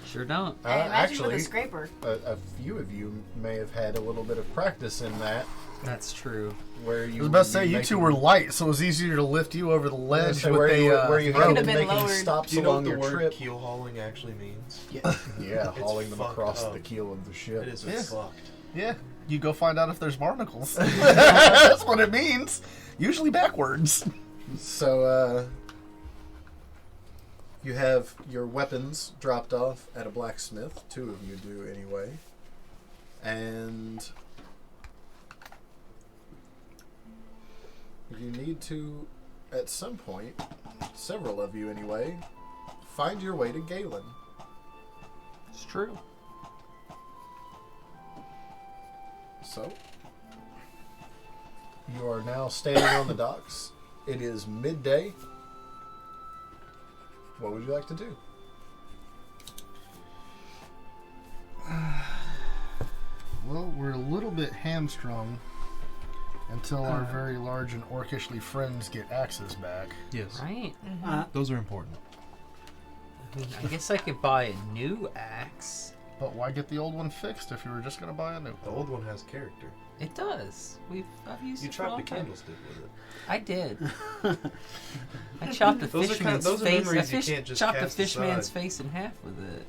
Sure don't. I imagine Actually, with a scraper. a few of you may have had a little bit of practice in that, That's true. where you I was about to would say be you two making- were light, so it was easier to lift you over the ledge with where you, a where you rope. had Could've been been making lowered. stops Do you know what along the your word trip. keel hauling actually means? Yeah, hauling them fucked across up. the keel of the ship. It is Yeah. fucked. Yeah, you go find out if there's barnacles. That's what it means. Usually backwards. So, you have your weapons dropped off at a blacksmith. 2 of you do anyway. And you need to, at some point, several of you anyway, find your way to Galen. It's true. So, you are now standing on the docks. It is midday. What would you like to do? Well, we're a little bit hamstrung until our very large and orkishly friends get axes back. Yes. Right? Those are important. I mean, I guess I could buy a new axe. But why get the old one fixed if you were just going to buy a new The one? old one has character. It does. I've used You it for a chopped long a time. candlestick with it. I did. I chopped a Those are fishman's those are face. memories you can't just chopped a cast fishman's aside. face in half with it.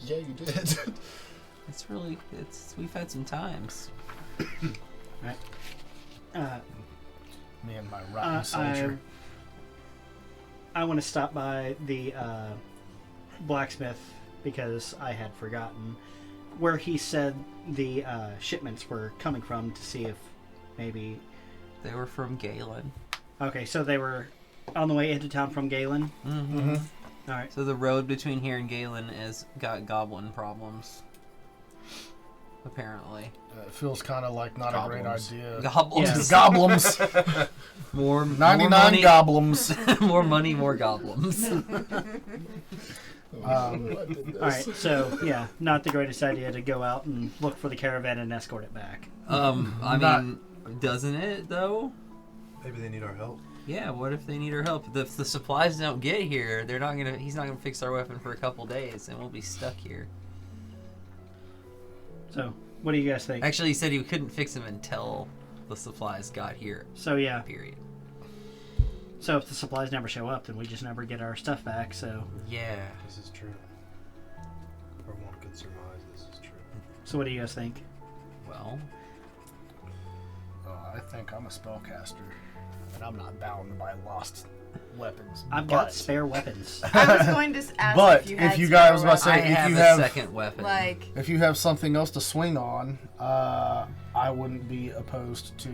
Yeah, you did. It's really. We've had some times. Me and my rotten soldier. I want to stop by the blacksmith because I had forgotten where he said the shipments were coming from to see if maybe. They were from Galen. Okay, so they were on the way into town from Galen. Mm-hmm. All right. So the road between here and Galen has got goblin problems. Apparently. It feels kind of like not a great Goblins. idea. Goblins. Yes. Goblins. More 99 money. goblins. More money, more goblins. All right, so yeah, not the greatest idea to go out and look for the caravan and escort it back. I Not- mean, doesn't it though? Maybe they need our help. Yeah. What if they need our help? If the supplies don't get here, they're not gonna. He's not gonna fix our weapon for a couple days, and we'll be stuck here. So, what do you guys think? Actually, he said he couldn't fix him until the supplies got here. So yeah. Period. So if the supplies never show up, then we just never get our stuff back. So Yeah. This is true. Or one could surmise this is true. So what do you guys think? Well, I think I'm a spellcaster, and I'm not bound by lost weapons. I've got spare weapons. I was going to ask But if you had if you guys, spare I was about to I say, if have you a have second weapon. like if you have something else to swing on, I wouldn't be opposed to.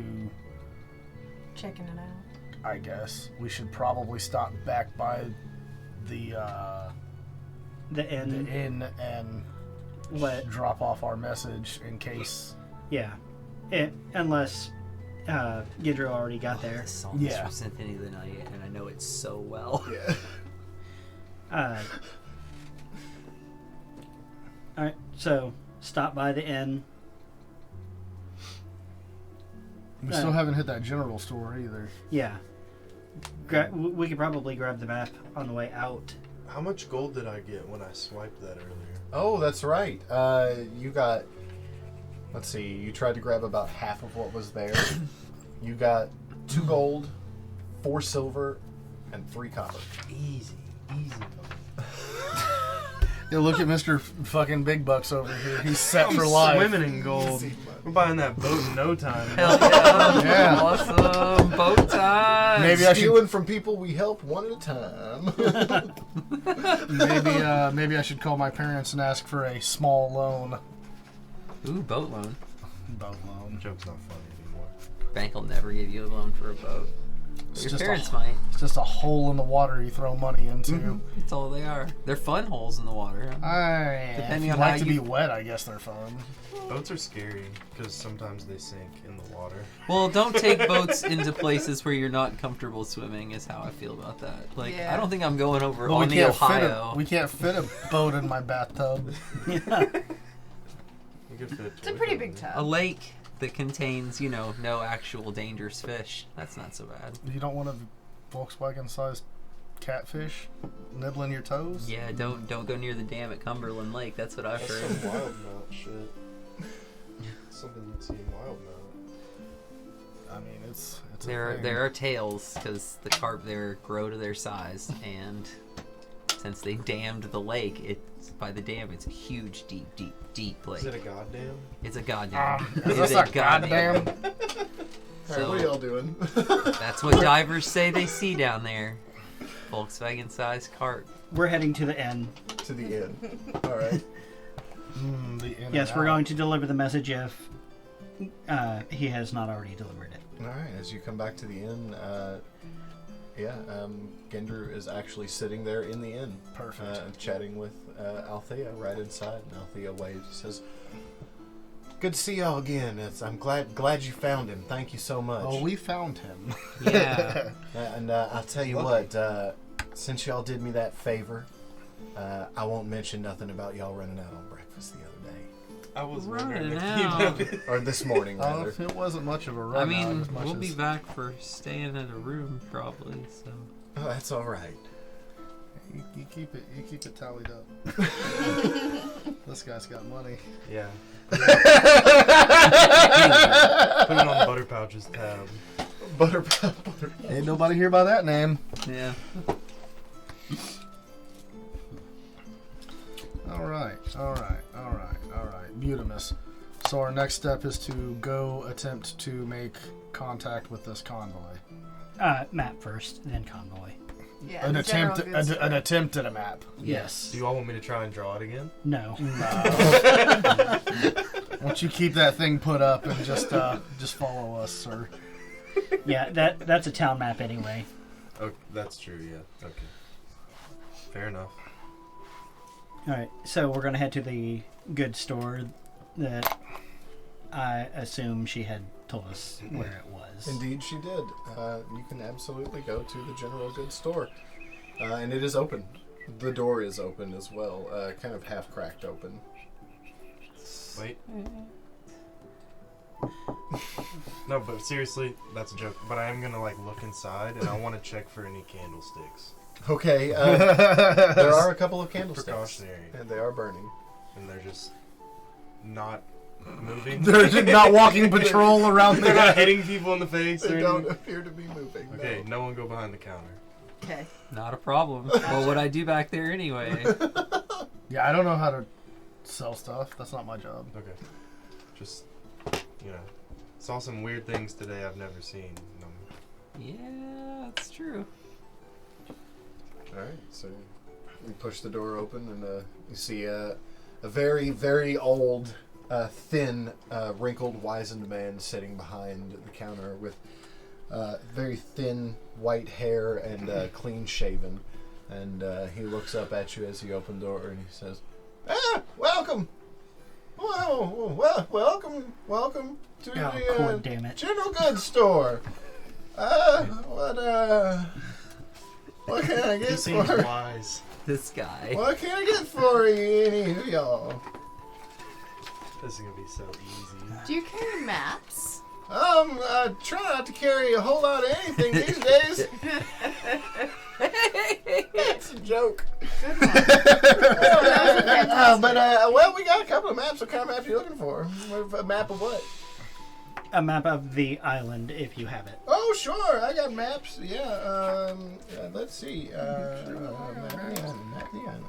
checking it out. I guess we should probably stop back by the The end. inn and drop off our message in case. Yeah. Unless Gidro already got there. This song is from Symphony of the Night, and I know it so well. Yeah. Alright, so stop by the inn. We still haven't hit that general store either. Yeah. We could probably grab the map on the way out. How much gold did I get when I swiped that earlier? Oh, that's right. You got. Let's see. You tried to grab about half of what was there. You got 2 gold, 4 silver, and 3 copper. Easy. Yeah, look at Mr. fucking Big Bucks over here. He's set for life. Swimming in gold. We're buying that boat in no time. Hell yeah. Yeah. Awesome. Boat time. Maybe I should. Stealing from people we help one at a time. Maybe I should call my parents and ask for a small loan. Ooh, boat loan. Boat loan. Joke's not funny anymore. Bank will never give you a loan for a boat. It's Your just parents might. It's just a hole in the water you throw money into. That's all they are. They're fun holes in the water. If Depending you on like how to you- be wet, I guess they're fun. Boats are scary because sometimes they sink in the water. Well, don't take boats into places where you're not comfortable swimming. Is how I feel about that. Like, Yeah. I don't think I'm going over But on the Ohio. we can't fit a boat in my bathtub. You could fit It's a pretty big A tub. lake that contains, no actual dangerous fish. That's not so bad. You don't want a Volkswagen-sized catfish nibbling your toes? Yeah, don't go near the dam at Cumberland Lake. That's what I've That's heard. some wild mount shit. Something you'd see in wild mount. I mean, it's a There thing. are tails because the carp there grow to their size, and since they dammed the lake, it's a huge, deep lake. Is it a goddamn? It's a goddamn. Is this It's a goddamn? Alright, what are y'all doing? That's what divers say they see down there. Volkswagen-sized carp. We're heading to the inn. To the inn. Alright. The in Yes, and we're out. going to deliver the message if he has not already delivered it. Alright, as you come back to the inn, Gendru is actually sitting there in the inn. Perfect. Chatting with Althea right inside. And Althea waves. She says, "Good to see y'all again. I'm glad you found him. Thank you so much." Oh, we found him. Yeah. And I'll tell you Lucky. what, since y'all did me that favor, I won't mention nothing about y'all running out on breakfast the other day. I was Running wondering if out. you know. Or this morning, rather. It wasn't much of a run. I out mean, as much we'll as, be back for staying at a room probably. So Oh, that's all right. You keep it tallied up. This guy's got money. Yeah. Put it on Butter Pouch's tab. Butter. Ain't nobody here by that name. yeah. All right. Butimus. So our next step is to go attempt to make contact with this convoy. Map first, then convoy. Yeah, An the general attempt, goods an store. attempt at a map. Yes. Do you all want me to try and draw it again? No. Why don't you keep that thing put up and just follow us, sir? Yeah, that's a town map anyway. Oh, that's true. Yeah. Okay. Fair enough. All right, so we're gonna head to the goods store that I assume she had told us where it was. Indeed, she did. You can absolutely go to the general goods store. And it is open. The door is open as well. Kind of half cracked open. Wait. No, but seriously, that's a joke. But I am gonna look inside, and I want to check for any candlesticks. Okay, there are a couple of candlesticks. Precautionary. And they are burning. And they're just not moving? They're not walking patrol around They're not the. hitting people in the face They or don't anything? appear to be moving. Okay, no one go behind the counter. Okay. Not a problem. What would I do back there anyway? Yeah, I don't know how to sell stuff. That's not my job. Okay. Just, saw some weird things today I've never seen. Yeah, that's true. All right, so you push the door open, and you see a very, very old, thin, wrinkled, wizened man sitting behind the counter with very thin white hair and clean shaven. And he looks up at you as you open the door, and he says, welcome! Well, welcome to Oh, God damn it. general goods store. What can I He get seems for? wise. This guy. What can I get for you, y'all? This is gonna be so easy. Do you carry maps? I try not to carry a whole lot of anything these days. That's a joke. Good one. Well, we got a couple of maps. What kind of maps are you looking for? A map of what? A map of the island, if you have it. Oh, sure. I got maps. Yeah. Let's see. Map the island.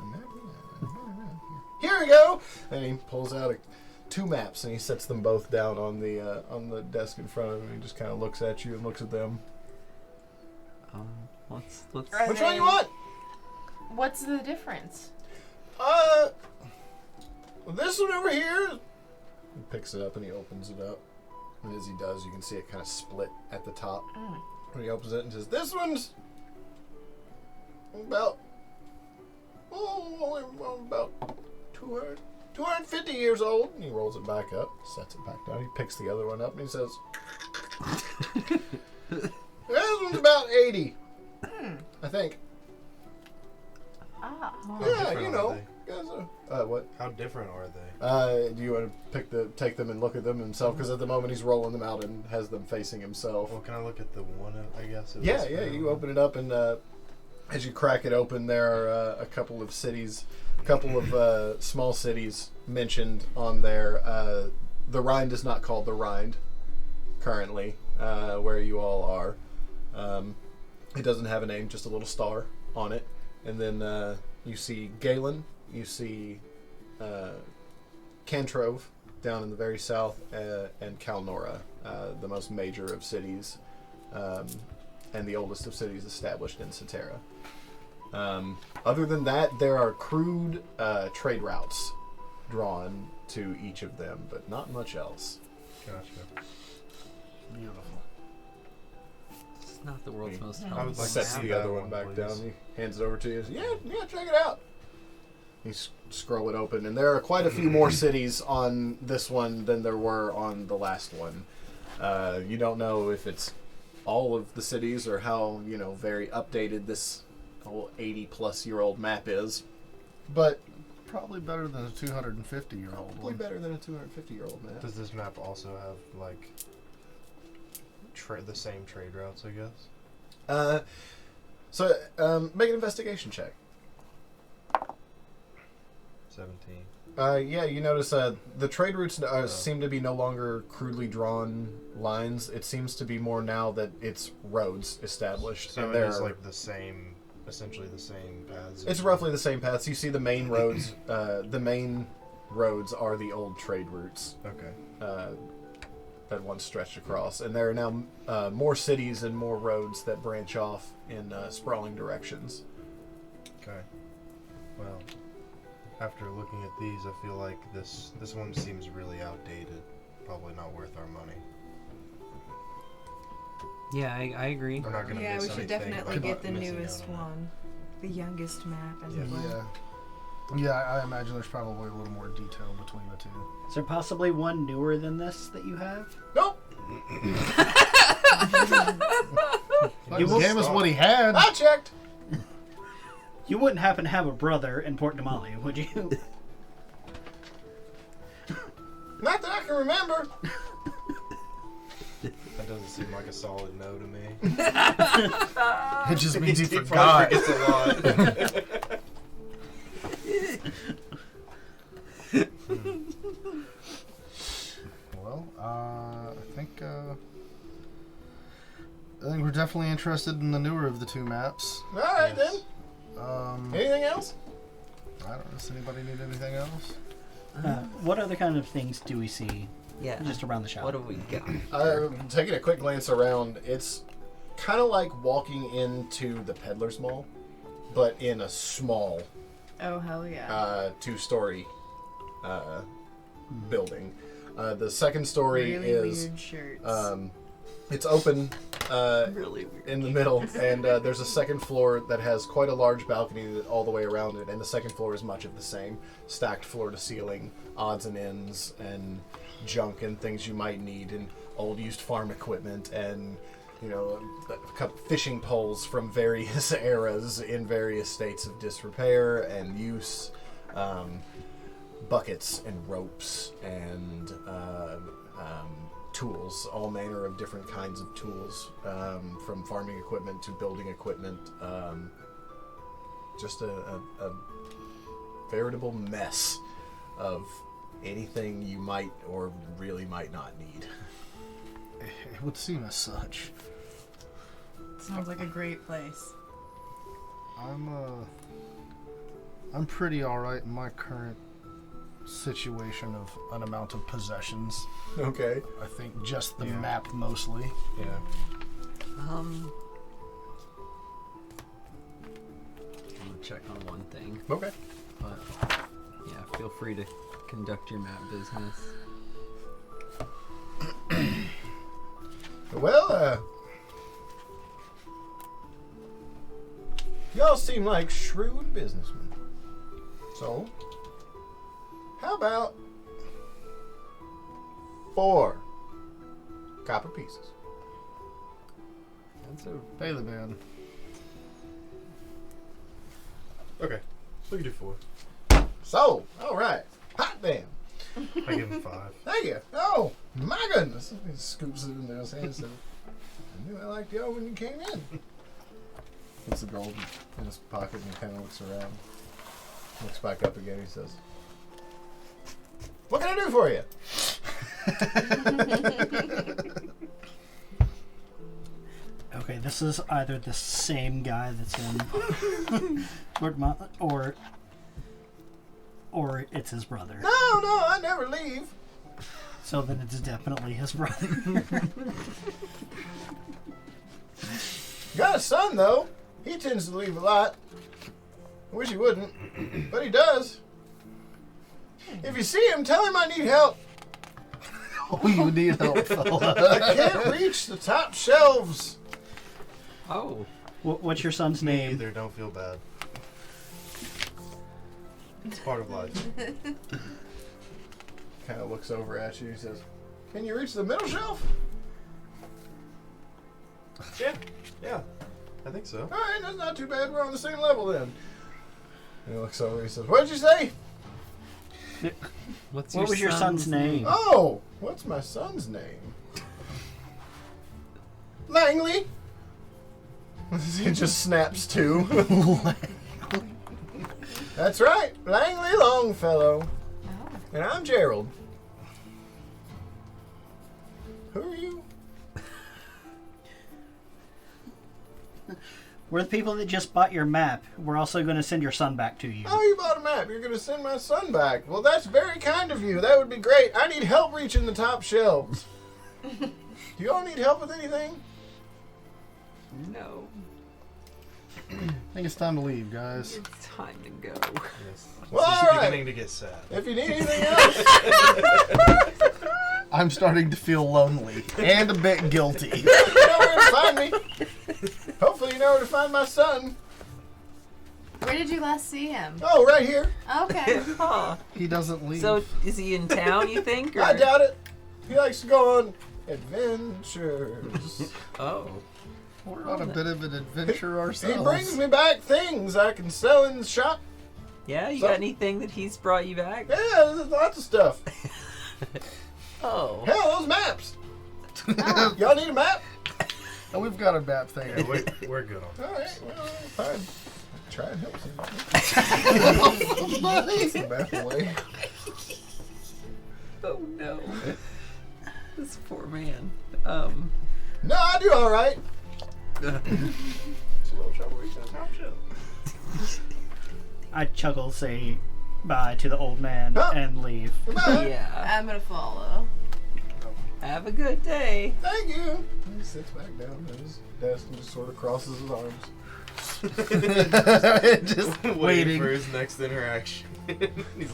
Here we go. And he pulls out two maps and he sets them both down on the desk in front of him. And he just kind of looks at you and looks at them. Let's. Are Which one you want? What's the difference? This one over here. He picks it up and he opens it up. And as he does, you can see it kind of split at the top. When he opens it and says, "This one's about about 250 years old." And he rolls it back up, sets it back down. He picks the other one up and he says, "This one's about 80, I think." Ah. How Yeah, different you are know. they? Guys, what? How different are they? Do you want to take them and look at them himself? Because at the moment he's rolling them out and has them facing himself. Well, can I look at the one, I guess? Yeah. You open it up, and as you crack it open, there are a couple of small cities mentioned on there. The Rind is not called the Rind currently, where you all are. It doesn't have a name, just a little star on it. And then you see Galen, you see Cantrove down in the very south, and Calnora, the most major of cities, and the oldest of cities established in Saterra. Other than that, there are crude trade routes drawn to each of them, but not much else. Gotcha. Beautiful. It's not the world's most I would helpful like to Sets see the that other one one, back please. down. He hands it over to you. Yeah, check it out. You scroll it open, and there are quite a few more cities on this one than there were on the last one. You don't know if it's all of the cities or how very updated this whole 80-plus-year-old map is, but Probably better than a 250-year-old probably one. better than a 250-year-old map. Does this map also have, like, the same trade routes, I guess? So make an investigation check. 17. Yeah, you notice the trade routes seem to be no longer crudely drawn lines. It seems to be more now that it's roads established. So and it there is, are- like, essentially the same paths? it's roughly the same paths. You see the main roads. The main roads are the old trade routes Okay. that once stretched across, and there are now more cities and more roads that branch off in sprawling directions. Okay. Well, after looking at these, I feel like this one seems really outdated. Probably not worth our money. Yeah, I agree. We're not gonna Yeah, miss we should anything definitely by get the missing out newest on it. one. The youngest map, as Yeah. it were. Yeah, I imagine there's probably a little more detail between the two. Is there possibly one newer than this that you have? Nope, He will gave us stop. what he had. I checked. You wouldn't happen to have a brother in Port Damali, would you? Not that I can remember. That doesn't seem like a solid no to me. It just means he probably forgot. forgets a lot. I think we're definitely interested in the newer of the two maps. All right, Yes. then. Anything else? I don't know. Does anybody need anything else? What other kind of things do we see Yeah. just around the shop? What have we got? Taking a quick glance around, it's kind of like walking into the Peddler's Mall, but in a small Oh, hell yeah. 2-story building. The second story Really is weird shirts. it's open Really weird. in the middle, and there's a second floor that has quite a large balcony all the way around it, and the second floor is much of the same, stacked floor to ceiling, odds and ends, and junk and things you might need, and old used farm equipment, and a couple fishing poles from various eras in various states of disrepair and use, buckets and ropes and tools, all manner of different kinds of tools, from farming equipment to building equipment. Just a veritable mess of anything you might or really might not need. It would seem as such. Sounds like a great place. I'm pretty alright in my current situation of an amount of possessions. Okay. I think just the Yeah. map mostly. Yeah. I'm gonna check on one thing, Okay. but yeah, feel free to conduct your map business. Well, y'all seem like shrewd businessmen. So, how about 4 copper pieces? That's a Pay the man. Okay. We can do 4. So, all right. Hot damn. I give him 5. Thank you. Oh, my goodness. He scoops it into his hand. So, I knew I liked y'all when you came in. Puts the gold in his pocket and kind of looks around. Looks back up again. He says, "What can I do for you?" Okay, this is either the same guy that's in Lord or it's his brother. No, I never leave. So then it's definitely his brother. Got a son, though. He tends to leave a lot. I wish he wouldn't, but he does. If you see him, tell him I need help. Oh, you need help, fella. I can't reach the top shelves. oh. What's your son's Me name? either. Don't feel bad. It's part of life. Kind of looks over at you. He says, "Can you reach the middle shelf?" Yeah. I think so. All right, that's not too bad. We're on the same level then. And he looks over. He says, "What did you say?" What was your son's name? Oh, what's my son's name? Langley. He just snaps to. That's right, Langley Longfellow. Oh. And I'm Gerald. Who are you? We're the people that just bought your map. We're also going to send your son back to you. Oh, you bought a map. You're going to send my son back. Well, that's very kind of you. That would be great. I need help reaching the top shelves. Do you all need help with anything? No. I think it's time to leave, guys. It's time to go. Yes. Well, This is all right. beginning to get sad. If you need anything else, I'm starting to feel lonely and a bit guilty. you know where to find me. Hopefully you know where to find my son. Where did you last see him? Oh, right here. Okay. Huh. He doesn't leave. So, is he in town, you think? I or- doubt it. He likes to go on adventures. Oh. We're on a bit of an adventure He ourselves. brings me back things I can sell in the shop. Yeah, you So- got anything that he's brought you back? Yeah, there's lots of stuff. Oh. Hell, those maps. Y'all need a map? Oh, we've got a map thing. Yeah, we're good on All right, well, fine. Try and help some. Back away. Oh no. This poor man. No, I do all right. It's a little trouble because I'm chill. I chuckle, say bye to the old man, and leave. Yeah. I'm gonna follow. Have a good day. Thank you. He sits back down at his desk and just sort of crosses his arms. Just Waiting waiting. for his next interaction. He's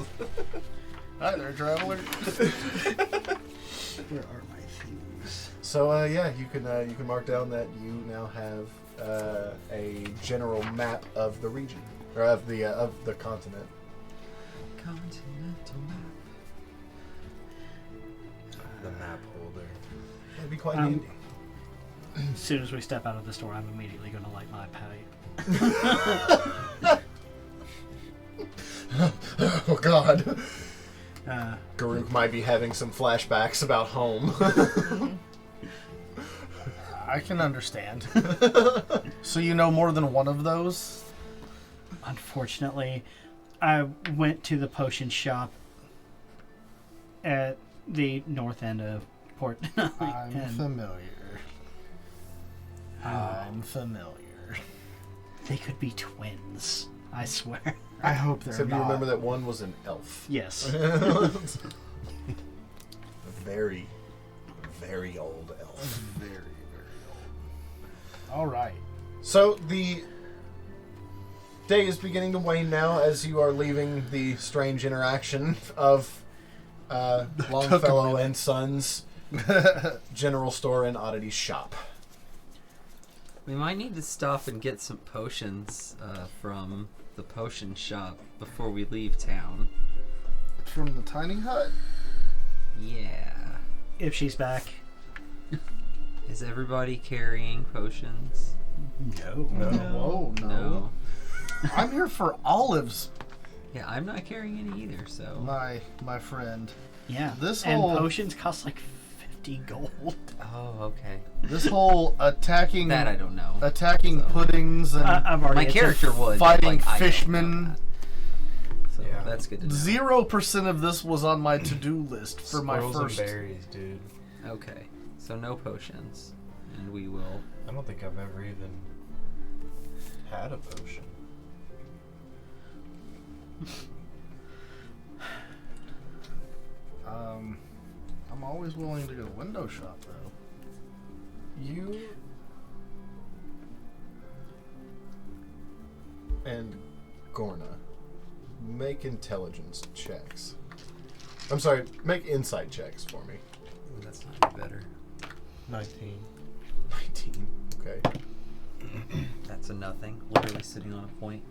Hi there, traveler. Where are my things? So yeah, you can mark down that you now have a general map of the region or of the continent. Continental map. the map holder. That'd be quite handy. As soon as we step out of the store, I'm immediately going to light my pipe. Oh God. Uh, Garuk might be having some flashbacks about home. I can understand. So you know more than one of those? Unfortunately, I went to the potion shop at the north end of Port. I'm and familiar. I'm familiar. they could be twins. I swear. I hope they're Except you not. remember that one was an elf. Yes. A very, very old elf. Very, very old. All right. So the day is beginning to wane now as you are leaving the strange interaction of Longfellow and Sons general store and oddity shop. We might need to stop and get some potions from the potion shop before we leave town. From the tiny hut? Yeah. If she's back. Is everybody carrying potions? No. Whoa, no. No. I'm here for olives, Yeah, I'm not carrying any either, so. my friend. Yeah. This and whole- potions cost like 50 gold. Oh, okay. This whole attacking That I don't know. attacking So. puddings and I've already My character would. but, fighting like, I don't know fishmen. that. So Yeah. that's good to know. 0% of this was on my to-do list for my Squirrels first. and berries, dude. Okay. So no potions. And we will. I don't think I've ever even had a potion. I'm always willing to go window shop though. You and Gorna make intelligence checks. I'm sorry, make insight checks for me. Ooh, that's not any better. 19. 19. Okay. That's a nothing. Literally sitting on a point.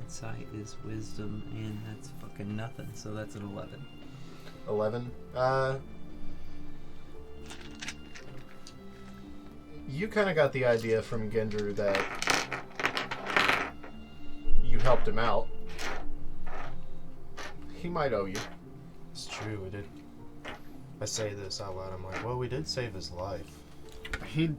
Insight is wisdom, and that's fucking nothing. So that's an 11. 11. You kind of got the idea from Gendru that you helped him out. He might owe you. It's true, we did. I say this out loud, I'm like, well, we did save his life. He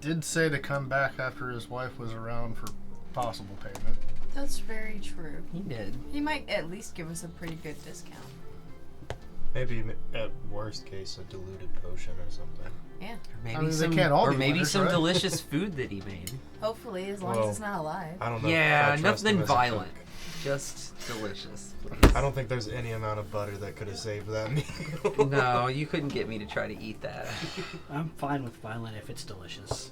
did say to come back after his wife was around for possible payment. That's very true. He did. He might at least give us a pretty good discount. Maybe at worst case a diluted potion or something. Yeah. Or maybe I mean, they some, can't all or be maybe winners, some right? delicious food that he made. Hopefully, as long Well, as it's not alive. I don't know. Yeah, if I trust him nothing as a violent. cook. Just delicious. I don't think there's any amount of butter that could have saved that meal. No, you couldn't get me to try to eat that. I'm fine with violent if it's delicious.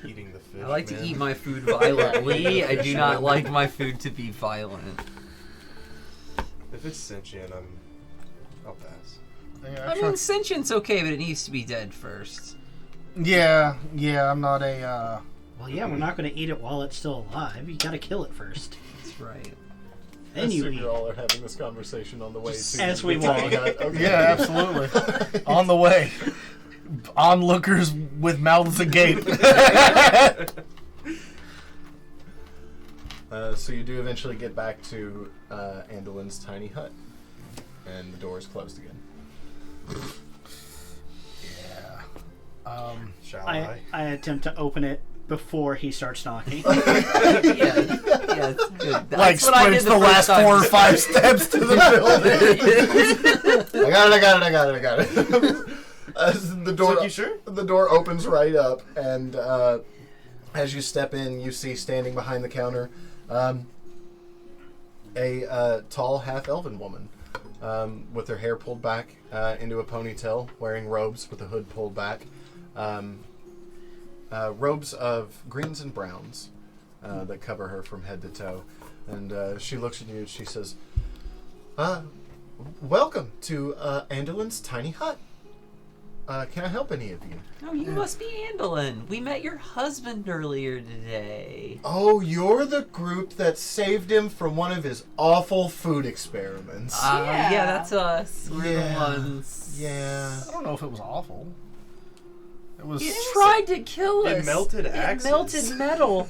Eating the fish. I like man. to eat my food violently. I do not like my food to be violent. If it's sentient, I'll pass. Yeah, I mean, sentient's okay, but it needs to be dead first. yeah, I'm not a. Well, yeah, we're not going to eat it while it's still alive. You got to kill it first. That's right. Then I you assume eat. you all are having this conversation on the way to as the we tiny walk. hut. Okay. Yeah, absolutely. On the way. Onlookers with mouths agape. So you do eventually get back to Anduin's tiny hut, and the door is closed again. Yeah. Shall I? I attempt to open it before he starts knocking. Yeah, it's good. Like That's what I did sprints the last first time. 4 or 5 steps to the building. I got it. The door. So you sure? The door opens right up, and as you step in, you see standing behind the counter a tall half-elven woman with her hair pulled back into a ponytail, wearing robes with the hood pulled back. Robes of greens and browns that cover her from head to toe. And she looks at you and she says, welcome to Andolin's tiny hut. Can I help any of you? Oh, you must be Andolin. We met your husband earlier today. Oh, you're the group that saved him from one of his awful food experiments. Yeah, that's us. We're the ones. Yeah. I don't know if it was awful. It was. You tried to kill us. It melted axes. It melted metal.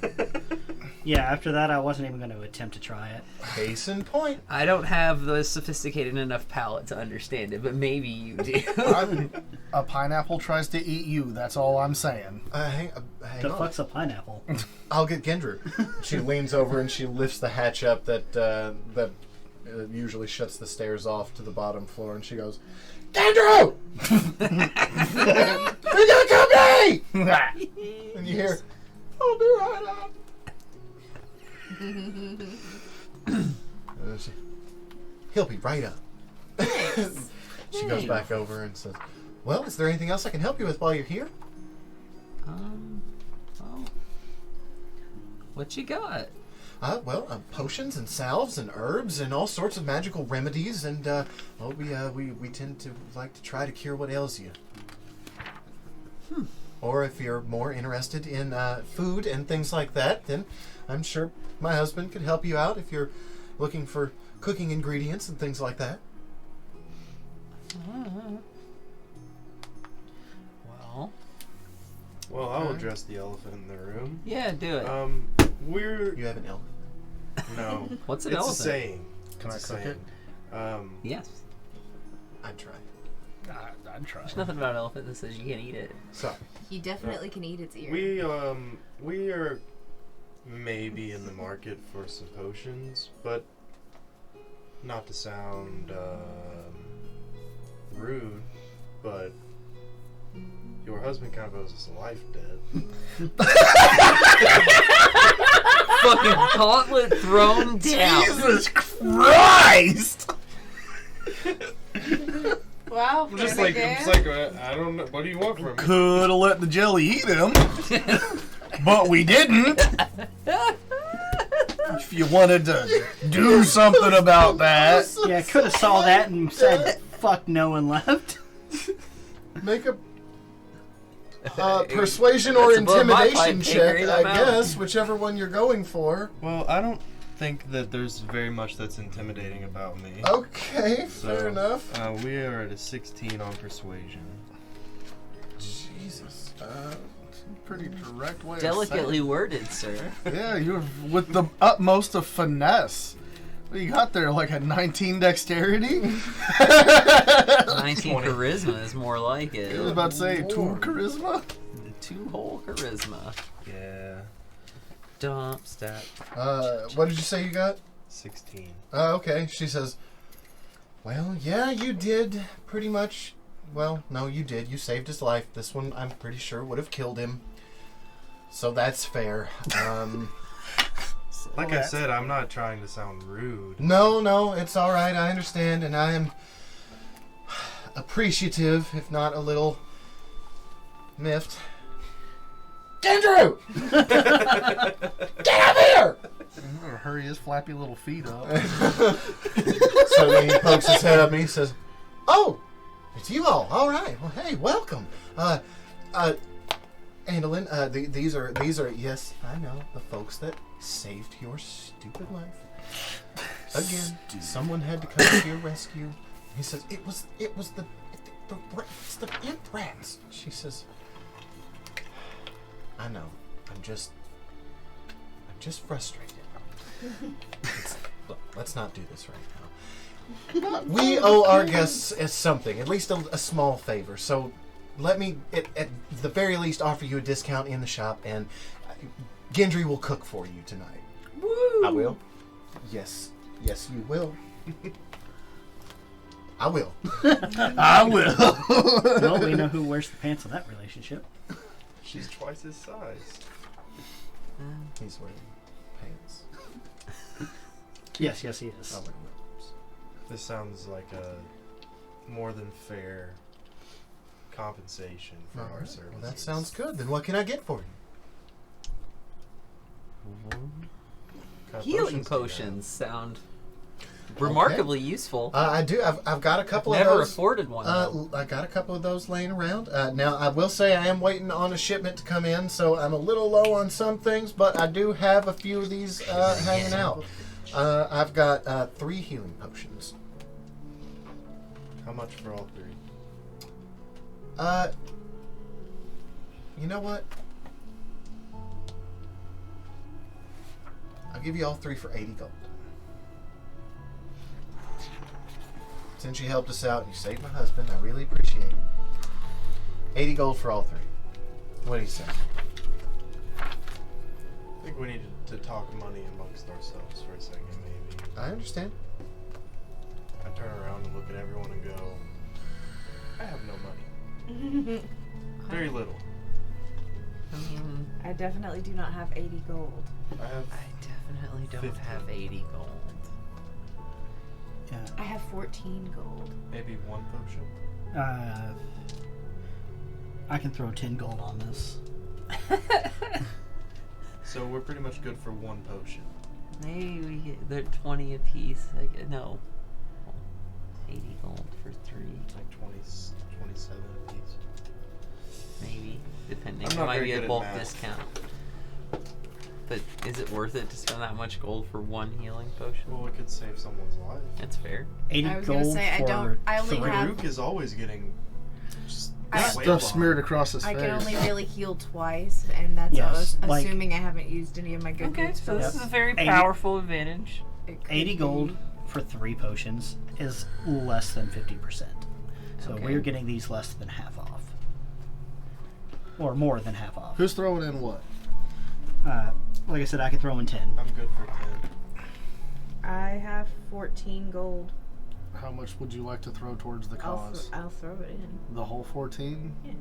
Yeah, after that, I wasn't even going to attempt to try it. Case in point. I don't have the sophisticated enough palate to understand it, but maybe you do. A pineapple tries to eat you. That's all I'm saying. Hang The on. fuck's a pineapple? I'll get Gendru. She leans over and she lifts the hatch up that usually shuts the stairs off to the bottom floor, and she goes, Gendru! You're gonna come me! And you hear, I'll be right up. He'll be right up. She goes back over and says, well, is there anything else I can help you with while you're here? Well, what you got? Potions and salves and herbs and all sorts of magical remedies, and we tend to like to try to cure what ails you. Or if you're more interested in food and things like that, then I'm sure my husband could help you out if you're looking for cooking ingredients and things like that. Well, I'll address the elephant in the room. Yeah, do it. You have an elf. No. What's an it's elephant? a saying. Can It's I a cook saying. Yes. I'd try. I'd try. There's nothing about an elephant that says you can't eat it. So, You definitely can eat its ear. We are maybe in the market for some potions, but not to sound rude, but your husband kind of owes us a life debt. Fucking gauntlet thrown down. Jesus Christ! Wow. I don't know. What do you want from me? Could have let the jelly eat him, but we didn't. If you wanted to do something about that, Yeah, could have saw that and said, fuck no, and left. make a persuasion or That's above my intimidation pipe, check, Harry, I I'm out. guess, whichever one you're going for. Well, I don't think that there's very much that's intimidating about me. Okay, So, fair enough. We are at a 16 on persuasion. Jesus. pretty direct way. Delicately worded, sir. Yeah, you're with the utmost of finesse. What do you got there? Like a 19 dexterity? 19 20. charisma is more like I was it. about to say 2 charisma. 2 charisma. Yeah, Dump stat. What did you say you got? 16. Okay. She says, well, yeah, you did pretty much. Well, no, you did. You saved his life. This one, I'm pretty sure, would have killed him. So that's fair. Like I said, I'm not trying to sound rude. No, it's all right. I understand, and I am appreciative, if not a little miffed. Andrew! Get up here! I'm gonna hurry his flappy little feet up. So when he pokes his head up, and he says, "Oh, it's you all. All right. Well, hey, welcome. Andolin, these are yes, I know, the folks that saved your stupid life. Again, someone had to come to your rescue." He says, "It was the imp rats." She says, "I know. I'm just frustrated. Look, let's not do this right now. We owe our guests something, at least a small favor. So let me, at the very least, offer you a discount in the shop. And Gendry will cook for you tonight. Woo! I will. Yes, you will. I will. I will. Well, we know who wears the pants in that relationship. She's twice his size. He's wearing pants. Yes, he is. I'll wear robes. This sounds like a more than fair compensation for our Alright, services. well, that sounds good. Then what can I get for you? What kind of Healing do you have? potions sound remarkably useful. I do. I've got a couple Never of those. afforded one. though. I got a couple of those laying around. Now, I will say I am waiting on a shipment to come in, so I'm a little low on some things, but I do have a few of these hanging out. I've got 3 healing potions. How much for all 3? You know what? I'll give you all 3 for 80 gold. Since you helped us out and you saved my husband, I really appreciate it. 80 gold for all 3. What do you say? I think we need to talk money amongst ourselves for a second, maybe. I understand. I turn around and look at everyone and go, I have no money. Very little. I mean, I definitely do not have 80 gold. I have I definitely don't 50. have 80 gold. Yeah. I have 14 gold. maybe 1 potion. I can throw 10 gold on this. So we're pretty much good for 1 potion. Maybe we get, they're 20 apiece. No. 80 gold for 3. Like 27 apiece. Maybe. Depending. I'm It not might very be a good at bulk math. discount. But is it worth it to spend that much gold for 1 healing potion? Well, it could save someone's life. That's fair. 80 I was gold gonna say, for I only 3. have- Rook is always getting just I- wailed Stuff on. smeared across his I face. can only really heal twice, and that's Yes, like- assuming I haven't used any of my good Okay, goods so for this Yep. is a very 80 powerful advantage. it could 80 be- gold for 3 potions is less than 50%. So Okay. we're getting these less than half off. Or more than half off. Who's throwing in what? Like I said, I can throw in 10. I'm good for 10. I have 14 gold. How much would you like to throw towards the cause? I'll throw it in. The whole 14? Yeah.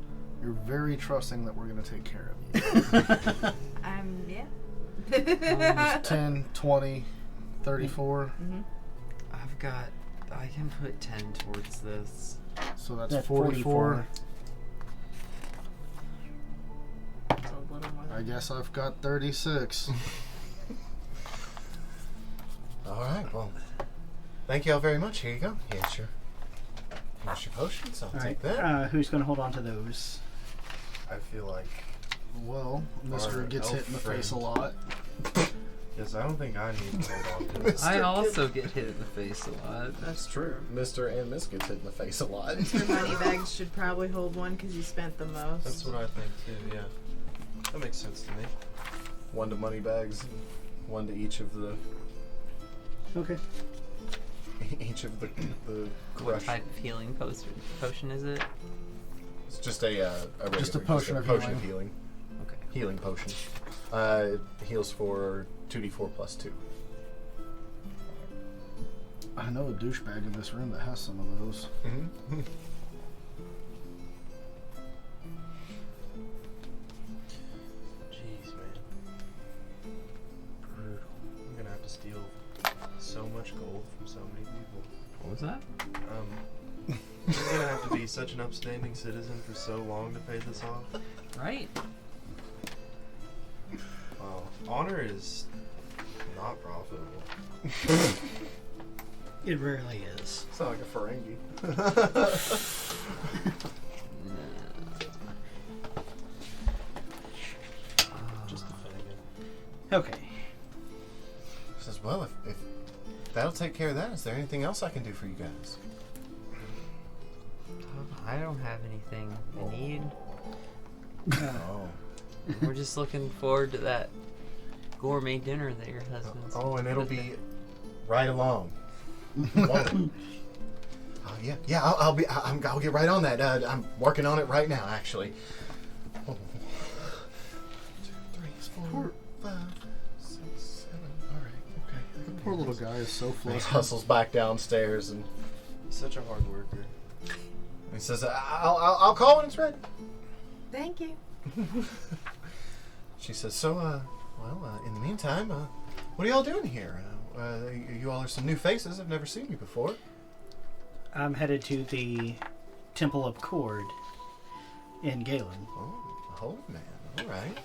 You're very trusting that we're going to take care of you. Yeah. It's 10, 20, 34. Mhm. I can put 10 towards this. So that's That's 44. 44. It's a little more I than guess I've got 36. All right. Well, thank you all very much. Here you go. Here's your potions. I'll All take right. that. Who's going to hold on to those? I feel like, Well, Mister Our gets hit in the elf face a friend. lot. yes, I don't think I need to hold on to this. I also get hit in the face a lot. That's true. Mr. and Miss gets hit in the face a lot. Mr. Moneybags should probably hold one because he spent the most. That's what I think too, yeah. That makes sense to me. 1 to money bags, 1 to each of the Okay. the What crush. type of healing potion is it? It's just a regular, Just a potion of healing. Okay. Healing potion. It heals for 2d4 plus 2. I know a douchebag in this room that has some of those. Mm-hmm. Jeez, man. Brutal. I'm gonna have to steal so much gold from so many people. What was that? I'm gonna have to be such an upstanding citizen for so long to pay this off. Right. Wow. Honor is not profitable. It rarely is. Sound like a Ferengi. Just a faggot. Okay. Says, well, if that'll take care of that, is there anything else I can do for you guys? I don't have anything I need. Oh. We're just looking forward to that gourmet dinner that your husband's. Oh, and it'll be right along. Won't it? Oh yeah. I'll get right on that. I'm working on it right now, actually. 1, 2, 3, 4, 5, 6, 7. All right. Okay. The poor little guy is so He flustered. hustles back downstairs and He's such a hard worker. he says, "I'll call when it's ready." Thank you. She says, "So, in the meantime, what are y'all doing here? You all are some new faces. I've never seen you before." I'm headed to the Temple of Cord in Galen. Oh, a holy man. All right.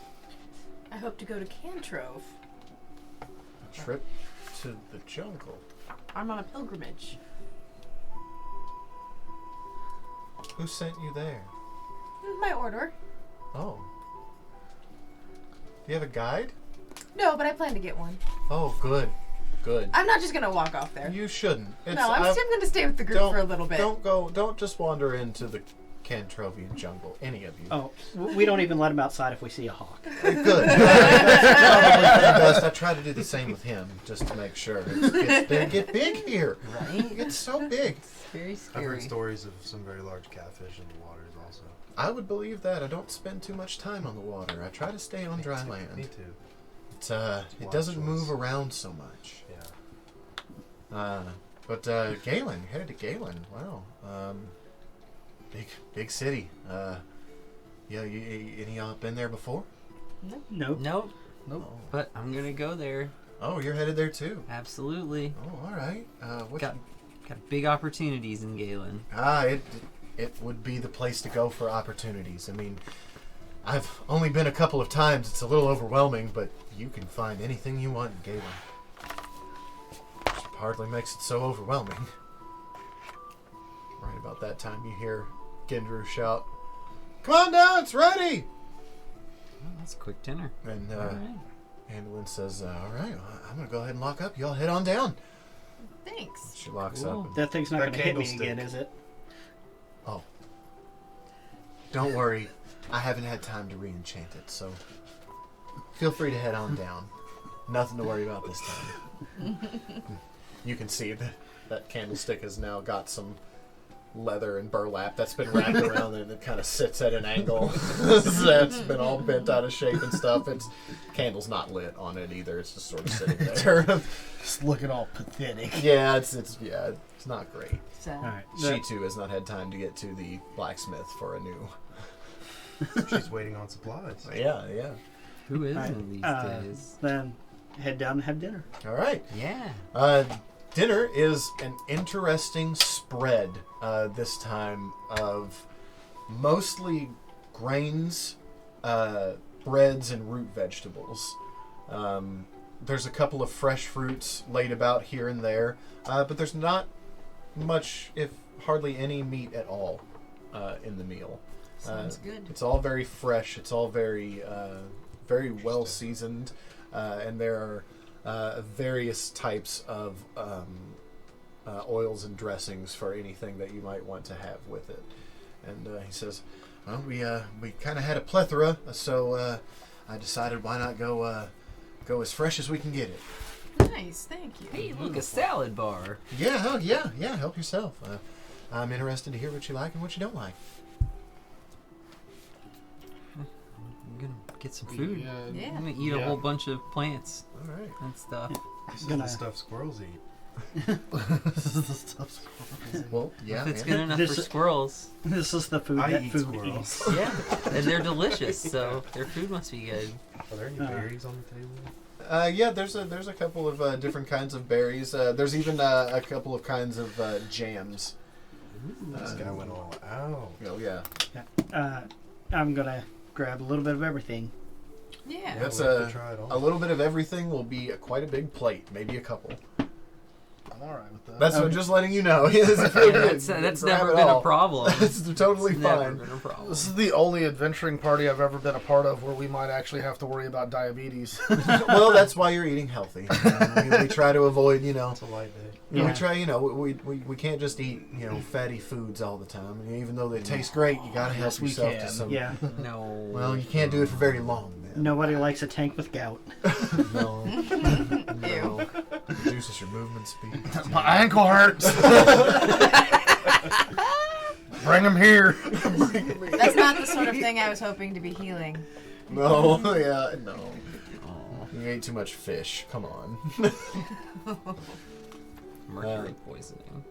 I hope to go to Cantrove. A trip to the jungle. I'm on a pilgrimage. Who sent you there? My order. Oh. Do you have a guide? No, but I plan to get one. Oh, good. Good. I'm not just gonna walk off there. You shouldn't. No, I'm still gonna stay with the group for a little bit. Don't just wander into the Cantrovian jungle, any of you. Oh, we don't even let him outside if we see a hawk. Good. Best. I try to do the same with him, just to make sure. They get big here. Right? It gets so big. Very I've scary. heard stories of some very large catfish in the waters also. I would believe that. I don't spend too much time on the water. I try to stay on dry Me land. too. It doesn't move around so much. Yeah. But Galen, you're headed to Galen. Wow. Big city. Yeah, any of y'all been there before? Nope. Nope. Nope. But I'm gonna go there. Oh, you're headed there too. Absolutely. Oh, all right. Got big opportunities in Galen. It would be the place to go for opportunities. I mean, I've only been a couple of times. It's a little overwhelming, but you can find anything you want in Galen. Which hardly makes it so overwhelming. Right about that time, you hear Gendru shout, "Come on down, it's ready!" Oh, that's a quick dinner. And All right. Anduin says, "All right, well, I'm gonna go ahead and lock up. Y'all head on down." Thanks. She locks Cool. up. And, That thing's not That going to hit me candlestick. again, is it? oh, don't worry, I haven't had time to re-enchant it, so feel free to head on down. Nothing to worry about this time. You can see that candlestick has now got some leather and burlap that's been wrapped around it, and it kind of sits at an angle. That's been all bent out of shape and stuff. It's candle's not lit on it either. It's just sort of sitting there. Just looking all pathetic. Yeah, it's not great. So, All right. She too has not had time to get to the blacksmith for a new. She's waiting on supplies. Yeah. Who All isn't right, these days? Then head down and have dinner. All right. Yeah. Dinner is an interesting spread this time of mostly grains, breads, and root vegetables. There's a couple of fresh fruits laid about here and there, but there's not much, if hardly any meat at all in the meal. sounds good. It's all very fresh. It's all very, very well seasoned, and there are various types of oils and dressings for anything that you might want to have with it. And he says, "Well, we kind of had a plethora, so I decided why not go as fresh as we can get it." Nice, thank you. Hey, look, a salad bar. Yeah. Help yourself. I'm interested to hear what you like and what you don't like. I'm gonna get some food. Yeah. I'm gonna eat a Yeah. whole bunch of plants All right. and stuff. This is Gonna- the stuff squirrels eat. This is the stuff. Well, yeah. If it's yeah. good enough This- for squirrels. This is the food I that eat food squirrels. eats. Yeah, and they're delicious, so their food must be good. Are there any berries on the table? Yeah, there's a couple of different kinds of berries. There's even a couple of kinds of jams. This guy went all out. Oh yeah. I'm gonna grab a little bit of everything. Yeah. That's we'll have to try it all. a little bit of everything will be quite a big plate, maybe a couple. I'm alright with that. That's what, Okay. just letting you know. Yes, if Yeah, you're that's good, that's grab never it been all. a problem. It's totally It's never fine. been a problem. This is the only adventuring party I've ever been a part of where we might actually have to worry about diabetes. Well, that's why you're eating healthy. We try to avoid, It's a light day. Yeah. we try, we can't just eat, fatty foods all the time. And even though they taste great, you gotta help Yes, we yourself can. to some. Yeah. No. Well, you can't do it for very long, man. Nobody likes a tank with gout. No. Ew. Reduces your movement speed. My ankle hurts. Bring him here. That's not the sort of thing I was hoping to be healing. No, yeah, no. You ate too much fish. Come on. Mercury poisoning.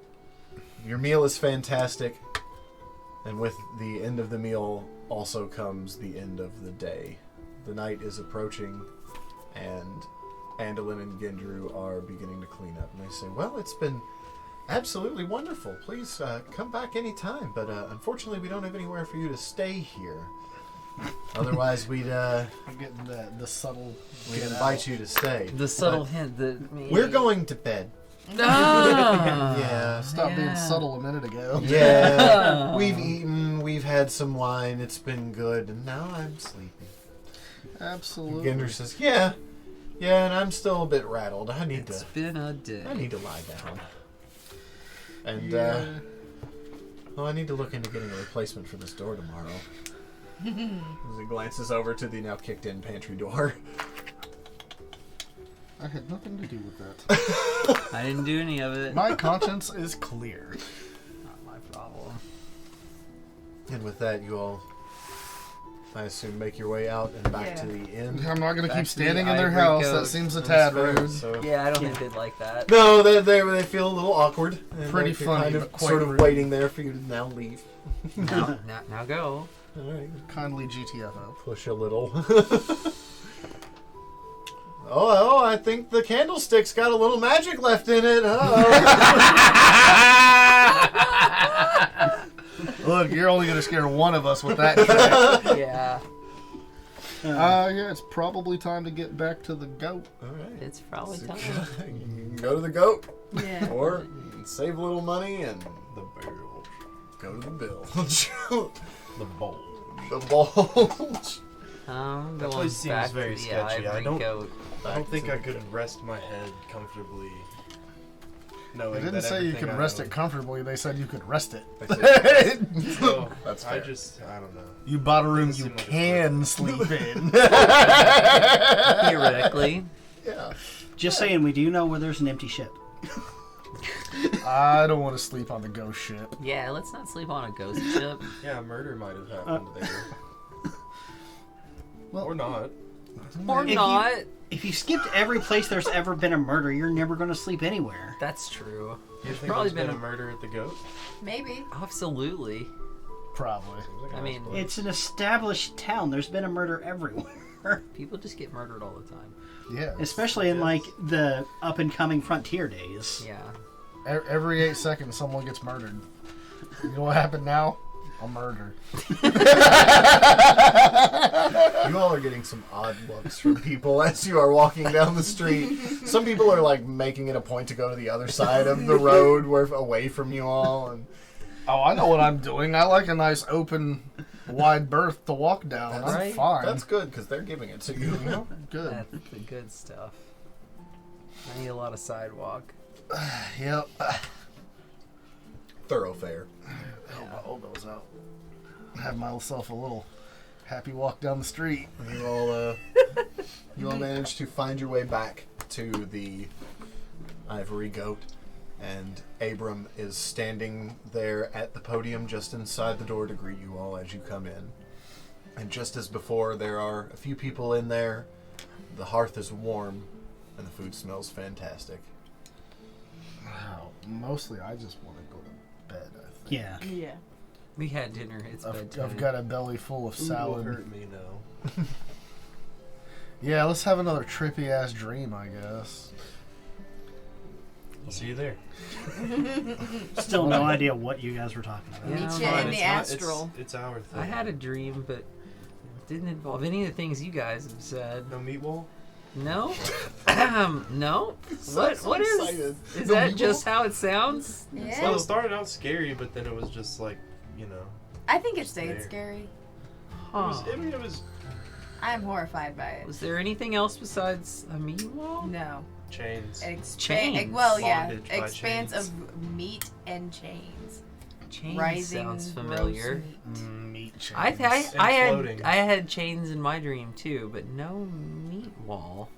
Your meal is fantastic. And with the end of the meal also comes the end of the day. The night is approaching, and Andalin and Gendru are beginning to clean up. And they say, well, it's been absolutely wonderful. Please come back anytime. But unfortunately, we don't have anywhere for you to stay here. Otherwise, we'd I'm getting the subtle. we'd invite you to stay. The subtle But hint that maybe... we're going to bed. Ah! Yeah. Stop being Yeah. subtle a minute ago. Yeah. We've eaten. We've had some wine. It's been good. And now I'm sleepy. Absolutely. Gendru says, yeah, and I'm still a bit rattled. I need It's been a day. to lie down. And Yeah. I need to look into getting a replacement for this door tomorrow. As he glances over to the now kicked in pantry door. I had nothing to do with that. I didn't do any of it. My conscience is clear. Not my problem. And with that, you all, I assume, make your way out and back Yeah. to the inn. I'm not going to Back keep to the standing in their ivory house. goat. That seems a That's tad fair, rude. so- Yeah, I don't think they'd like that. No, they feel a little awkward. And Pretty they're funny, kind but of quite sort of rude. waiting there for you to now leave. Now go. All right. Kindly GTFO. Push a little. Oh, I think the candlestick's got a little magic left in it. Look, you're only going to scare one of us with that trick. Yeah, Yeah, it's probably time to get back to the goat. All right. it's probably time. You can go to the goat, Yeah. or you can save a little money and The barrel. go to the bill. The bowl. The bulge. Going That place seems back very to the sketchy. I ivory don't- goat. I don't think I could rest my head comfortably. Knowing They didn't that say you everything could I rest own- it comfortably. They said you could rest it. So, That's I fair. I don't know. You bought a room Doesn't you seem like it's can sleep in. Theoretically. Yeah. Just saying, we do know where there's an empty ship. I don't want to sleep on the ghost ship. Yeah, let's not sleep on a ghost ship. Yeah, murder might have happened there. Well- or not. Or If you- not. If you skipped every place there's ever been a murder, you're never going to sleep anywhere. That's true. You think probably there's been a murder at the goat? Maybe. Absolutely. Probably. Seems like a I nice mean, place. It's an established town. There's been a murder everywhere. People just get murdered all the time. Yeah. Especially in Yes. like the up and coming frontier days. Yeah. Every 8 seconds, someone gets murdered. You know what happened now? A murder. You all are getting some odd looks from people as you are walking down the street. Some people are like making it a point to go to the other side of the road, where away from you all, and Oh, I know what I'm doing. I like a nice open, wide berth to walk down. That's I'm right. fine. that's good because they're giving it to you. Good. That's the good stuff. I need a lot of sidewalk. Yep. Thoroughfare. Help my elbows out. Have myself a little happy walk down the street. You all manage to find your way back to the Ivory Goat, and Abram is standing there at the podium just inside the door to greet you all as you come in. And just as before, there are a few people in there. The hearth is warm, and the food smells fantastic. Wow. Mostly, I just want to go to bed. I think. Yeah. Yeah. We had dinner. It's bedtime. I've got a belly full of Food will salad. hurt me though. Yeah, let's have another trippy ass dream, I guess. I'll see you there. Still no idea what you guys were talking about. Yeah, Meet I you don't know. in the It's not- astral. It's our thing. I had a dream, but it didn't involve any of the things you guys have said. No meat wall? No? No? So What is... excited. Is No that meatball? just how it sounds? Yeah. Well, it started out scary, but then it was just like, you know. I think it stayed There. scary. Huh. It was I am horrified by it. Was there anything else besides a meat wall? No. chains. Chains. Well, yeah. Bondage by Expanse chains. of meat and chains. Chains Rising sounds gross familiar. meat. Meat chains. I floating. had chains in my dream too, but no meat wall.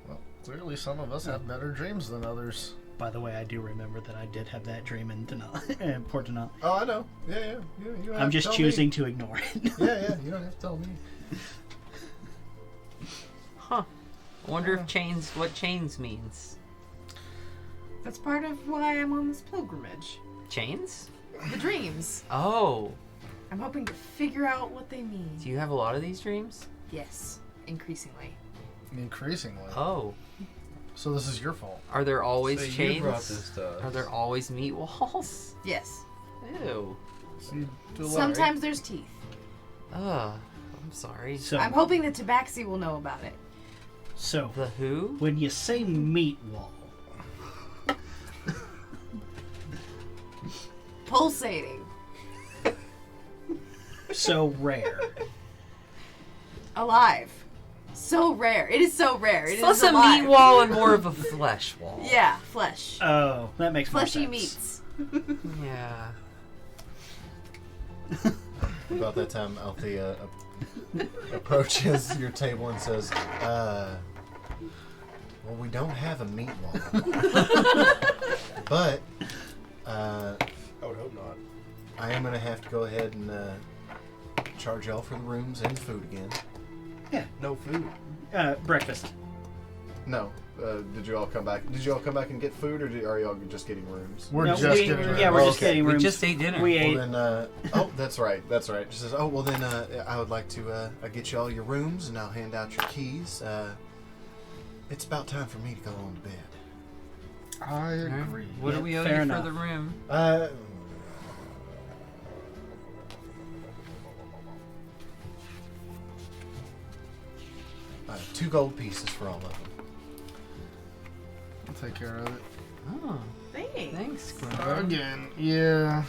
Well, clearly some of us have better dreams than others. By the way, I do remember that I did have that dream in Denali, Port Denali. Oh, I know. Yeah. You don't have I'm to just tell choosing me. to ignore it. Yeah. You don't have to tell me. Huh. I wonder if what chains means. That's part of why I'm on this pilgrimage. Chains? The dreams. Oh. I'm hoping to figure out what they mean. Do you have a lot of these dreams? Yes, increasingly. Increasingly. Oh. So this is your fault. Are there always So you chains? brought this to us. Are there always meat walls? Yes. Ew. So you do a lot, Sometimes there's teeth. Ugh. I'm sorry. So, I'm hoping the Tabaxi will know about it. so The who? when you say meat wall, Pulsating. so rare. Alive. So rare. It is so rare. It is Less a alive. meat wall and more of a flesh wall. Yeah, flesh. Oh, that makes more Fleshy sense. meats. Yeah. About that time, Althea approaches your table and says, well, we don't have a meat wall. But, I would hope not. I am going to have to go ahead and charge y'all for the rooms and food again. No food. Breakfast. No. Did you all come back? Did you all come back and get food, or are y'all just getting rooms? We're No, just we- getting yeah, ready. we're just Okay. getting We rooms. just ate dinner. We Well ate. then, oh, that's right. She says, oh, well then, I would like to get you all your rooms, and I'll hand out your keys. It's about time for me to go on to bed. I agree. What Yeah, do we owe fair you enough. for the room? 2 gold pieces for all of them. I'll take care of it. Oh, Thanks. thanks, Gwen. Again, yeah.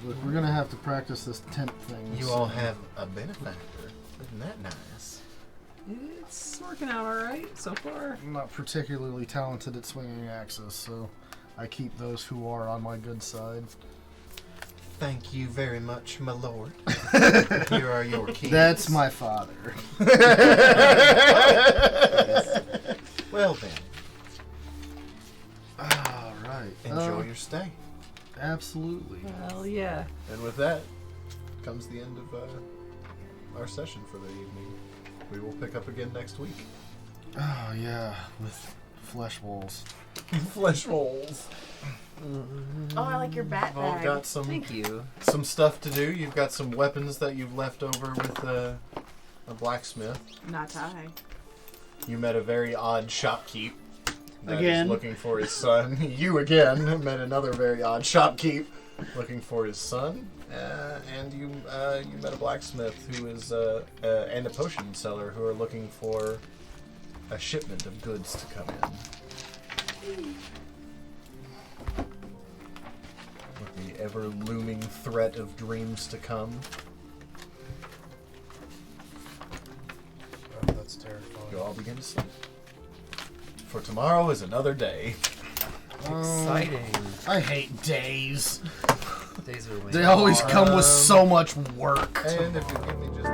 Look, we're gonna have to practice this tent thing. You so- all have a benefactor. Isn't that nice? It's working out all right so far. I'm not particularly talented at swinging axes, so I keep those who are on my good side. Thank you very much, my lord. Here are your keys. That's my father. Well then, All right. enjoy your stay. Absolutely. Hell yeah. And with that comes the end of our session for the evening. We will pick up again next week. Oh yeah, with flesh walls. Flesh rolls. Oh, I like your bat You've all bag. got some Thank you. stuff to do. You've got some weapons that you've left over with a blacksmith. Not tie. You met a very odd shopkeep that is Again. looking for his son. You again met another very odd shopkeep looking for his son. And you met a blacksmith who is and a potion seller who are looking for a shipment of goods to come in. With the ever looming threat of dreams to come. Oh, that's terrifying. You all begin to sleep. For tomorrow is another day. Exciting. I hate days. Days are winning. They always come with so much work. And if you give me just